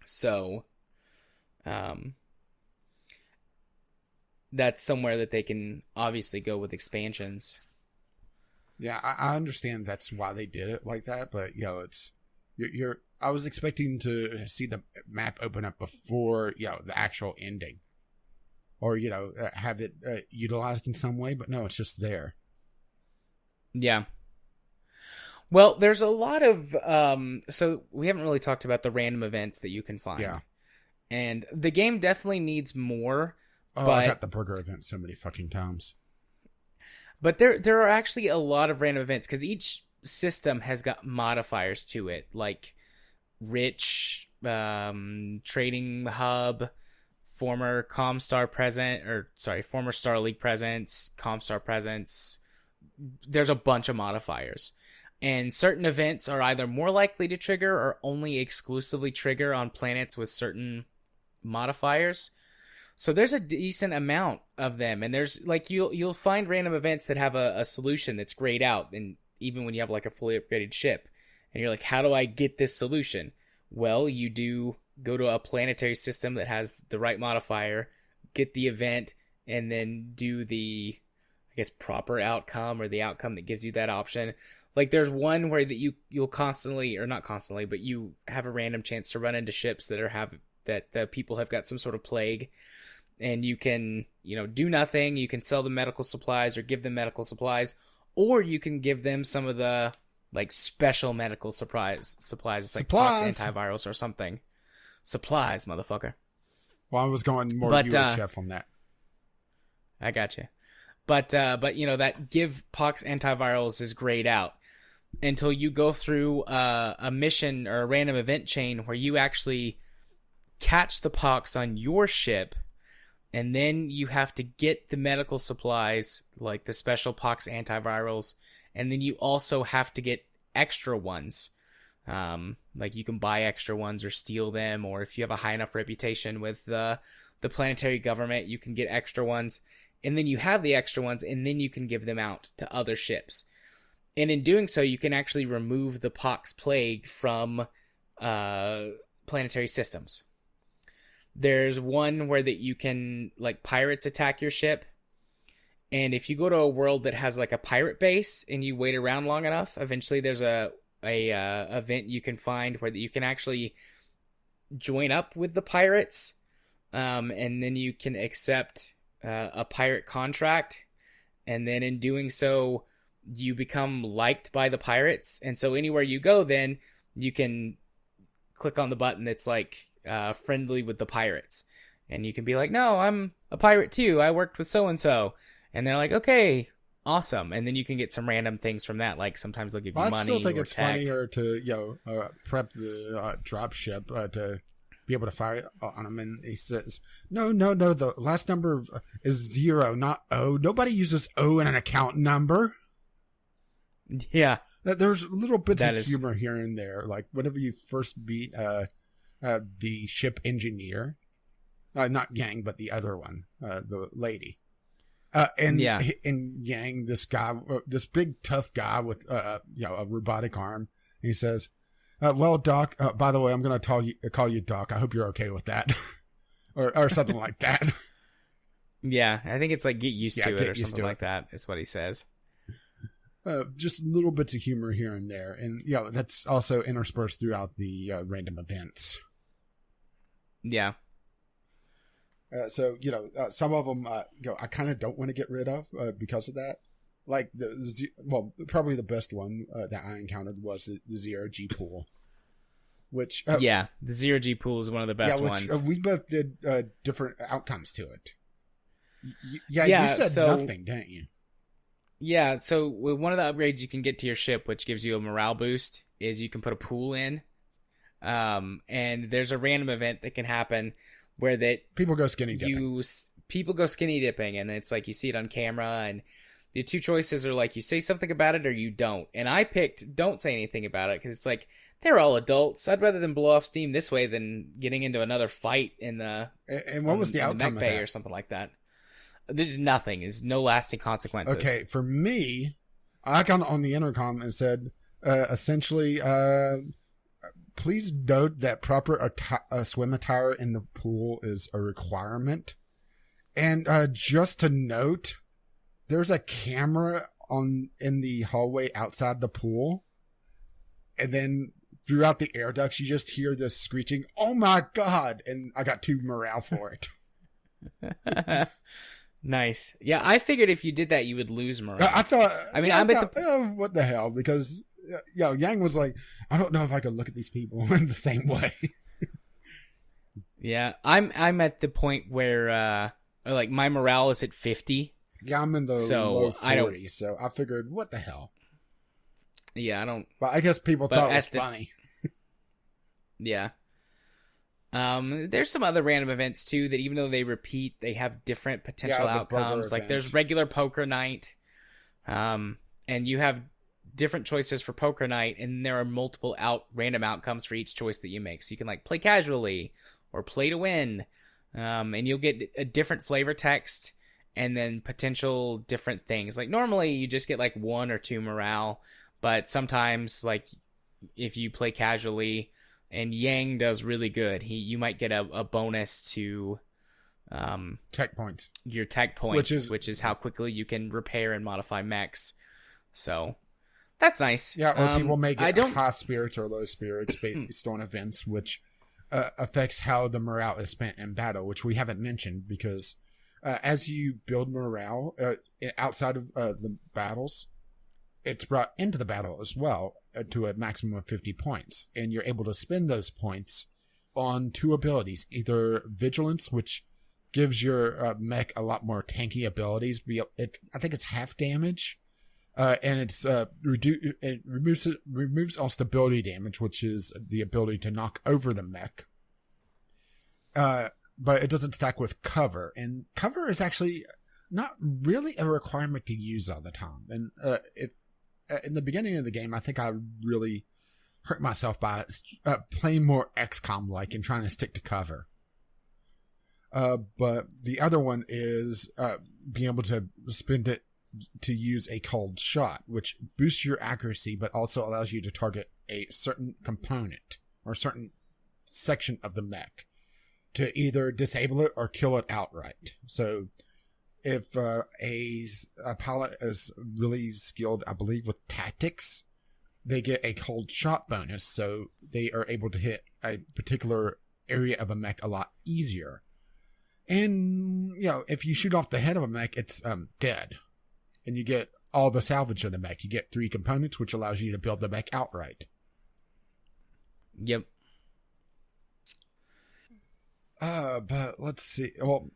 So, that's somewhere that they can obviously go with expansions. Yeah, I understand that's why they did it like that, but it's I was expecting to see the map open up before the actual ending, or have it utilized in some way, but no, it's just there. Yeah. Well, there's a lot of so we haven't really talked about the random events that you can find. Yeah. And the game definitely needs more. Oh, but I got the burger event so many fucking times. But there are actually a lot of random events, because each system has got modifiers to it, like Rich, Trading Hub, former Comstar former Star League presence, Comstar presence. There's a bunch of modifiers. And certain events are either more likely to trigger or only exclusively trigger on planets with certain modifiers. So there's a decent amount of them, and there's like you'll find random events that have a solution that's grayed out, and even when you have like a fully upgraded ship, and you're like, how do I get this solution? Well, you do go to a planetary system that has the right modifier, get the event, and then do the, I guess, proper outcome, or the outcome that gives you that option. Like there's one where that you'll constantly, or not constantly, but you have a random chance to run into ships that the people have got some sort of plague, and you can, do nothing. You can sell them medical supplies or give them medical supplies, or you can give them some of the like special medical supplies. It's like pox antivirals or something. Supplies, motherfucker. Well, I was going more UHF on that. I got you. But that give pox antivirals is grayed out until you go through a mission or a random event chain where you actually catch the pox on your ship, and then you have to get the medical supplies, like the special pox antivirals, and then you also have to get extra ones. Like you can buy extra ones or steal them, or if you have a high enough reputation with the planetary government, you can get extra ones, and then you have the extra ones, and then you can give them out to other ships. And in doing so, you can actually remove the pox plague from planetary systems. There's one where that you can, like, pirates attack your ship, and if you go to a world that has like a pirate base and you wait around long enough, eventually there's a event you can find where you can actually join up with the pirates, and then you can accept a pirate contract, and then in doing so you become liked by the pirates, and so anywhere you go, then you can click on the button that's like friendly with the pirates, and you can be like, no, I'm a pirate too, I worked with so and so, and they're like, okay, awesome. And then you can get some random things from that, like sometimes they'll give you money. I still think or it's tech. funnier to prep the drop ship to be able to fire on him. And he says, no, the last number is 0, not O. Nobody uses O in an account number. Yeah. There's little bits of humor here and there. Like whenever you first meet the ship engineer, not Yang, but the other one, the lady. And Yang, this guy, this big tough guy with a robotic arm, he says, "Well, Doc. By the way, I'm going to call you Doc. I hope you're okay with that," or something like that. Yeah, I think it's like get used to it or something like that. Is what he says. Just little bits of humor here and there, and that's also interspersed throughout the random events. Yeah. So some of them, I kind of don't want to get rid of because of that. Like probably the best one that I encountered was the 0G pool, which the 0G pool is one of the best ones. We both did different outcomes to it. You said nothing, didn't you? Yeah, so one of the upgrades you can get to your ship, which gives you a morale boost, is you can put a pool in. And there's a random event that can happen where people go skinny dipping. People go skinny dipping, and it's like you see it on camera, and the two choices are like you say something about it or you don't. And I picked don't say anything about it because it's like they're all adults. I'd rather them blow off steam this way than getting into another fight in the what was the outcome mech bay or something like that. There's nothing. There's no lasting consequences. Okay, for me, I got on the intercom and said, essentially, please note that proper swim attire in the pool is a requirement. And just to note, there's a camera in the hallway outside the pool. And then throughout the air ducts, you just hear this screeching, "Oh my God!" And I got 2 morale for it. Nice. Yeah, I figured if you did that, you would lose morale. I thought, what the hell? Because, Yang was like, I don't know if I could look at these people in the same way. Yeah, I'm at the point where, like, my morale is at 50. Yeah, I'm in the low 40s, so I figured, what the hell? Yeah, I don't... But I guess people thought it was funny. Yeah. There's some other random events too that even though they repeat, they have different potential outcomes. Like there's regular poker night, and you have different choices for poker night, and there are multiple random outcomes for each choice that you make. So you can like play casually or play to win, and you'll get a different flavor text and then potential different things. Like normally you just get like 1 or 2 morale, but sometimes like if you play casually. And Yang does really good. You might get a bonus to tech points. Your tech points, which is how quickly you can repair and modify mechs. So that's nice. Yeah, or people may get high spirits or low spirits based on events, which affects how the morale is spent in battle, which we haven't mentioned because as you build morale outside of the battles, it's brought into the battle as well to a maximum of 50 points. And you're able to spend those points on 2 abilities. Either Vigilance, which gives your mech a lot more tanky abilities. I think it's half damage. And it removes all stability damage, which is the ability to knock over the mech. But it doesn't stack with cover. And cover is actually not really a requirement to use all the time. And in the beginning of the game, I think I really hurt myself by playing more XCOM-like and trying to stick to cover. But the other one is being able to spend it to use a cold shot, which boosts your accuracy, but also allows you to target a certain component or a certain section of the mech to either disable it or kill it outright. So if a pilot is really skilled, I believe, with tactics, they get a cold shot bonus, so they are able to hit a particular area of a mech a lot easier. And, if you shoot off the head of a mech, it's dead. And you get all the salvage of the mech. You get 3 components, which allows you to build the mech outright. Yep. But let's see. Well,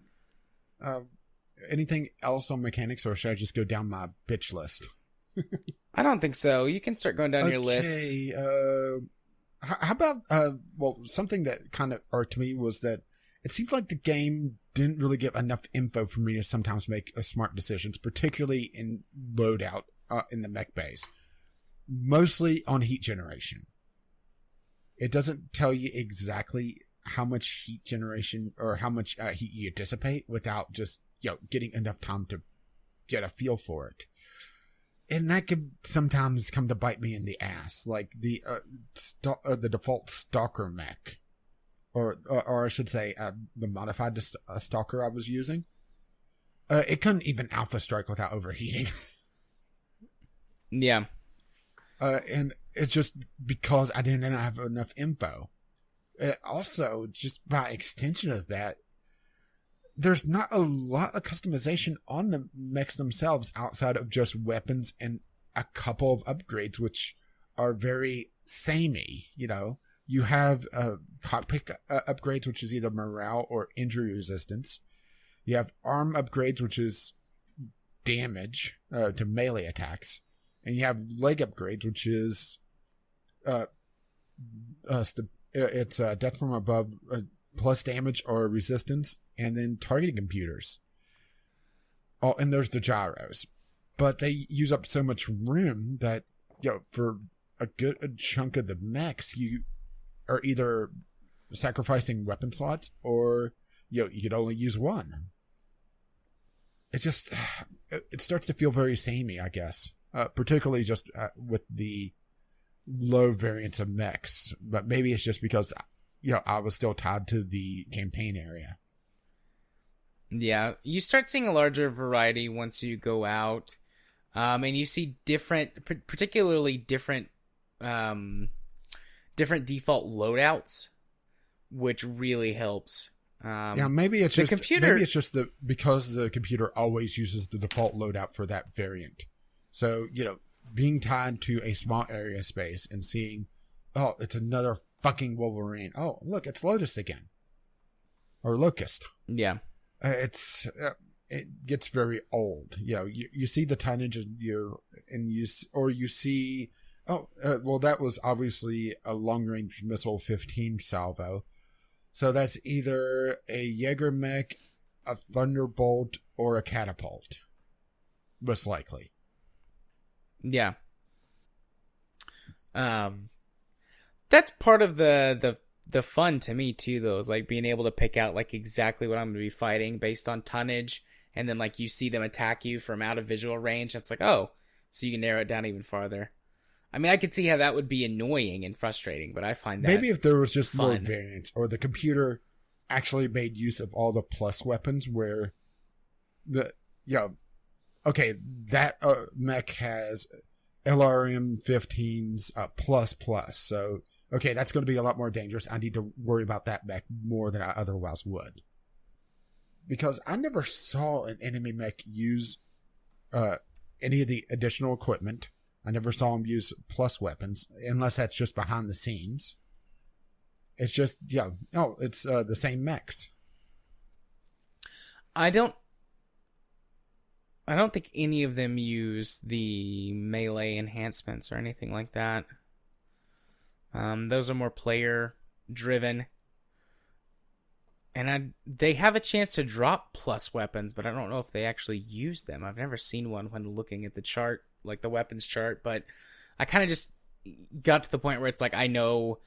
anything else on mechanics, or should I just go down my bitch list? I don't think so. You can start going down your list. How about something that kind of irked me was that it seemed like the game didn't really give enough info for me to sometimes make smart decisions, particularly in loadout in the mech base, mostly on heat generation. It doesn't tell you exactly how much heat generation or how much heat you dissipate without just getting enough time to get a feel for it. And that could sometimes come to bite me in the ass, like the default Stalker mech, or I should say the modified Stalker I was using. It couldn't even alpha strike without overheating. Yeah. And it's just because I didn't have enough info. Also, just by extension of that, there's not a lot of customization on the mechs themselves outside of just weapons and a couple of upgrades, which are very samey. You have cockpit upgrades, which is either morale or injury resistance. You have arm upgrades, which is damage to melee attacks. And you have leg upgrades, which is it's death from above plus damage or resistance, and then targeting computers. Oh, and there's the gyros. But they use up so much room that, for a good chunk of the mechs, you are either sacrificing weapon slots or, you could only use one. It starts to feel very samey, I guess. Particularly just with the low variance of mechs. But maybe it's just because, I was still tied to the campaign area. Yeah, you start seeing a larger variety once you go out. And you see particularly different default loadouts, which really helps. Maybe it's just because the computer always uses the default loadout for that variant. So, being tied to a small area space and seeing, oh, it's another fucking Wolverine. Oh, look, it's Lotus again. Or Locust. Yeah. It gets very old. You see the tonnage you see, that was obviously a long-range missile 15 salvo. So that's either a Jaeger mech, a Thunderbolt, or a catapult. Most likely. Yeah. That's part of the fun to me too, though, is like being able to pick out like exactly what I'm going to be fighting based on tonnage, and then like you see them attack you from out of visual range. It's like, oh, so you can narrow it down even farther. I mean, I could see how that would be annoying and frustrating, but I find that maybe if there was just fun. More variants, or the computer actually made use of all the plus weapons, where that mech has LRM 15s plus. So, okay, that's going to be a lot more dangerous. I need to worry about that mech more than I otherwise would. Because I never saw an enemy mech use any of the additional equipment. I never saw him use plus weapons, unless that's just behind the scenes. It's just, it's the same mechs. I don't think any of them use the melee enhancements or anything like that. Those are more player driven. And they have a chance to drop plus weapons, but I don't know if they actually use them. I've never seen one when looking at the chart, like the weapons chart, but I kind of just got to the point where it's like I know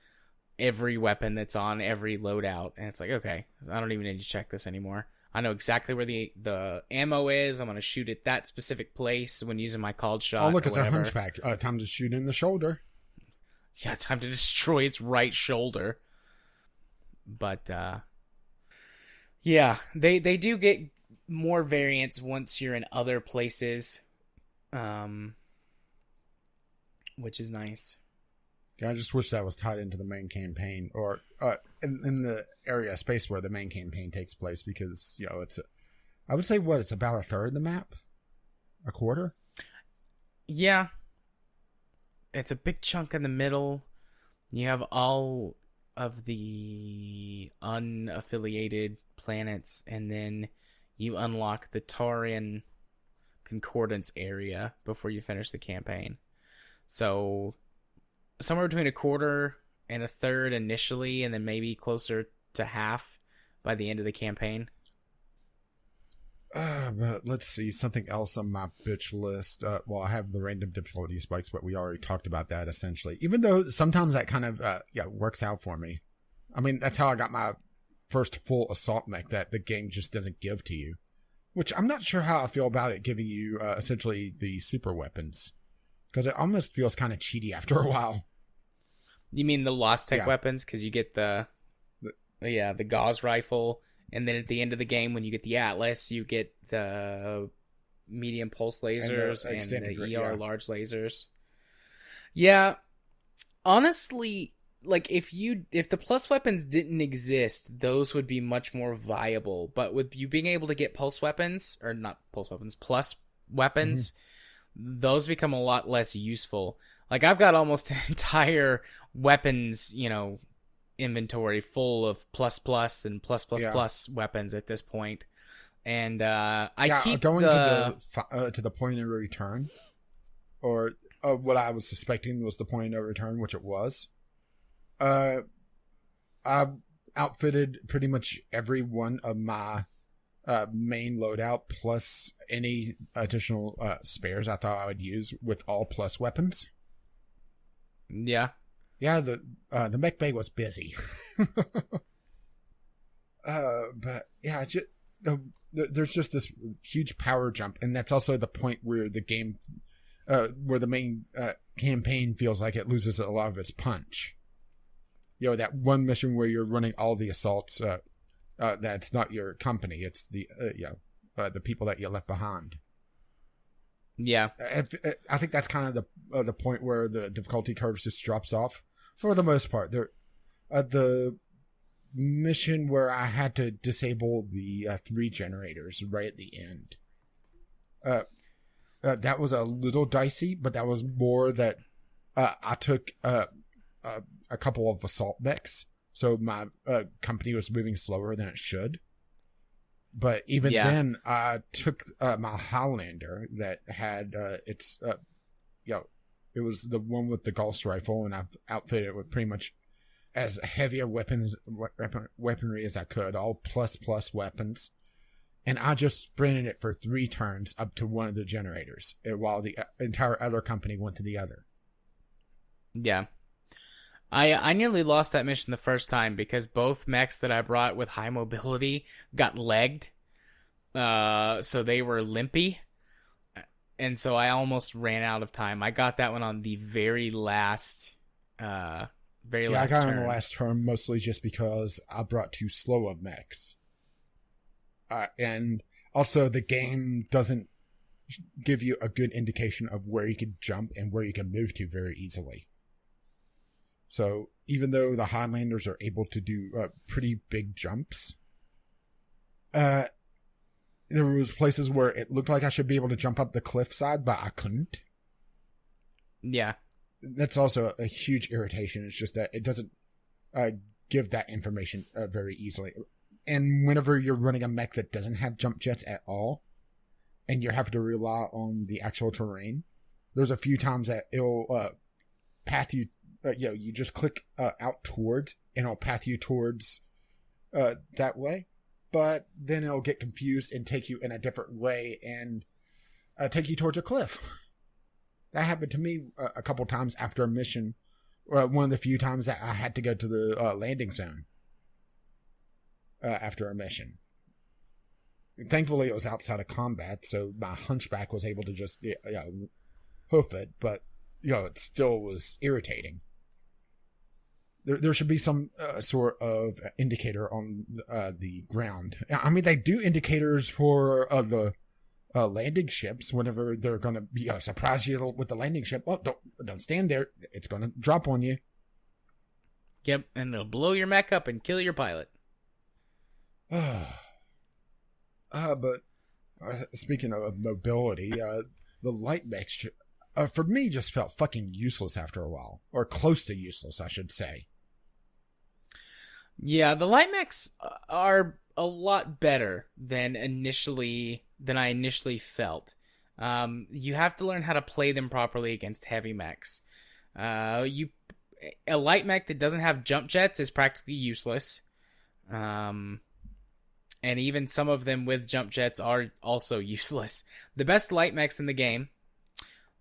every weapon that's on every loadout, and it's like, okay, I don't even need to check this anymore. I know exactly where the ammo is. I'm going to shoot at that specific place when using my called shot. Oh, look, it's a hunchback. Time to shoot in the shoulder. Yeah, it's time to destroy its right shoulder. But, yeah, they do get more variants once you're in other places, which is nice. Yeah, I just wish that was tied into the main campaign, or in the area space where the main campaign takes place, because I would say it's about a third of the map, a quarter. Yeah, it's a big chunk in the middle. You have all of the unaffiliated planets, and then you unlock the Taurian Concordance area before you finish the campaign. So somewhere between a quarter and a third initially, and then maybe closer to half by the end of the campaign. But let's see, something else on my bitch list. Well, I have the random difficulty spikes, but we already talked about that essentially. Even though sometimes that kind of works out for me. I mean, that's how I got my first full assault mech that the game just doesn't give to you. Which I'm not sure how I feel about it giving you essentially the super weapons. Because it almost feels kind of cheaty after a while. You mean the Lost Tech weapons? Because you get the Gauss rifle. And then at the end of the game, when you get the Atlas, you get the medium pulse lasers and the ER large lasers. Yeah, honestly, like if the plus weapons didn't exist, those would be much more viable. But with you being able to get pulse weapons, or not pulse weapons, plus weapons, those become a lot less useful. Like I've got almost an entire weapons, inventory full of plus and plus weapons at this point, and I keep going to the point of return, or what I was suspecting was the point of return, which it was. I outfitted pretty much every one of my main loadout plus any additional spares I thought I would use with all plus weapons. Yeah. Yeah, the mech bay was busy. But yeah, there's just this huge power jump, and that's also the point where the game, where the main campaign feels like it loses a lot of its punch. That one mission where you're running all the assaults, that's not your company, it's the people that you left behind. Yeah, I think that's kind of the point where the difficulty curve just drops off for the most part. The mission where I had to disable the 3 generators right at the end, that was a little dicey, but that was more that I took a couple of assault mechs, so my company was moving slower than it should. But even then, I took my Highlander that had it was the one with the Gauss rifle, and I've outfitted it with pretty much as heavy a weaponry as I could, all plus weapons. And I just sprinted it for 3 turns up to one of the generators, while the entire other company went to the other. Yeah. I nearly lost that mission the first time because both mechs that I brought with high mobility got legged. So they were limpy. And so I almost ran out of time. I got that one on the very last last turn. I got on the last turn mostly just because I brought 2 slower mechs. And also the game doesn't give you a good indication of where you can jump and where you can move to very easily. So even though the Highlanders are able to do pretty big jumps, there was places where it looked like I should be able to jump up the cliffside, but I couldn't. Yeah. That's also a huge irritation. It's just that it doesn't give that information very easily. And whenever you're running a mech that doesn't have jump jets at all, and you have to rely on the actual terrain, there's a few times that it'll path you. You just click out towards, and it'll path you towards that way. But then it'll get confused and take you in a different way and take you towards a cliff. That happened to me a couple times after a mission. One of the few times that I had to go to the landing zone after a mission. Thankfully, it was outside of combat, so my hunchback was able to just hoof it. But it still was irritating. There should be some sort of indicator on the ground. I mean, they do indicators for the landing ships whenever they're going to be surprise you with the landing ship. Oh, don't stand there. It's going to drop on you. Yep, and it'll blow your mech up and kill your pilot. But speaking of mobility, the light mechs, for me, just felt fucking useless after a while. Or close to useless, I should say. Yeah, the light mechs are a lot better than I initially felt. You have to learn how to play them properly against heavy mechs. a light mech that doesn't have jump jets is practically useless. And even some of them with jump jets are also useless. The best light mechs in the game...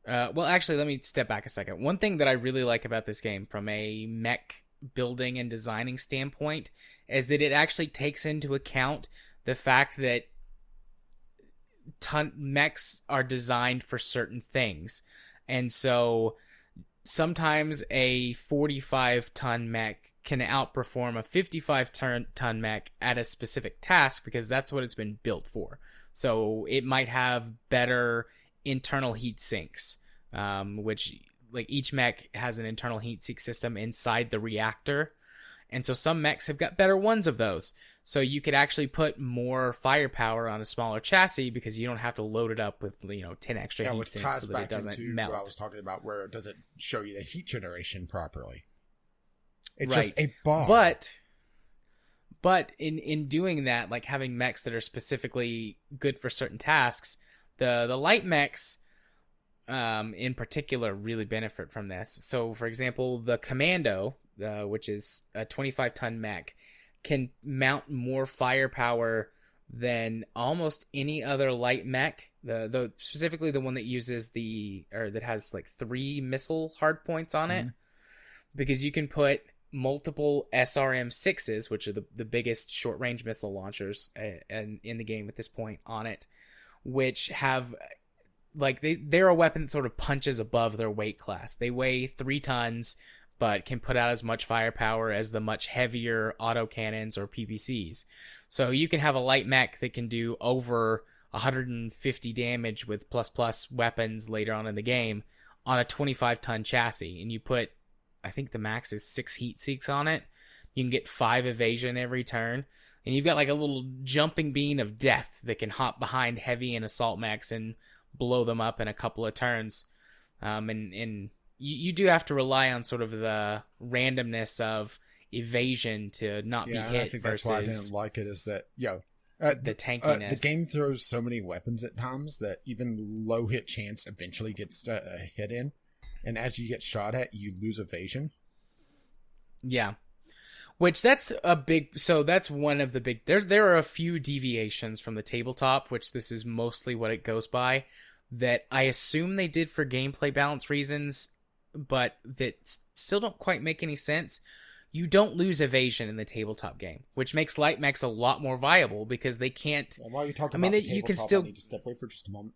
well, actually, let me step back a second. One thing that I really like about this game from a mech building and designing standpoint is that it actually takes into account the fact that mechs are designed for certain things. And so sometimes a 45-ton mech can outperform a 55-ton mech at a specific task because that's what it's been built for. So it might have better internal heat sinks, which like each mech has an internal heat sink system inside the reactor. And so some mechs have got better ones of those. So you could actually put more firepower on a smaller chassis because you don't have to load it up with 10 extra heat sinks so that it doesn't melt. What I was talking about, where it doesn't show you the heat generation properly. It's right. just a bar. But in doing that, like having mechs that are specifically good for certain tasks, the light mechs in particular really benefit from this. So for example, the Commando, which is a 25-ton mech, can mount more firepower than almost any other light mech. The specifically the one that uses that has like 3 missile hardpoints on it, because you can put multiple SRM-6s, which are the biggest short-range missile launchers in the game at this point, on it, which have like they're a weapon that sort of punches above their weight class. They weigh 3 tons, but can put out as much firepower as the much heavier autocannons or PPCs. So you can have a light mech that can do over 150 damage with plus weapons later on in the game on a 25-ton chassis, and you put, I think the max is 6 heat sinks on it. You can get 5 evasion every turn, and you've got like a little jumping bean of death that can hop behind heavy and assault mechs and blow them up in a couple of turns. And you do have to rely on sort of the randomness of evasion to not be hit. I think versus that's why I didn't like it, is that the tankiness. The game throws so many weapons at times that even low hit chance eventually gets a hit in, and as you get shot at, you lose evasion. Yeah. Which that's one of the big, there are a few deviations from the tabletop, which this is mostly what it goes by, that I assume they did for gameplay balance reasons, but that still don't quite make any sense. You don't lose evasion in the tabletop game, which makes light mechs a lot more viable because they can't. Well, while you're talking about the tabletop, you can still, I need to step away for just a moment.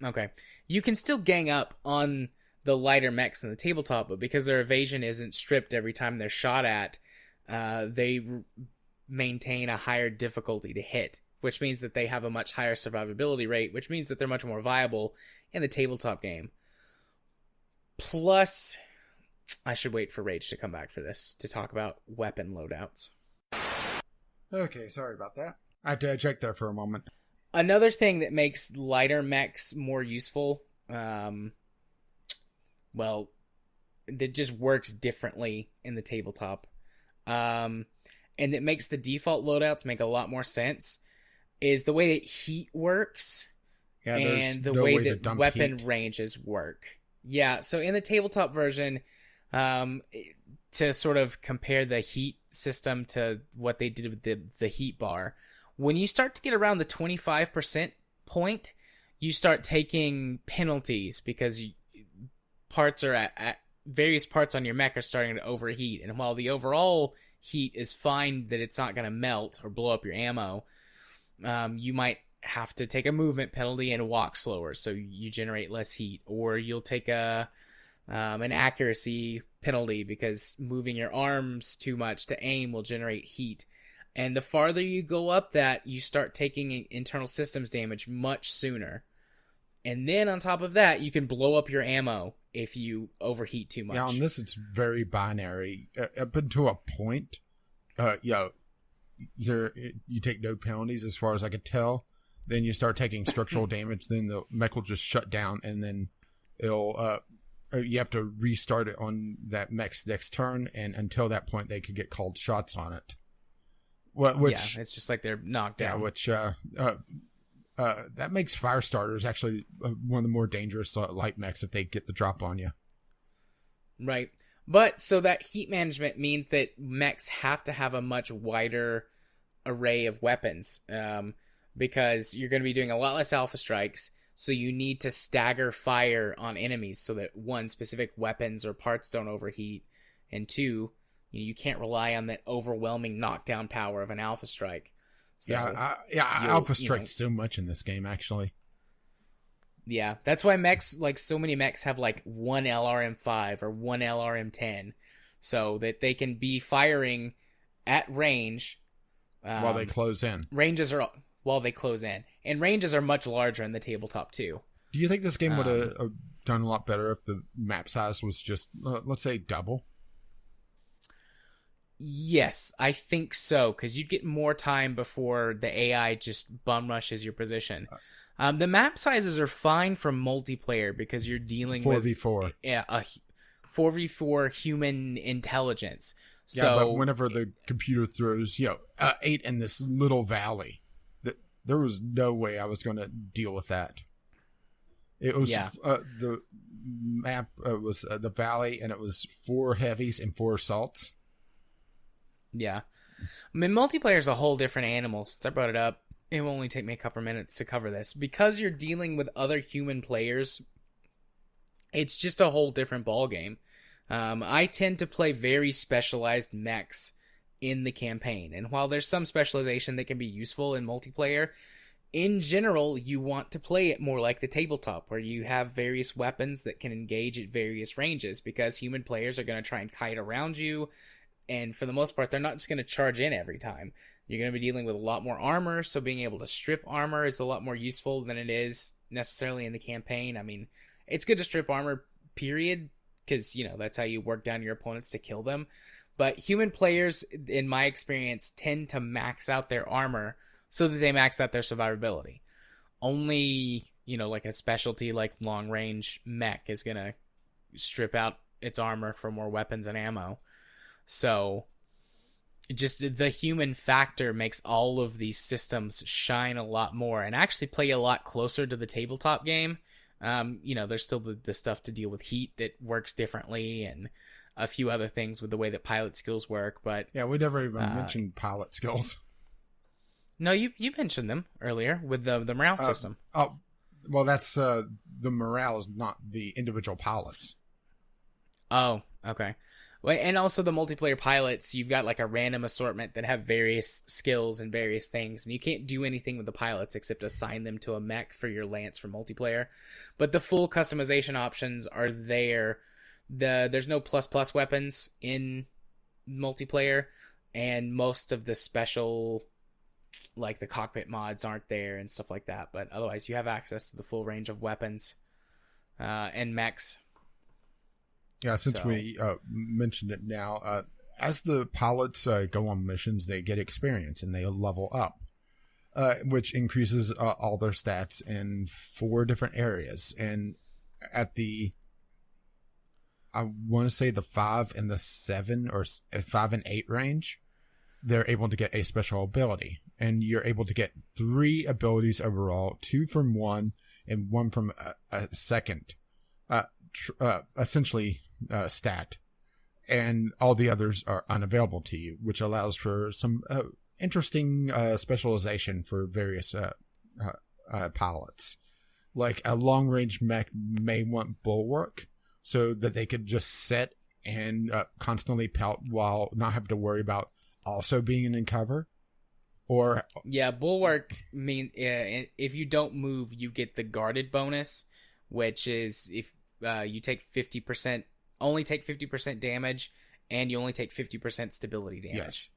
Okay. You can still gang up on the lighter mechs in the tabletop, but because their evasion isn't stripped every time they're shot at, they maintain a higher difficulty to hit, which means that they have a much higher survivability rate, which means that they're much more viable in the tabletop game. Plus, I should wait for Rage to come back for this to talk about weapon loadouts. Okay, sorry about that. I had to check there for a moment. Another thing that makes lighter mechs more useful, well, that just works differently in the tabletop, and that makes the default loadouts make a lot more sense, is the way that heat works, and the way that weapon ranges work. Yeah, so in the tabletop version, to sort of compare the heat system to what they did with the heat bar, when you start to get around the 25% point, you start taking penalties because parts are at various parts on your mech are starting to overheat. And while the overall heat is fine, that it's not going to melt or blow up your ammo, you might have to take a movement penalty and walk slower so you generate less heat, or you'll take an accuracy penalty because moving your arms too much to aim will generate heat. And the farther you go up that, you start taking internal systems damage much sooner. And then on top of that, you can blow up your ammo if you overheat too much. Yeah, on this it's very binary. Up until a point, you take no penalties as far as I could tell. Then you start taking structural damage, then the mech will just shut down, and then it'll you have to restart it on that mech's next turn, and until that point they could get called shots on it. Which, yeah, it's just like they're knocked down. Yeah, which that makes fire starters actually one of the more dangerous light mechs if they get the drop on you. Right. But so that heat management means that mechs have to have a much wider array of weapons, because you're going to be doing a lot less alpha strikes. So you need to stagger fire on enemies so that one, specific weapons or parts don't overheat, and two, you can't rely on that overwhelming knockdown power of an alpha strike. So alpha strikes so much in this game, actually. Yeah, that's why mechs, like so many mechs, have like one LRM5 or one LRM10, so that they can be firing at range while they close in. While they close in, and ranges are much larger in the tabletop too. Do you think this game would have done a lot better if the map size was just, let's say, double? Yes, I think so, because you'd get more time before the AI just bum rushes your position. The map sizes are fine for multiplayer because you're dealing 4v4. with a 4v4 human intelligence. Yeah, So, but whenever the computer throws, 8 in this little valley, there was no way I was going to deal with that. It was the map was the valley, and it was 4 heavies and 4 assaults. Yeah. I mean, multiplayer is a whole different animal. Since I brought it up, it will only take me a couple minutes to cover this. Because you're dealing with other human players, it's just a whole different ballgame. I tend to play very specialized mechs in the campaign. And while there's some specialization that can be useful in multiplayer, in general, you want to play it more like the tabletop, where you have various weapons that can engage at various ranges, because human players are going to try and kite around you. And for the most part, they're not just going to charge in every time. You're going to be dealing with a lot more armor, so being able to strip armor is a lot more useful than it is necessarily in the campaign. I mean, it's good to strip armor, period, because, that's how you work down your opponents to kill them. But human players, in my experience, tend to max out their armor so that they max out their survivability. Only, like a specialty like long-range mech is going to strip out its armor for more weapons and ammo. So, just the human factor makes all of these systems shine a lot more and actually play a lot closer to the tabletop game. There's still the stuff to deal with heat that works differently, and a few other things with the way that pilot skills work. But yeah, we never even mentioned pilot skills. No, you mentioned them earlier with the morale system. Oh, well, that's the morale is not the individual pilots. Oh, okay. Well, and also the multiplayer pilots, you've got like a random assortment that have various skills and various things, and you can't do anything with the pilots except assign them to a mech for your lance for multiplayer. But the full customization options are there. There's no plus weapons in multiplayer, and most of the special, like the cockpit mods, aren't there and stuff like that. But otherwise, you have access to the full range of weapons and mechs. Yeah, since we mentioned it now, as the pilots go on missions, they get experience and they level up, which increases all their stats in 4 different areas. And at I want to say the 5 and the 7 or 5 and 8 range, they're able to get a special ability. And you're able to get 3 abilities overall, 2 from one and 1 from a second, essentially stat. And all the others are unavailable to you, which allows for some interesting specialization for various pilots. Like a long-range mech may want bulwark, so that they could just sit and constantly pelt while not have to worry about also being in cover. Or bulwark mean if you don't move, you get the guarded bonus, which is if you take 50%, only take 50% damage, and you only take 50% stability damage.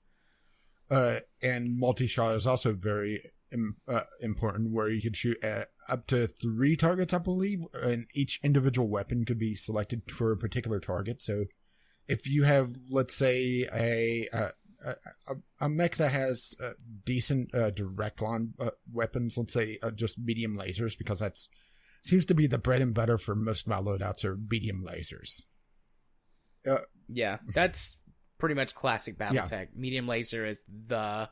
Yes. And multi-shot is also very important, where you can shoot up to 3 targets, I believe, and each individual weapon could be selected for a particular target. So if you have, let's say, a mech that has decent direct line weapons, let's say just medium lasers, because that's seems to be the bread and butter for most of my loadouts are medium lasers. Yeah, that's pretty much classic Battletech. Yeah. Medium laser is the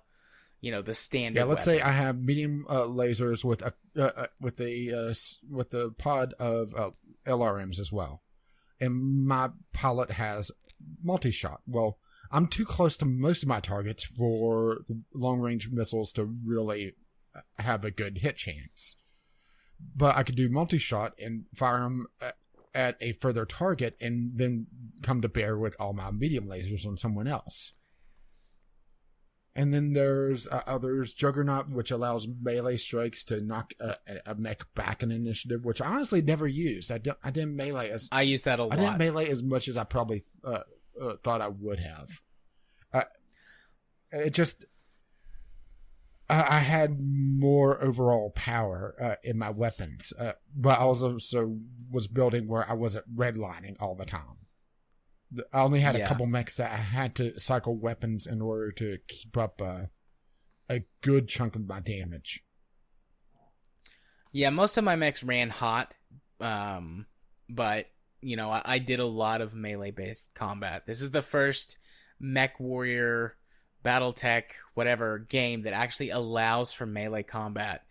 standard. Yeah, let's weapon. say I have medium lasers with a pod of LRMs as well, and my pilot has multi-shot. Well, I'm too close to most of my targets for the long-range missiles to really have a good hit chance. But I could do multi-shot and fire them at a further target and then come to bear with all my medium lasers on someone else. And then there's Juggernaut, which allows melee strikes to knock a mech back in initiative, which I honestly never used. I didn't melee as... I use that a lot. I didn't melee as much as I probably thought I would have. I had more overall power in my weapons, but I also was building where I wasn't redlining all the time. I only had a couple mechs that I had to cycle weapons in order to keep up a good chunk of my damage. Yeah, most of my mechs ran hot, but, you know, I did a lot of melee-based combat. This is the first Mech Warrior, Battletech, whatever game that actually allows for melee combat.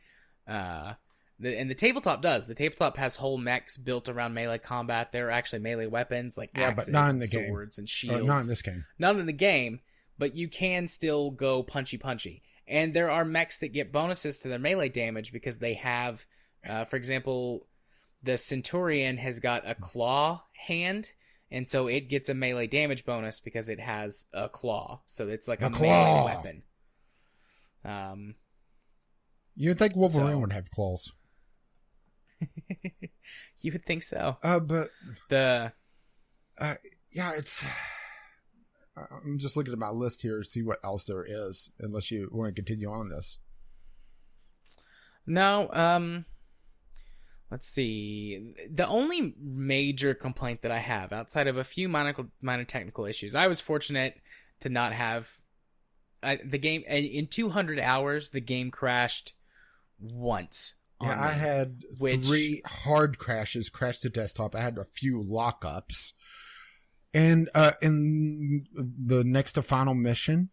And the tabletop does. The tabletop has whole mechs built around melee combat. There are actually melee weapons like axes, but not in the and swords, game. And shields. Not in this game. Not in the game, but you can still go punchy. And there are mechs that get bonuses to their melee damage because they have, for example, the Centurion has got a claw hand, and so it gets a melee damage bonus because it has a claw. So it's like a melee weapon. You'd think Wolverine would have claws. You would think so. But it's... I'm just looking at my list here to see what else there is, unless you want to continue on this. No, let's see. The only major complaint that I have, outside of a few minor technical issues, I was fortunate to not have... the game... In 200 hours, the game crashed once. Yeah, I had 3 hard crashes, crashed to desktop. I had a few lockups. And in the next to final mission,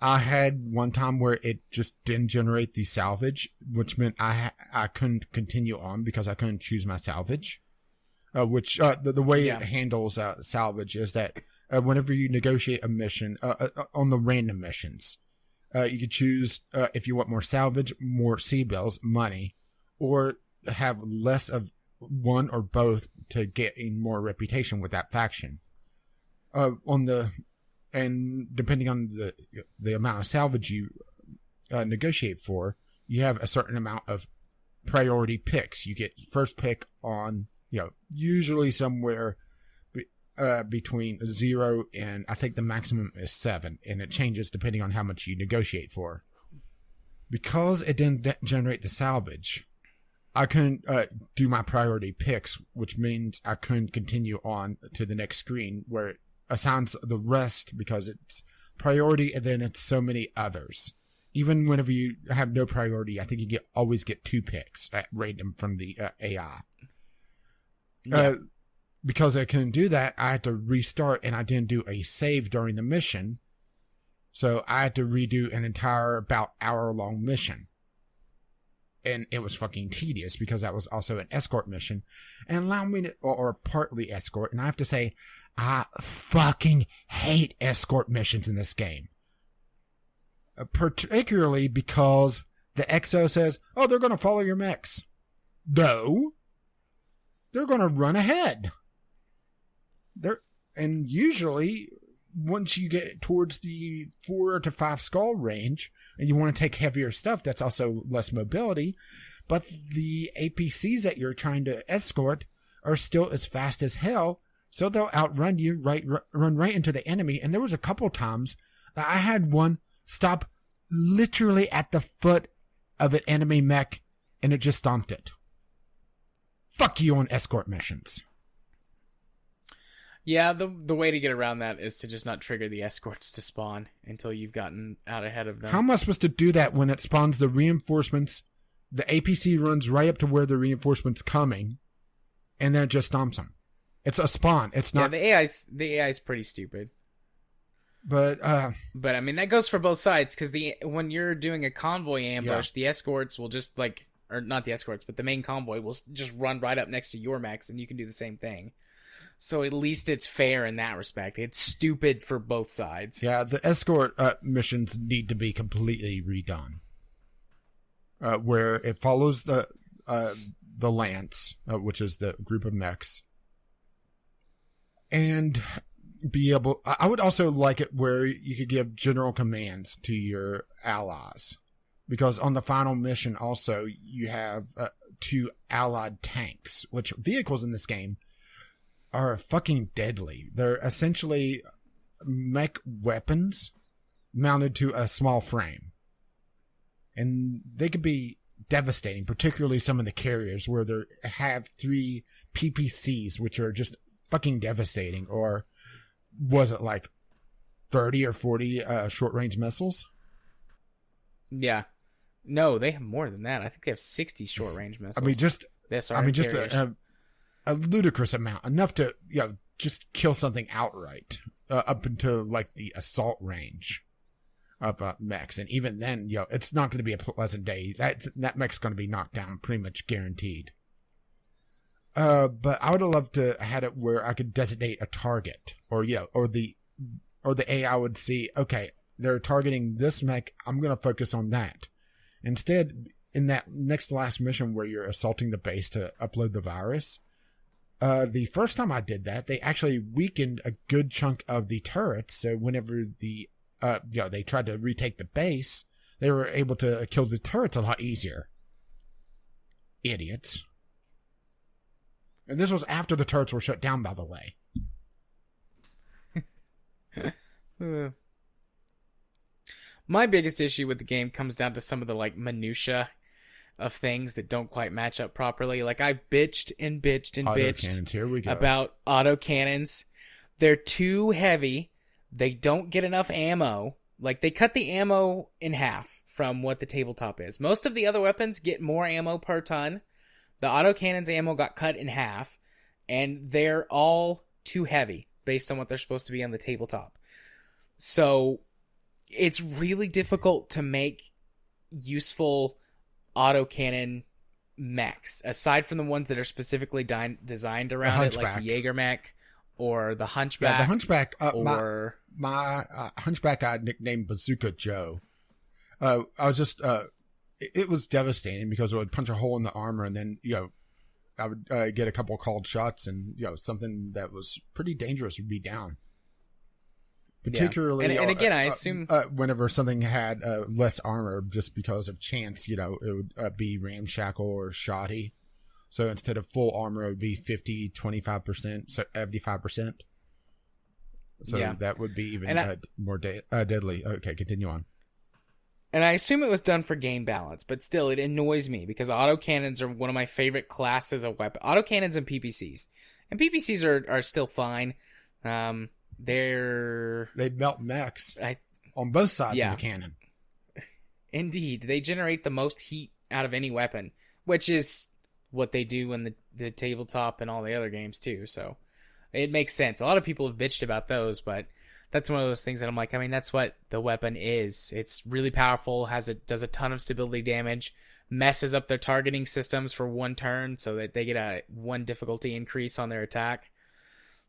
I had one time where it just didn't generate the salvage, which meant I couldn't continue on because I couldn't choose my salvage. The way it handles salvage is that whenever you negotiate a mission, on the random missions, you can choose if you want more salvage, more C-bills, money, or have less of one or both to gain more reputation with that faction. And depending on the amount of salvage you negotiate for, you have a certain amount of priority picks. You get first pick on, usually somewhere between 0 and I think the maximum is 7, and it changes depending on how much you negotiate for. Because it didn't generate the salvage, I couldn't do my priority picks, which means I couldn't continue on to the next screen where it assigns the rest because it's priority and then it's so many others. Even whenever you have no priority, I think you always get 2 picks at random from the AI. Yeah. Because I couldn't do that, I had to restart, and I didn't do a save during the mission. So I had to redo an entire about hour-long mission. And it was fucking tedious because that was also an escort mission. And allow me to, or partly escort, and I have to say, I fucking hate escort missions in this game. Particularly because the XO says, oh, they're going to follow your mechs. No. They're going to run ahead. And usually, once you get towards the 4 to 5 skull range, and you want to take heavier stuff, that's also less mobility, but the APCs that you're trying to escort are still as fast as hell, so they'll outrun you, run right into the enemy. And there was a couple times that I had one stop literally at the foot of an enemy mech, and it just stomped it. Fuck you on escort missions. Yeah, the way to get around that is to just not trigger the escorts to spawn until you've gotten out ahead of them. How am I supposed to do that when it spawns the reinforcements? The APC runs right up to where the reinforcement's coming, and then it just stomps them. It's a spawn. It's not. Yeah, the AI's pretty stupid. But I mean that goes for both sides because when you're doing a convoy ambush, the escorts will just or not the escorts, but the main convoy will just run right up next to your mechs, and you can do the same thing. So at least it's fair in that respect. It's stupid for both sides. Yeah, the escort missions need to be completely redone. Where it follows the Lance, which is the group of mechs. And be able... I would also like it where you could give general commands to your allies. Because on the final mission also, you have 2 allied tanks, which vehicles in this game are fucking deadly. They're essentially mech weapons mounted to a small frame. And they could be devastating, particularly some of the carriers where they have 3 PPCs, which are just fucking devastating. Or was it like 30 or 40 short-range missiles? Yeah. No, they have more than that. I think they have 60 short-range missiles. A ludicrous amount, enough to just kill something outright, up until like the assault range of mechs, and even then, it's not going to be a pleasant day. That mech's going to be knocked down, pretty much guaranteed. But I would have loved to have had it where I could designate a target, or the AI would see, okay, they're targeting this mech, I'm going to focus on that. Instead, in that next to last mission where you're assaulting the base to upload the virus, the first time I did that, they actually weakened a good chunk of the turrets. So whenever they tried to retake the base, they were able to kill the turrets a lot easier. Idiots. And this was after the turrets were shut down, by the way. My biggest issue with the game comes down to some of the minutia of things that don't quite match up properly. Like, I've bitched and bitched and bitched Here we go. about autocannons. They're too heavy. They don't get enough ammo. Like, they cut the ammo in half from what the tabletop is. Most of the other weapons get more ammo per ton. The autocannon's ammo got cut in half, and they're all too heavy based on what they're supposed to be on the tabletop. So it's really difficult to make useful autocannon mechs, aside from the ones that are specifically designed around it, like the Jaeger mech or the Hunchback. Yeah, the Hunchback. Or my Hunchback I nicknamed Bazooka Joe. I was just... it was devastating because it would punch a hole in the armor, and then, I would get a couple called shots, and, something that was pretty dangerous would be down. Particularly, and again, I assume whenever something had less armor, just because of chance, it would be ramshackle or shoddy. So instead of full armor, it would be 50, 25%, so 75%. So that would be even more deadly. Okay, continue on. And I assume it was done for game balance, but still, it annoys me because autocannons are one of my favorite classes of weapon. Autocannons and PPCs. And PPCs are still fine. They melt mechs on both sides of the cannon. Indeed. They generate the most heat out of any weapon, which is what they do in the tabletop and all the other games too. So it makes sense. A lot of people have bitched about those, but that's one of those things that I'm like, I mean, that's what the weapon is. It's really powerful, does a ton of stability damage, messes up their targeting systems for one turn so that they get a 1 difficulty increase on their attack.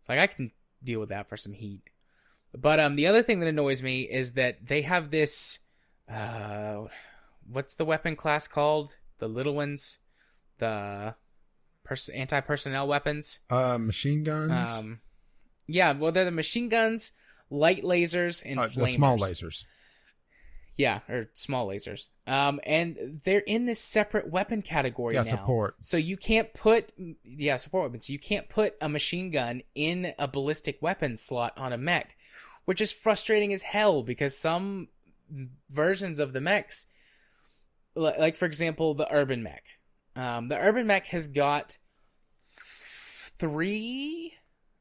Like, I can deal with that for some heat. But the other thing that annoys me is that they have this what's the weapon class called? The little ones, the anti-personnel weapons, machine guns. Yeah, well, they're the machine guns, light lasers, and flamers. The small lasers. Yeah, or small lasers. And they're in this separate weapon category now. Support. So you can't put... Yeah, support weapons. So you can't put a machine gun in a ballistic weapon slot on a mech, which is frustrating as hell because some versions of the mechs, like, for example, the Urban Mech. The Urban Mech has got 3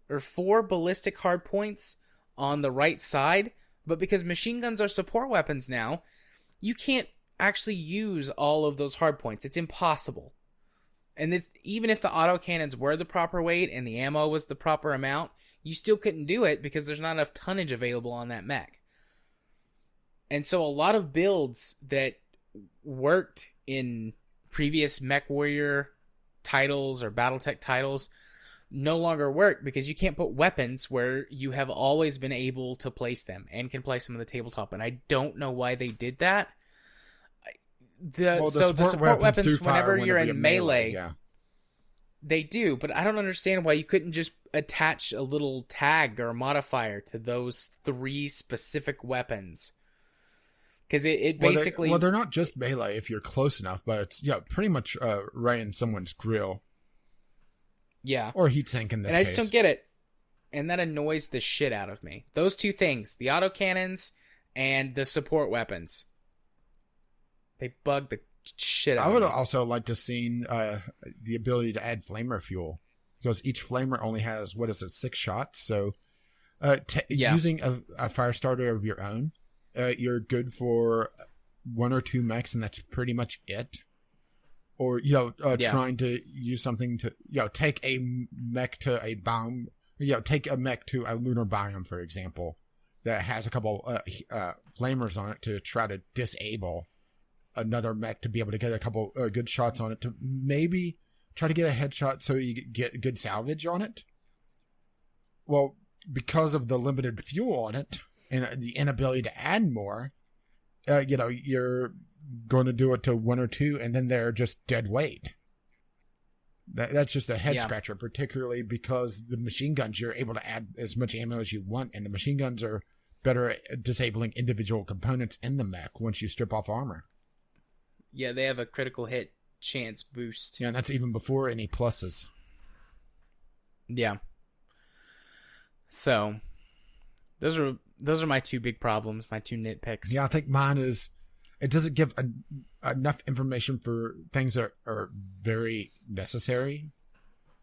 or 4 ballistic hard points on the right side, but because machine guns are support weapons now, you can't actually use all of those hard points. It's impossible. And even if the autocannons were the proper weight and the ammo was the proper amount, you still couldn't do it because there's not enough tonnage available on that mech. And so a lot of builds that worked in previous MechWarrior titles or Battletech titles, no longer work because you can't put weapons where you have always been able to place them and can place them on the tabletop. And I don't know why they did that. The support weapons whenever you're in melee, yeah. They do, but I don't understand why you couldn't just attach a little tag or a modifier to those 3 specific weapons. Because it basically... Well, they're not just melee if you're close enough, but it's pretty much right in someone's grill. Yeah. Or heatsink in this case. And I just don't get it. And that annoys the shit out of me. Those 2 things, the autocannons and the support weapons. They bug the shit out of me. I would also like to see the ability to add flamer fuel. Because each flamer only has, 6 shots? So using a fire starter of your own, you're good for 1 or 2 mechs, and that's pretty much it. Or, trying to use something to, take a mech to a bomb, take a mech to a lunar biome, for example, that has a couple flamers on it to try to disable another mech to be able to get a couple good shots on it to maybe try to get a headshot so you get good salvage on it. Well, because of the limited fuel on it and the inability to add more, you're going to do it to 1 or 2 and then they're just dead weight. That's just a head scratcher, particularly because the machine guns, you're able to add as much ammo as you want, and the machine guns are better at disabling individual components in the mech once you strip off armor. Yeah, they have a critical hit chance boost. Yeah, and that's even before any pluses. Yeah. So, those are my 2 big problems, my 2 nitpicks. Yeah, I think mine is it doesn't give enough information for things that are very necessary,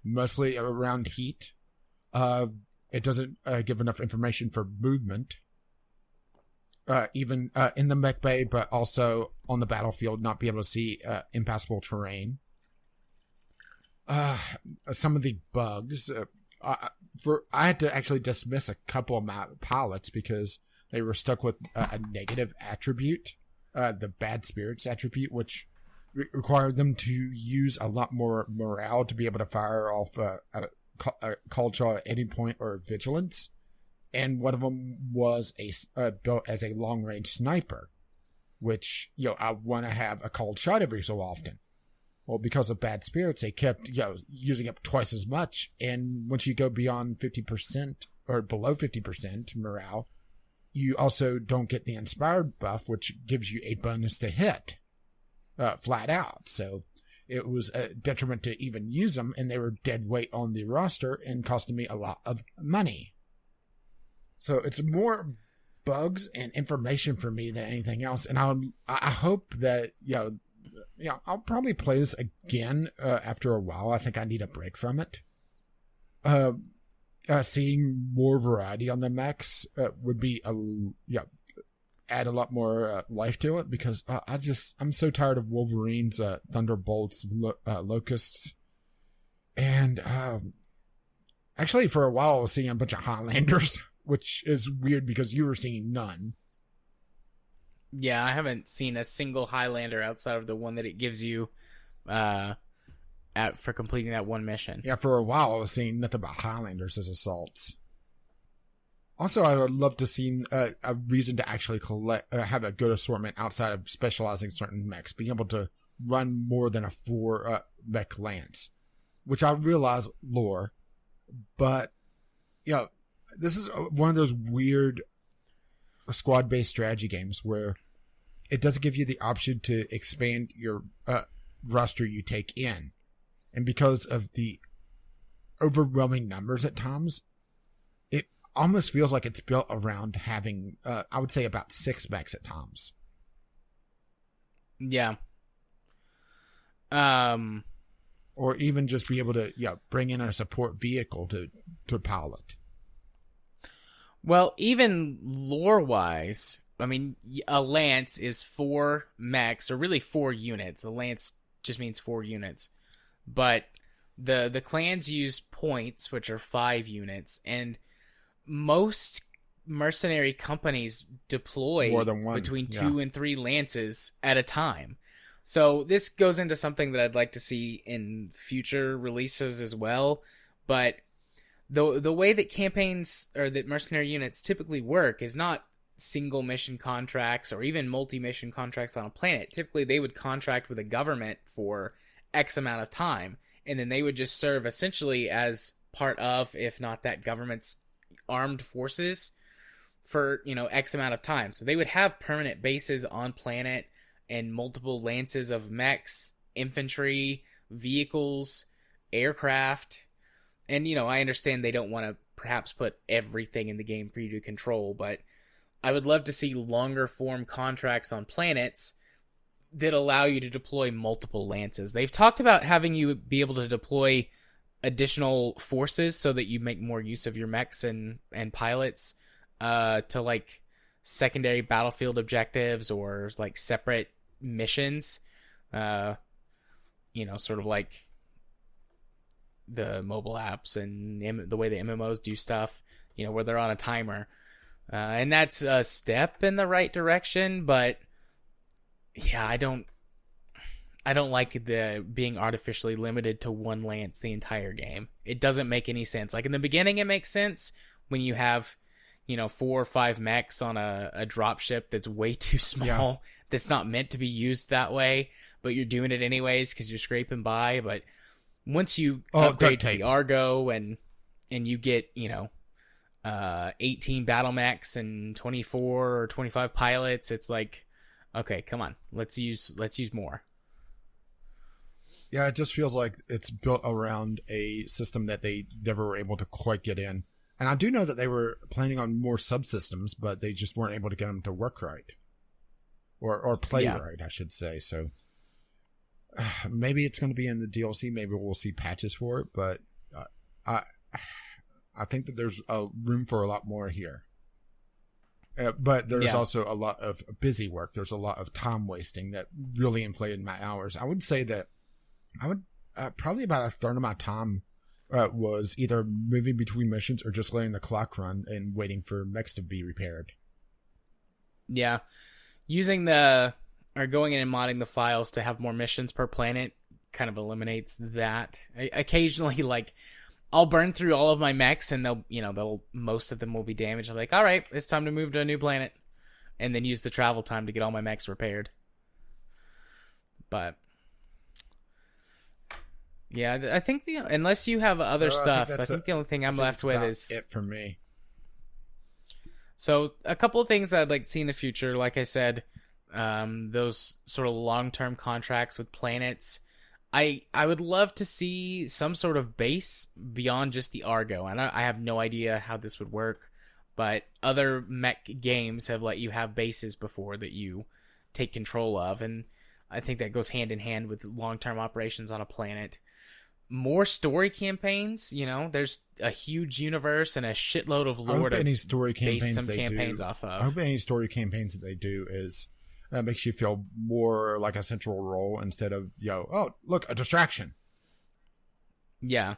mostly around heat. It doesn't give enough information for movement. Even in the mech bay, but also on the battlefield, not be able to see impassable terrain. Some of the bugs, I had to actually dismiss a couple of my pilots because they were stuck with a negative attribute, the bad spirits attribute, which required them to use a lot more morale to be able to fire off a call shot at any point or vigilance. And one of them was built as a long-range sniper, which, I want to have a cold shot every so often. Well, because of bad spirits, they kept, using up twice as much. And once you go beyond 50% or below 50% morale, you also don't get the inspired buff, which gives you a bonus to hit, flat out. So it was a detriment to even use them, and they were dead weight on the roster and costing me a lot of money. So it's more bugs and information for me than anything else. And I hope that, I'll probably play this again after a while. I think I need a break from it. Seeing more variety on the mechs would be, add a lot more life to it, because I'm so tired of Wolverine's Thunderbolts, Locusts. And actually for a while I was seeing a bunch of Highlanders, which is weird because you were seeing none. Yeah, I haven't seen a single Highlander outside of the one that it gives you for completing that one mission. Yeah, for a while I was seeing nothing but Highlanders as assaults. Also, I would love to see a reason to actually have a good assortment outside of specializing certain mechs, being able to run more than a 4 mech lance, which I realize lore, but this is one of those weird squad-based strategy games where it doesn't give you the option to expand your roster you take in. And because of the overwhelming numbers at times, it almost feels like it's built around having, I would say, about 6 mechs at times. Yeah. Or even just be able to bring in a support vehicle to pilot. Well, even lore-wise, I mean, a lance is 4 mechs, or really 4 units. A lance just means 4 units. But the clans use points, which are 5 units, and most mercenary companies deploy more than one, between 2 and 3 lances at a time. So this goes into something that I'd like to see in future releases as well, But the way that campaigns or that mercenary units typically work is not single mission contracts or even multi-mission contracts on a planet. Typically, they would contract with a government for X amount of time, and then they would just serve essentially as part of, if not that government's armed forces for, X amount of time. So they would have permanent bases on planet and multiple lances of mechs, infantry, vehicles, aircraft. And, I understand they don't want to perhaps put everything in the game for you to control, but I would love to see longer form contracts on planets that allow you to deploy multiple lances. They've talked about having you be able to deploy additional forces so that you make more use of your mechs and pilots to like secondary battlefield objectives or like separate missions. Sort of like the mobile apps and the way the MMOs do stuff, where they're on a timer. And that's a step in the right direction, but yeah, I don't like the being artificially limited to one lance the entire game. It doesn't make any sense. Like in the beginning, it makes sense when you have, 4 or 5 mechs on a dropship that's way too small, that's not meant to be used that way, but you're doing it anyways because you're scraping by. But once you upgrade to the Argo and you get, 18 battle mechs and 24 or 25 pilots, it's like, okay, come on, let's use more. Yeah, it just feels like it's built around a system that they never were able to quite get in. And I do know that they were planning on more subsystems, but they just weren't able to get them to work right. Or play right, I should say. So maybe it's going to be in the DLC. Maybe we'll see patches for it. But I think that there's room for a lot more here. But there's also a lot of busy work. There's a lot of time wasting that really inflated my hours. I would say that probably about a third of my time was either moving between missions or just letting the clock run and waiting for mechs to be repaired. Yeah. Going in and modding the files to have more missions per planet kind of eliminates that. Occasionally, like, I'll burn through all of my mechs and most of them will be damaged. I'm like, all right, it's time to move to a new planet, and then use the travel time to get all my mechs repaired. But yeah, I think unless you have other stuff, I think the only thing I'm left with is it for me. So a couple of things I'd like to see in the future, like I said, those sort of long-term contracts with planets. I would love to see some sort of base beyond just the Argo. And I have no idea how this would work, but other mech games have let you have bases before that you take control of, and I think that goes hand in hand with long-term operations on a planet. More story campaigns, there's a huge universe and a shitload of lore to base some campaigns off of. I hope any story campaigns that they do is makes you feel more like a central role instead of, oh, look, a distraction. Yeah.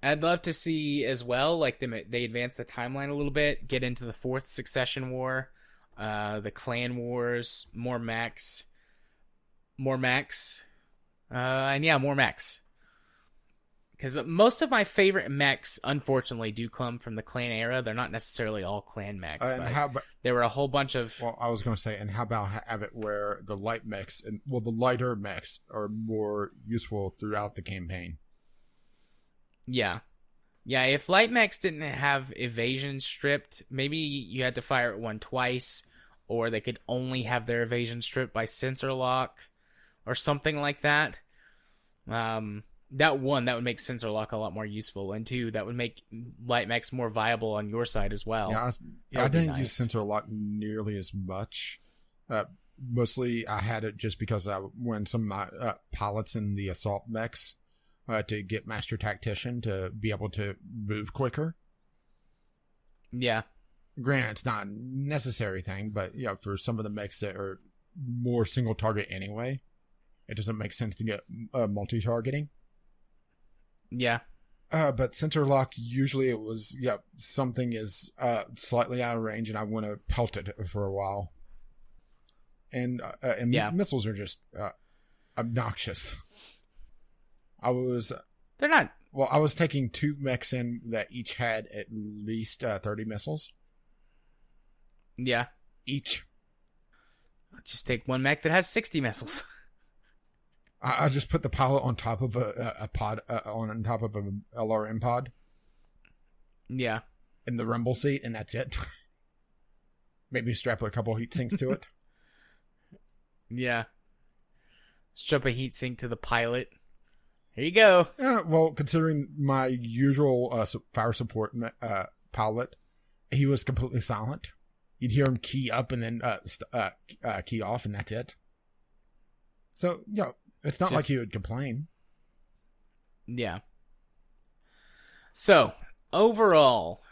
I'd love to see as well, like they advance the timeline a little bit, get into the 4th Succession War, the Clan Wars, more mechs. More mechs. Because most of my favorite mechs, unfortunately, do come from the clan era. They're not necessarily all clan mechs, but there were a whole bunch of... Well, I was going to say, and how about have it where the light mechs, the lighter mechs are more useful throughout the campaign? Yeah, if light mechs didn't have evasion stripped, maybe you had to fire at one twice, or they could only have their evasion stripped by sensor lock, or something like that. That would make sensor lock a lot more useful, and 2, that would make light mechs more viable on your side as well. I didn't use sensor lock nearly as much. Mostly, I had it just because when some of my pilots in the assault mechs to get Master Tactician to be able to move quicker. Yeah. Granted, it's not a necessary thing, but for some of the mechs that are more single target anyway, it doesn't make sense to get multi-targeting. Yeah. But sensor lock, usually it was, something is slightly out of range and I want to pelt it for a while. And missiles are just obnoxious. They're They're not. Well, I was taking 2 mechs in that each had at least 30 missiles. Yeah. Each. Just take one mech that has 60 missiles. I just put the pilot on top of a pod, on top of an LRM pod. Yeah. In the rumble seat, and that's it. Maybe strap a couple heat sinks to it. Yeah. Strap a heat sink to the pilot. Here you go. Well, considering my usual fire support pilot, he was completely silent. You'd hear him key up and then key off, and that's it. So, it's not like he would complain. Yeah. So, overall,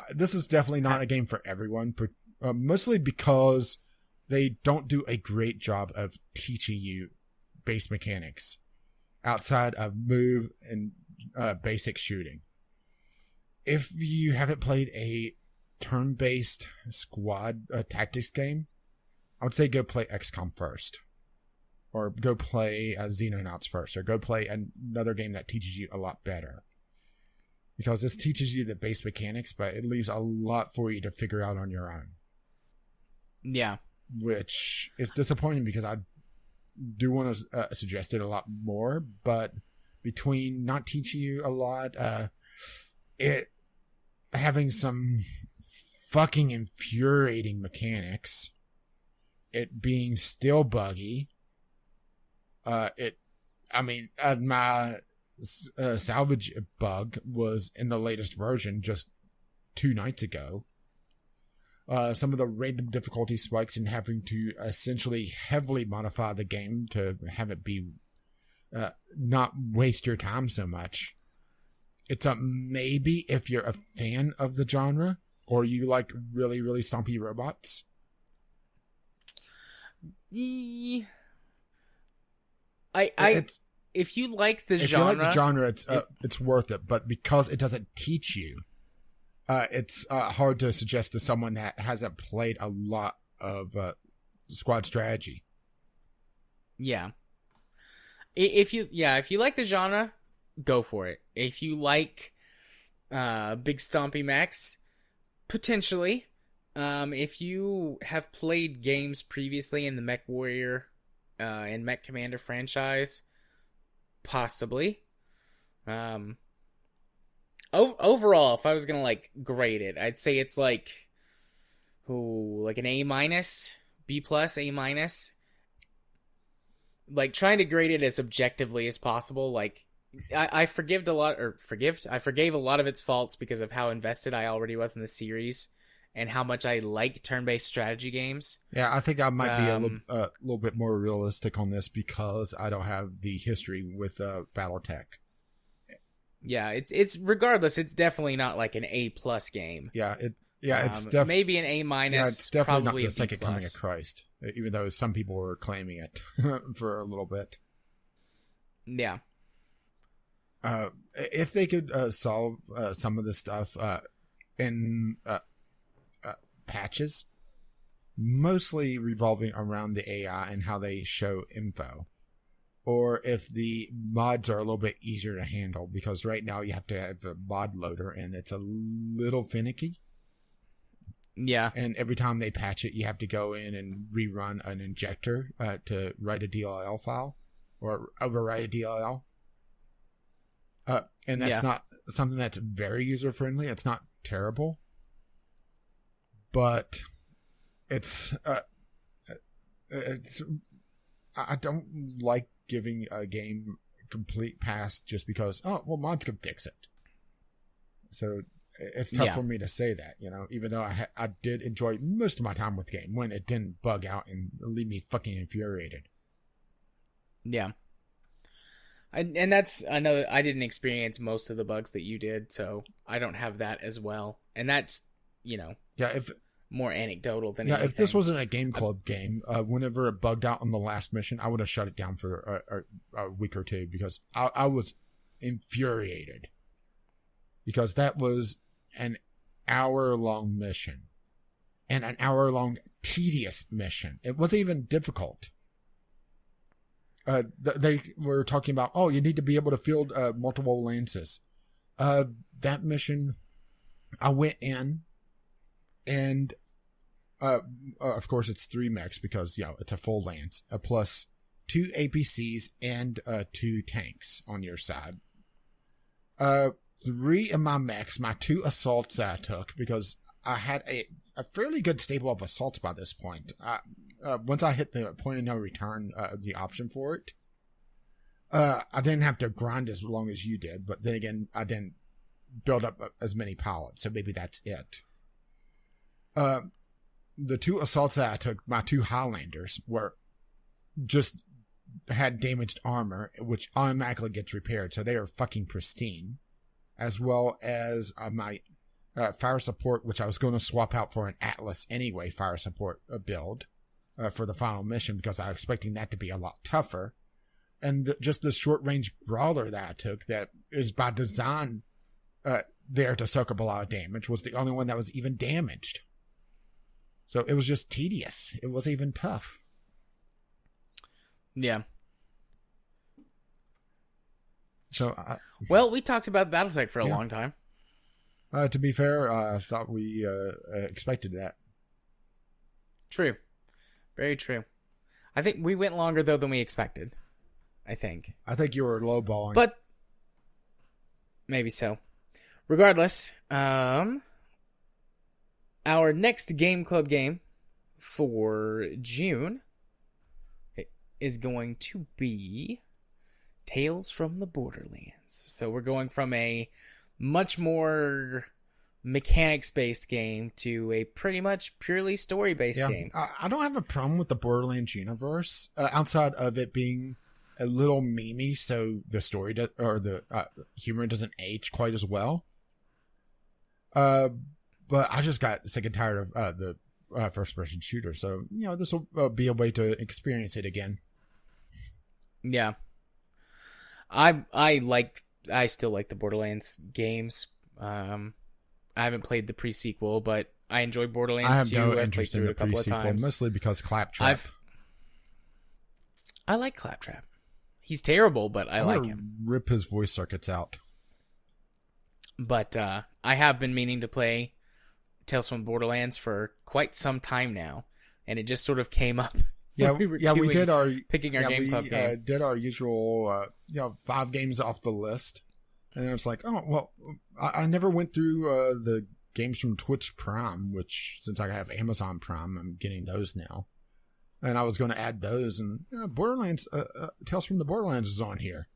this is definitely not a game for everyone, mostly because they don't do a great job of teaching you base mechanics outside of move and basic shooting. If you haven't played a turn-based squad tactics game, I would say go play XCOM first. Or go play Xenonauts first. Or go play another game that teaches you a lot better. Because this teaches you the base mechanics, but it leaves a lot for you to figure out on your own. Yeah. Which is disappointing because I do want to suggest it a lot more, but between not teaching you a lot, it having some fucking infuriating mechanics, it being still buggy, my salvage bug was in the latest version just 2 nights ago. Some of the random difficulty spikes and having to essentially heavily modify the game to have it be not waste your time so much. It's a maybe if you're a fan of the genre or you like really, really stompy robots. If you like the if genre, you like the genre, it's worth it. But because it doesn't teach you, it's hard to suggest to someone that hasn't played a lot of squad strategy. Yeah. If you like the genre, go for it. If you like big stompy mechs, potentially. If you have played games previously in the Mech Warrior and Mech Commander franchise, possibly. Overall, if I was gonna grade it, I'd say it's like an A-, B+, A-. Trying to grade it as objectively as possible. I forgave a lot of its faults because of how invested I already was in the series and how much I like turn-based strategy games. Yeah, I think I might be a little bit more realistic on this because I don't have the history with Battletech. Yeah, it's regardless. It's definitely not like an A+ game. Yeah, it's maybe an A-. Yeah, it's definitely probably not the second B+. coming of Christ, even though some people were claiming it for a little bit. Yeah. If they could solve some of this stuff in patches, mostly revolving around the AI and how they show info. Or if the mods are a little bit easier to handle, because right now you have to have a mod loader and it's a little finicky. Yeah. And every time they patch it, you have to go in and rerun an injector to write a DLL file or overwrite a DLL. And that's not something that's very user friendly. It's not terrible, but it's I don't like giving a game a complete pass just because mods can fix it. So it's tough for me to say that, even though I did enjoy most of my time with the game when it didn't bug out and leave me fucking infuriated. Yeah. And that's another. I didn't experience most of the bugs that you did, so I don't have that as well. And that's more anecdotal than anything. If this wasn't a game club game, whenever it bugged out on the last mission, I would have shut it down for a week or two because I was infuriated because that was an hour-long mission and an hour-long tedious mission. It wasn't even difficult. they were talking about, oh, you need to be able to field multiple lances. That mission, I went in, and of course it's 3 mechs because it's a full lance, plus 2 APCs and 2 tanks on your side. 3 of my mechs, my 2 assaults that I took, because I had a fairly good stable of assaults by this point. Once I hit the point of no return, the option for it, I didn't have to grind as long as you did, but then again, I didn't build up as many pilots, so maybe that's it. The 2 assaults that I took, my 2 Highlanders, were just had damaged armor, which automatically gets repaired, so they are fucking pristine, as well as my fire support, which I was going to swap out for an Atlas anyway, fire support build for the final mission, because I was expecting that to be a lot tougher. And just the short-range brawler that I took, that is by design there to soak up a lot of damage, was the only one that was even damaged. So it was just tedious. It wasn't even tough. Yeah. So, well, we talked about Battletech for a long time. To be fair, I thought we expected that. True. Very true. I think we went longer, though, than we expected. I think you were lowballing. But maybe so. Regardless, our next Game Club game for June is going to be Tales from the Borderlands. So we're going from a much more mechanics-based game to a pretty much purely story-based game. I don't have a problem with the Borderlands universe, outside of it being a little memey, so the story or the humor doesn't age quite as well. But I just got sick and tired of the first-person shooter, so this will be a way to experience it again. Yeah, I still like the Borderlands games. I haven't played the pre-sequel, but I enjoy Borderlands. I have 2. no I've interest played in through the it a couple of pre-sequel, times. mostly because Claptrap. I like Claptrap. He's terrible, but I like him. Rip his voice circuits out. But I have been meaning to play Tales from Borderlands for quite some time now, and it just sort of came up. Yeah, we did our Game Club game. Did our usual 5 games off the list, and it was like, oh well, I never went through the games from Twitch Prime, which since I have Amazon Prime, I'm getting those now, and I was going to add those, and Borderlands, Tales from the Borderlands is on here.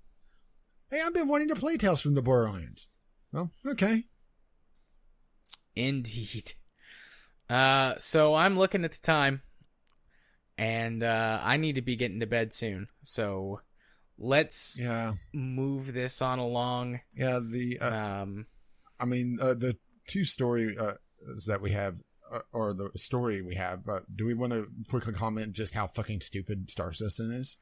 Hey, I've been wanting to play Tales from the Borderlands. Well, okay. Indeed. So I'm looking at the time, and I need to be getting to bed soon. So let's move this on along. Yeah, the 2 story that we have, or the story we have, do we want to quickly comment just how fucking stupid Star Citizen is?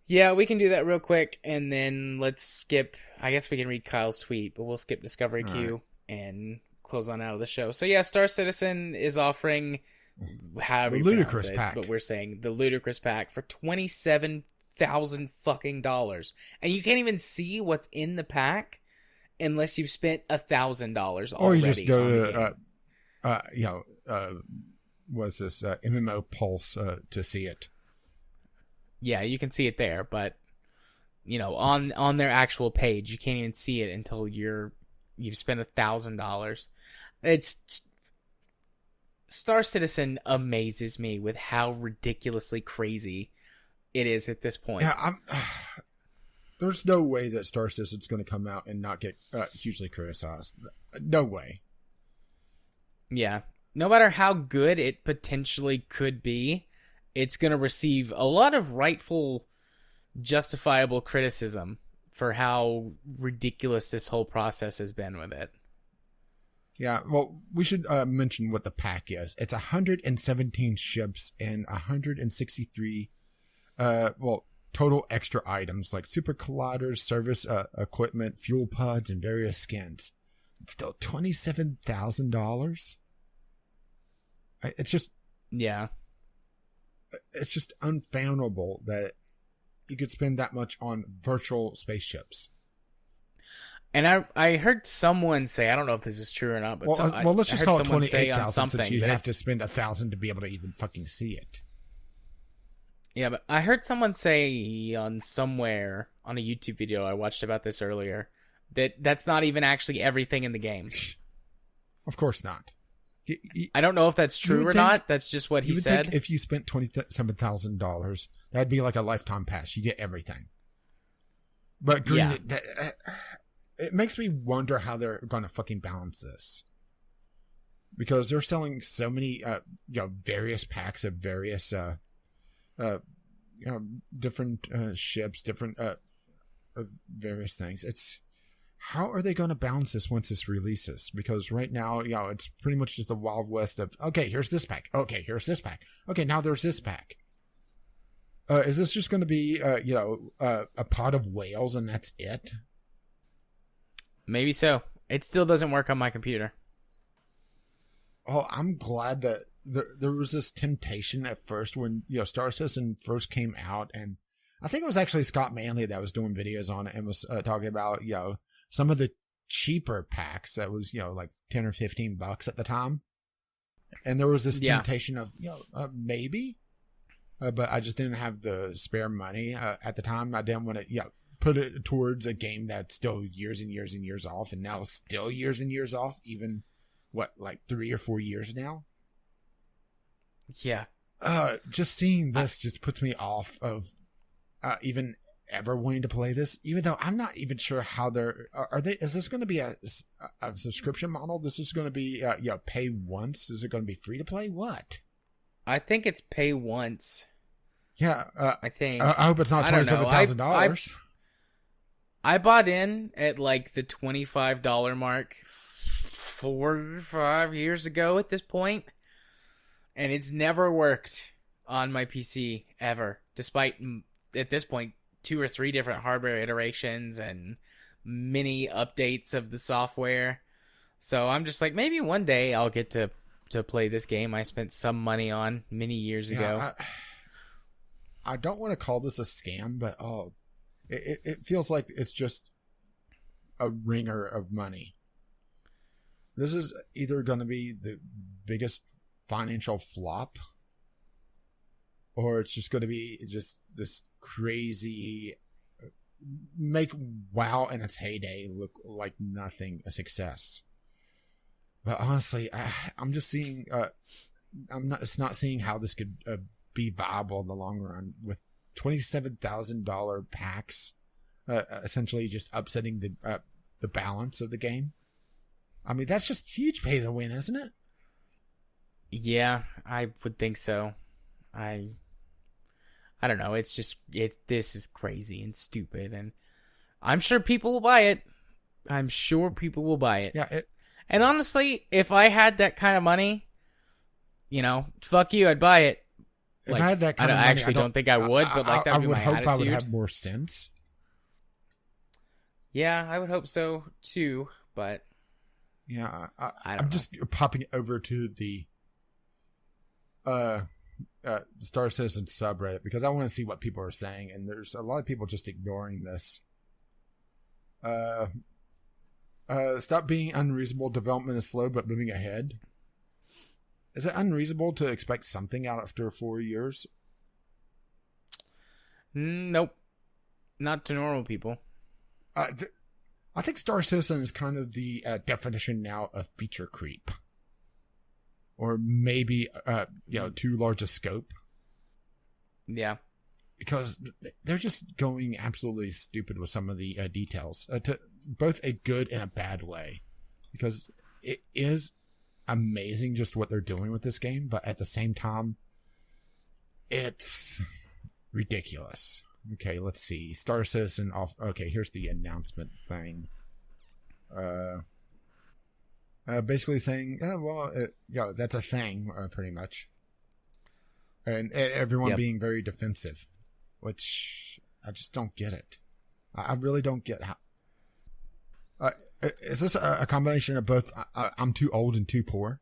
Yeah, we can do that real quick, and then let's skip. I guess we can read Kyle's tweet, but we'll skip Discovery Queue and close on out of the show. So yeah, Star Citizen is offering however the you ludicrous it, pack, but we're saying the ludicrous pack for $27,000 fucking dollars, and you can't even see what's in the pack unless you've spent $1,000 already. Or you just go to what's this MMO Pulse to see it. Yeah, you can see it there, but on their actual page, you can't even see it until you've spent $1,000. It's Star Citizen amazes me with how ridiculously crazy it is at this point. Yeah, there's no way that Star Citizen's going to come out and not get hugely criticized. No way. Yeah, no matter how good it potentially could be, it's going to receive a lot of rightful, justifiable criticism for how ridiculous this whole process has been with it. Yeah, well, we should mention what the pack is. It's 117 ships and 163, total extra items like super colliders, service equipment, fuel pods, and various skins. It's still $27,000. It's just... Yeah. It's just unfathomable that you could spend that much on virtual spaceships. And I heard someone say, I don't know if this is true or not, but let's just call it 28,000 since you that have to spend 1,000 to be able to even fucking see it. Yeah, but I heard someone say on somewhere on a YouTube video I watched about this earlier that that's not even actually everything in the game. Of course not. I don't know if that's true or not. That's just what he said. If you spent $27,000, that'd be like a lifetime pass. You get everything. But it makes me wonder how they're going to fucking balance this. Because they're selling so many, various packs of various, different ships, different various things. How are they going to balance this once this releases? Because right now, it's pretty much just the Wild West of, okay, here's this pack. Okay, here's this pack. Okay, now there's this pack. Is this just going to be, a pot of whales and that's it? Maybe so. It still doesn't work on my computer. Oh, I'm glad that there was this temptation at first when, Star Citizen first came out. And I think it was actually Scott Manley that was doing videos on it and was talking about, some of the cheaper packs that was, like 10 or 15 bucks at the time. And there was this temptation of, maybe. But I just didn't have the spare money at the time. I didn't want to, put it towards a game that's still years and years and years off, and now still years and years off, even, like 3 or 4 years now? Yeah. Just seeing this just puts me off of even ever wanting to play this, even though I'm not even sure how is this going to be a subscription model? This is going to be, pay once? Is it going to be free to play? What? I think it's pay once. Yeah. I think. I hope it's not $27,000. I bought in at like the $25 mark 4 or 5 years ago at this point, and it's never worked on my PC ever, despite at this point 2 or 3 different hardware iterations and mini updates of the software. So I'm just like, maybe one day I'll get to play this game I spent some money on many years ago. I don't want to call this a scam, but it feels like it's just a ringer of money. This is either going to be the biggest financial flop, or it's just going to be just this crazy, make WoW in its heyday look like nothing a success. But honestly, I'm just seeing, it's not seeing how this could be viable in the long run with $27,000 packs, essentially just upsetting the balance of the game. I mean, that's just huge pay to win, isn't it? Yeah, I would think so. I don't know. This is crazy and stupid, and I'm sure people will buy it. Yeah. And honestly, if I had that kind of money, fuck you, I'd buy it. If I had that kind of money, I actually don't think I would, but like that would be my attitude. I would have more sense. Yeah, I would hope so too, but yeah, I'm know. Just popping over to the Star Citizen subreddit because I want to see what people are saying, and there's a lot of people just ignoring this. Stop being unreasonable. Development is slow, but moving ahead. Is it unreasonable to expect something out after 4 years? Nope. Not to normal people. I think Star Citizen is kind of the definition now of feature creep. Or maybe, too large a scope. Yeah. Because they're just going absolutely stupid with some of the details. To both a good and a bad way. Because it is amazing just what they're doing with this game, but at the same time, it's ridiculous. Okay, let's see. Star Citizen off. Okay, here's the announcement thing. Basically saying, that's a thing, pretty much. And everyone being very defensive, which I just don't get it. I really don't get how. Is this a combination of both I'm too old and too poor?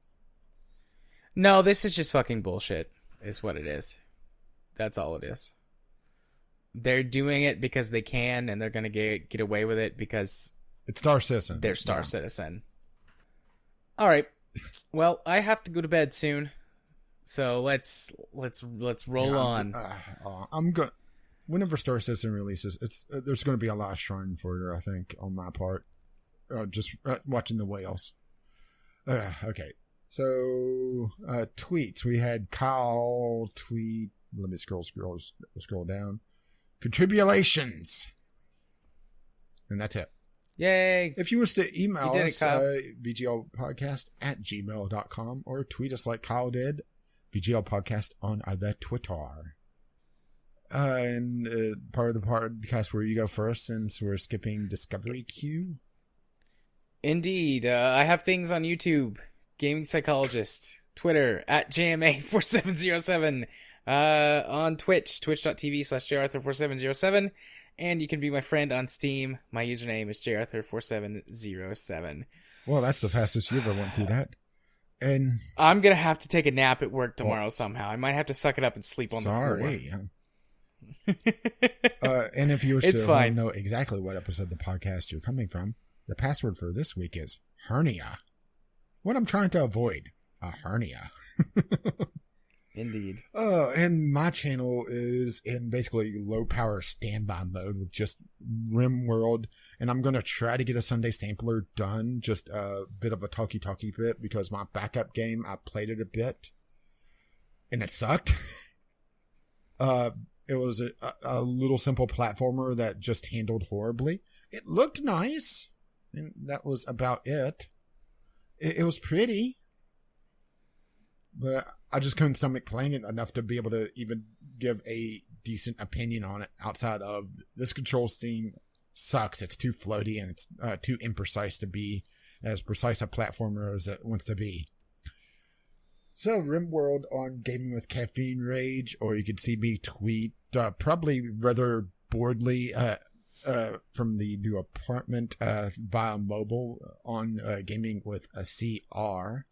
No, this is just fucking bullshit, is what it is. That's all it is. they're doing it because they can, and they're going to get away with it because it's Star Citizen. They're Star Citizen. All right. Well, I have to go to bed soon, so let's roll on. I'm good. Whenever Star Citizen releases, there's going to be a lot of shrine for her, I think, on my part. Just watching the whales. Okay. So, tweets. We had Kyle tweet. Let me scroll down. Contribulations. And that's it. Yay. If you wish to email us, Kyle. VGLpodcast@gmail.com, or tweet us like Kyle did, VGL Podcast on the Twitter. And part of the podcast where you go first, since we're skipping Discovery Queue. Indeed. I have things on YouTube, Gaming Psychologist, Twitter, @JMA4707, on Twitch, twitch.tv/jarthur4707, and you can be my friend on Steam. My username is jarthur4707. Well, that's the fastest you ever went through that. And I'm going to have to take a nap at work tomorrow somehow. I might have to suck it up and sleep on the floor. Sorry. And if you wish to want to know exactly what episode of the podcast you're coming from, the password for this week is hernia. What I'm trying to avoid, a hernia. Indeed. And my channel is in basically low power standby mode with just RimWorld, and I'm going to try to get a Sunday sampler done, just a bit of a talkie bit, because my backup game, I played it a bit, and it sucked. It was a little simple platformer that just handled horribly. It looked nice, and that was about it. It was pretty, but I just couldn't stomach playing it enough to be able to even give a decent opinion on it outside of this control scheme sucks. It's too floaty, and it's too imprecise to be as precise a platformer as it wants to be. So, RimWorld on Gaming with Caffeine Rage, or you could see me tweet, probably rather boredly, from the new apartment via mobile on Gaming with a CR.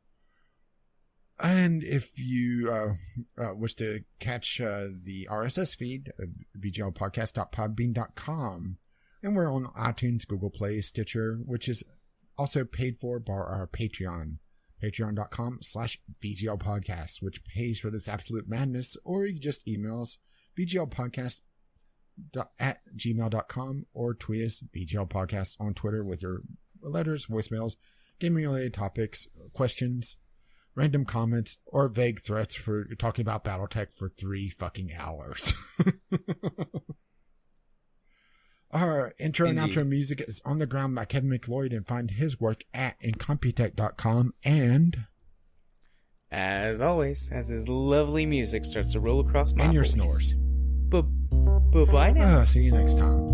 And if you wish to catch the RSS feed, VGLpodcast.podbean.com. And we're on iTunes, Google Play, Stitcher, which is also paid for by our Patreon. Patreon.com/VGLpodcast, which pays for this absolute madness. Or you can just email us, VGLpodcast@gmail.com, or tweet us, VGLpodcast, on Twitter with your letters, voicemails, gaming-related topics, questions, random comments, or vague threats for talking about Battletech for 3 fucking hours. Our intro and outro music is On the Ground by Kevin McLeod, and find his work at incompetech.com. And as always, as his lovely music starts to roll across my and your voice. snores. Bye now. See you next time.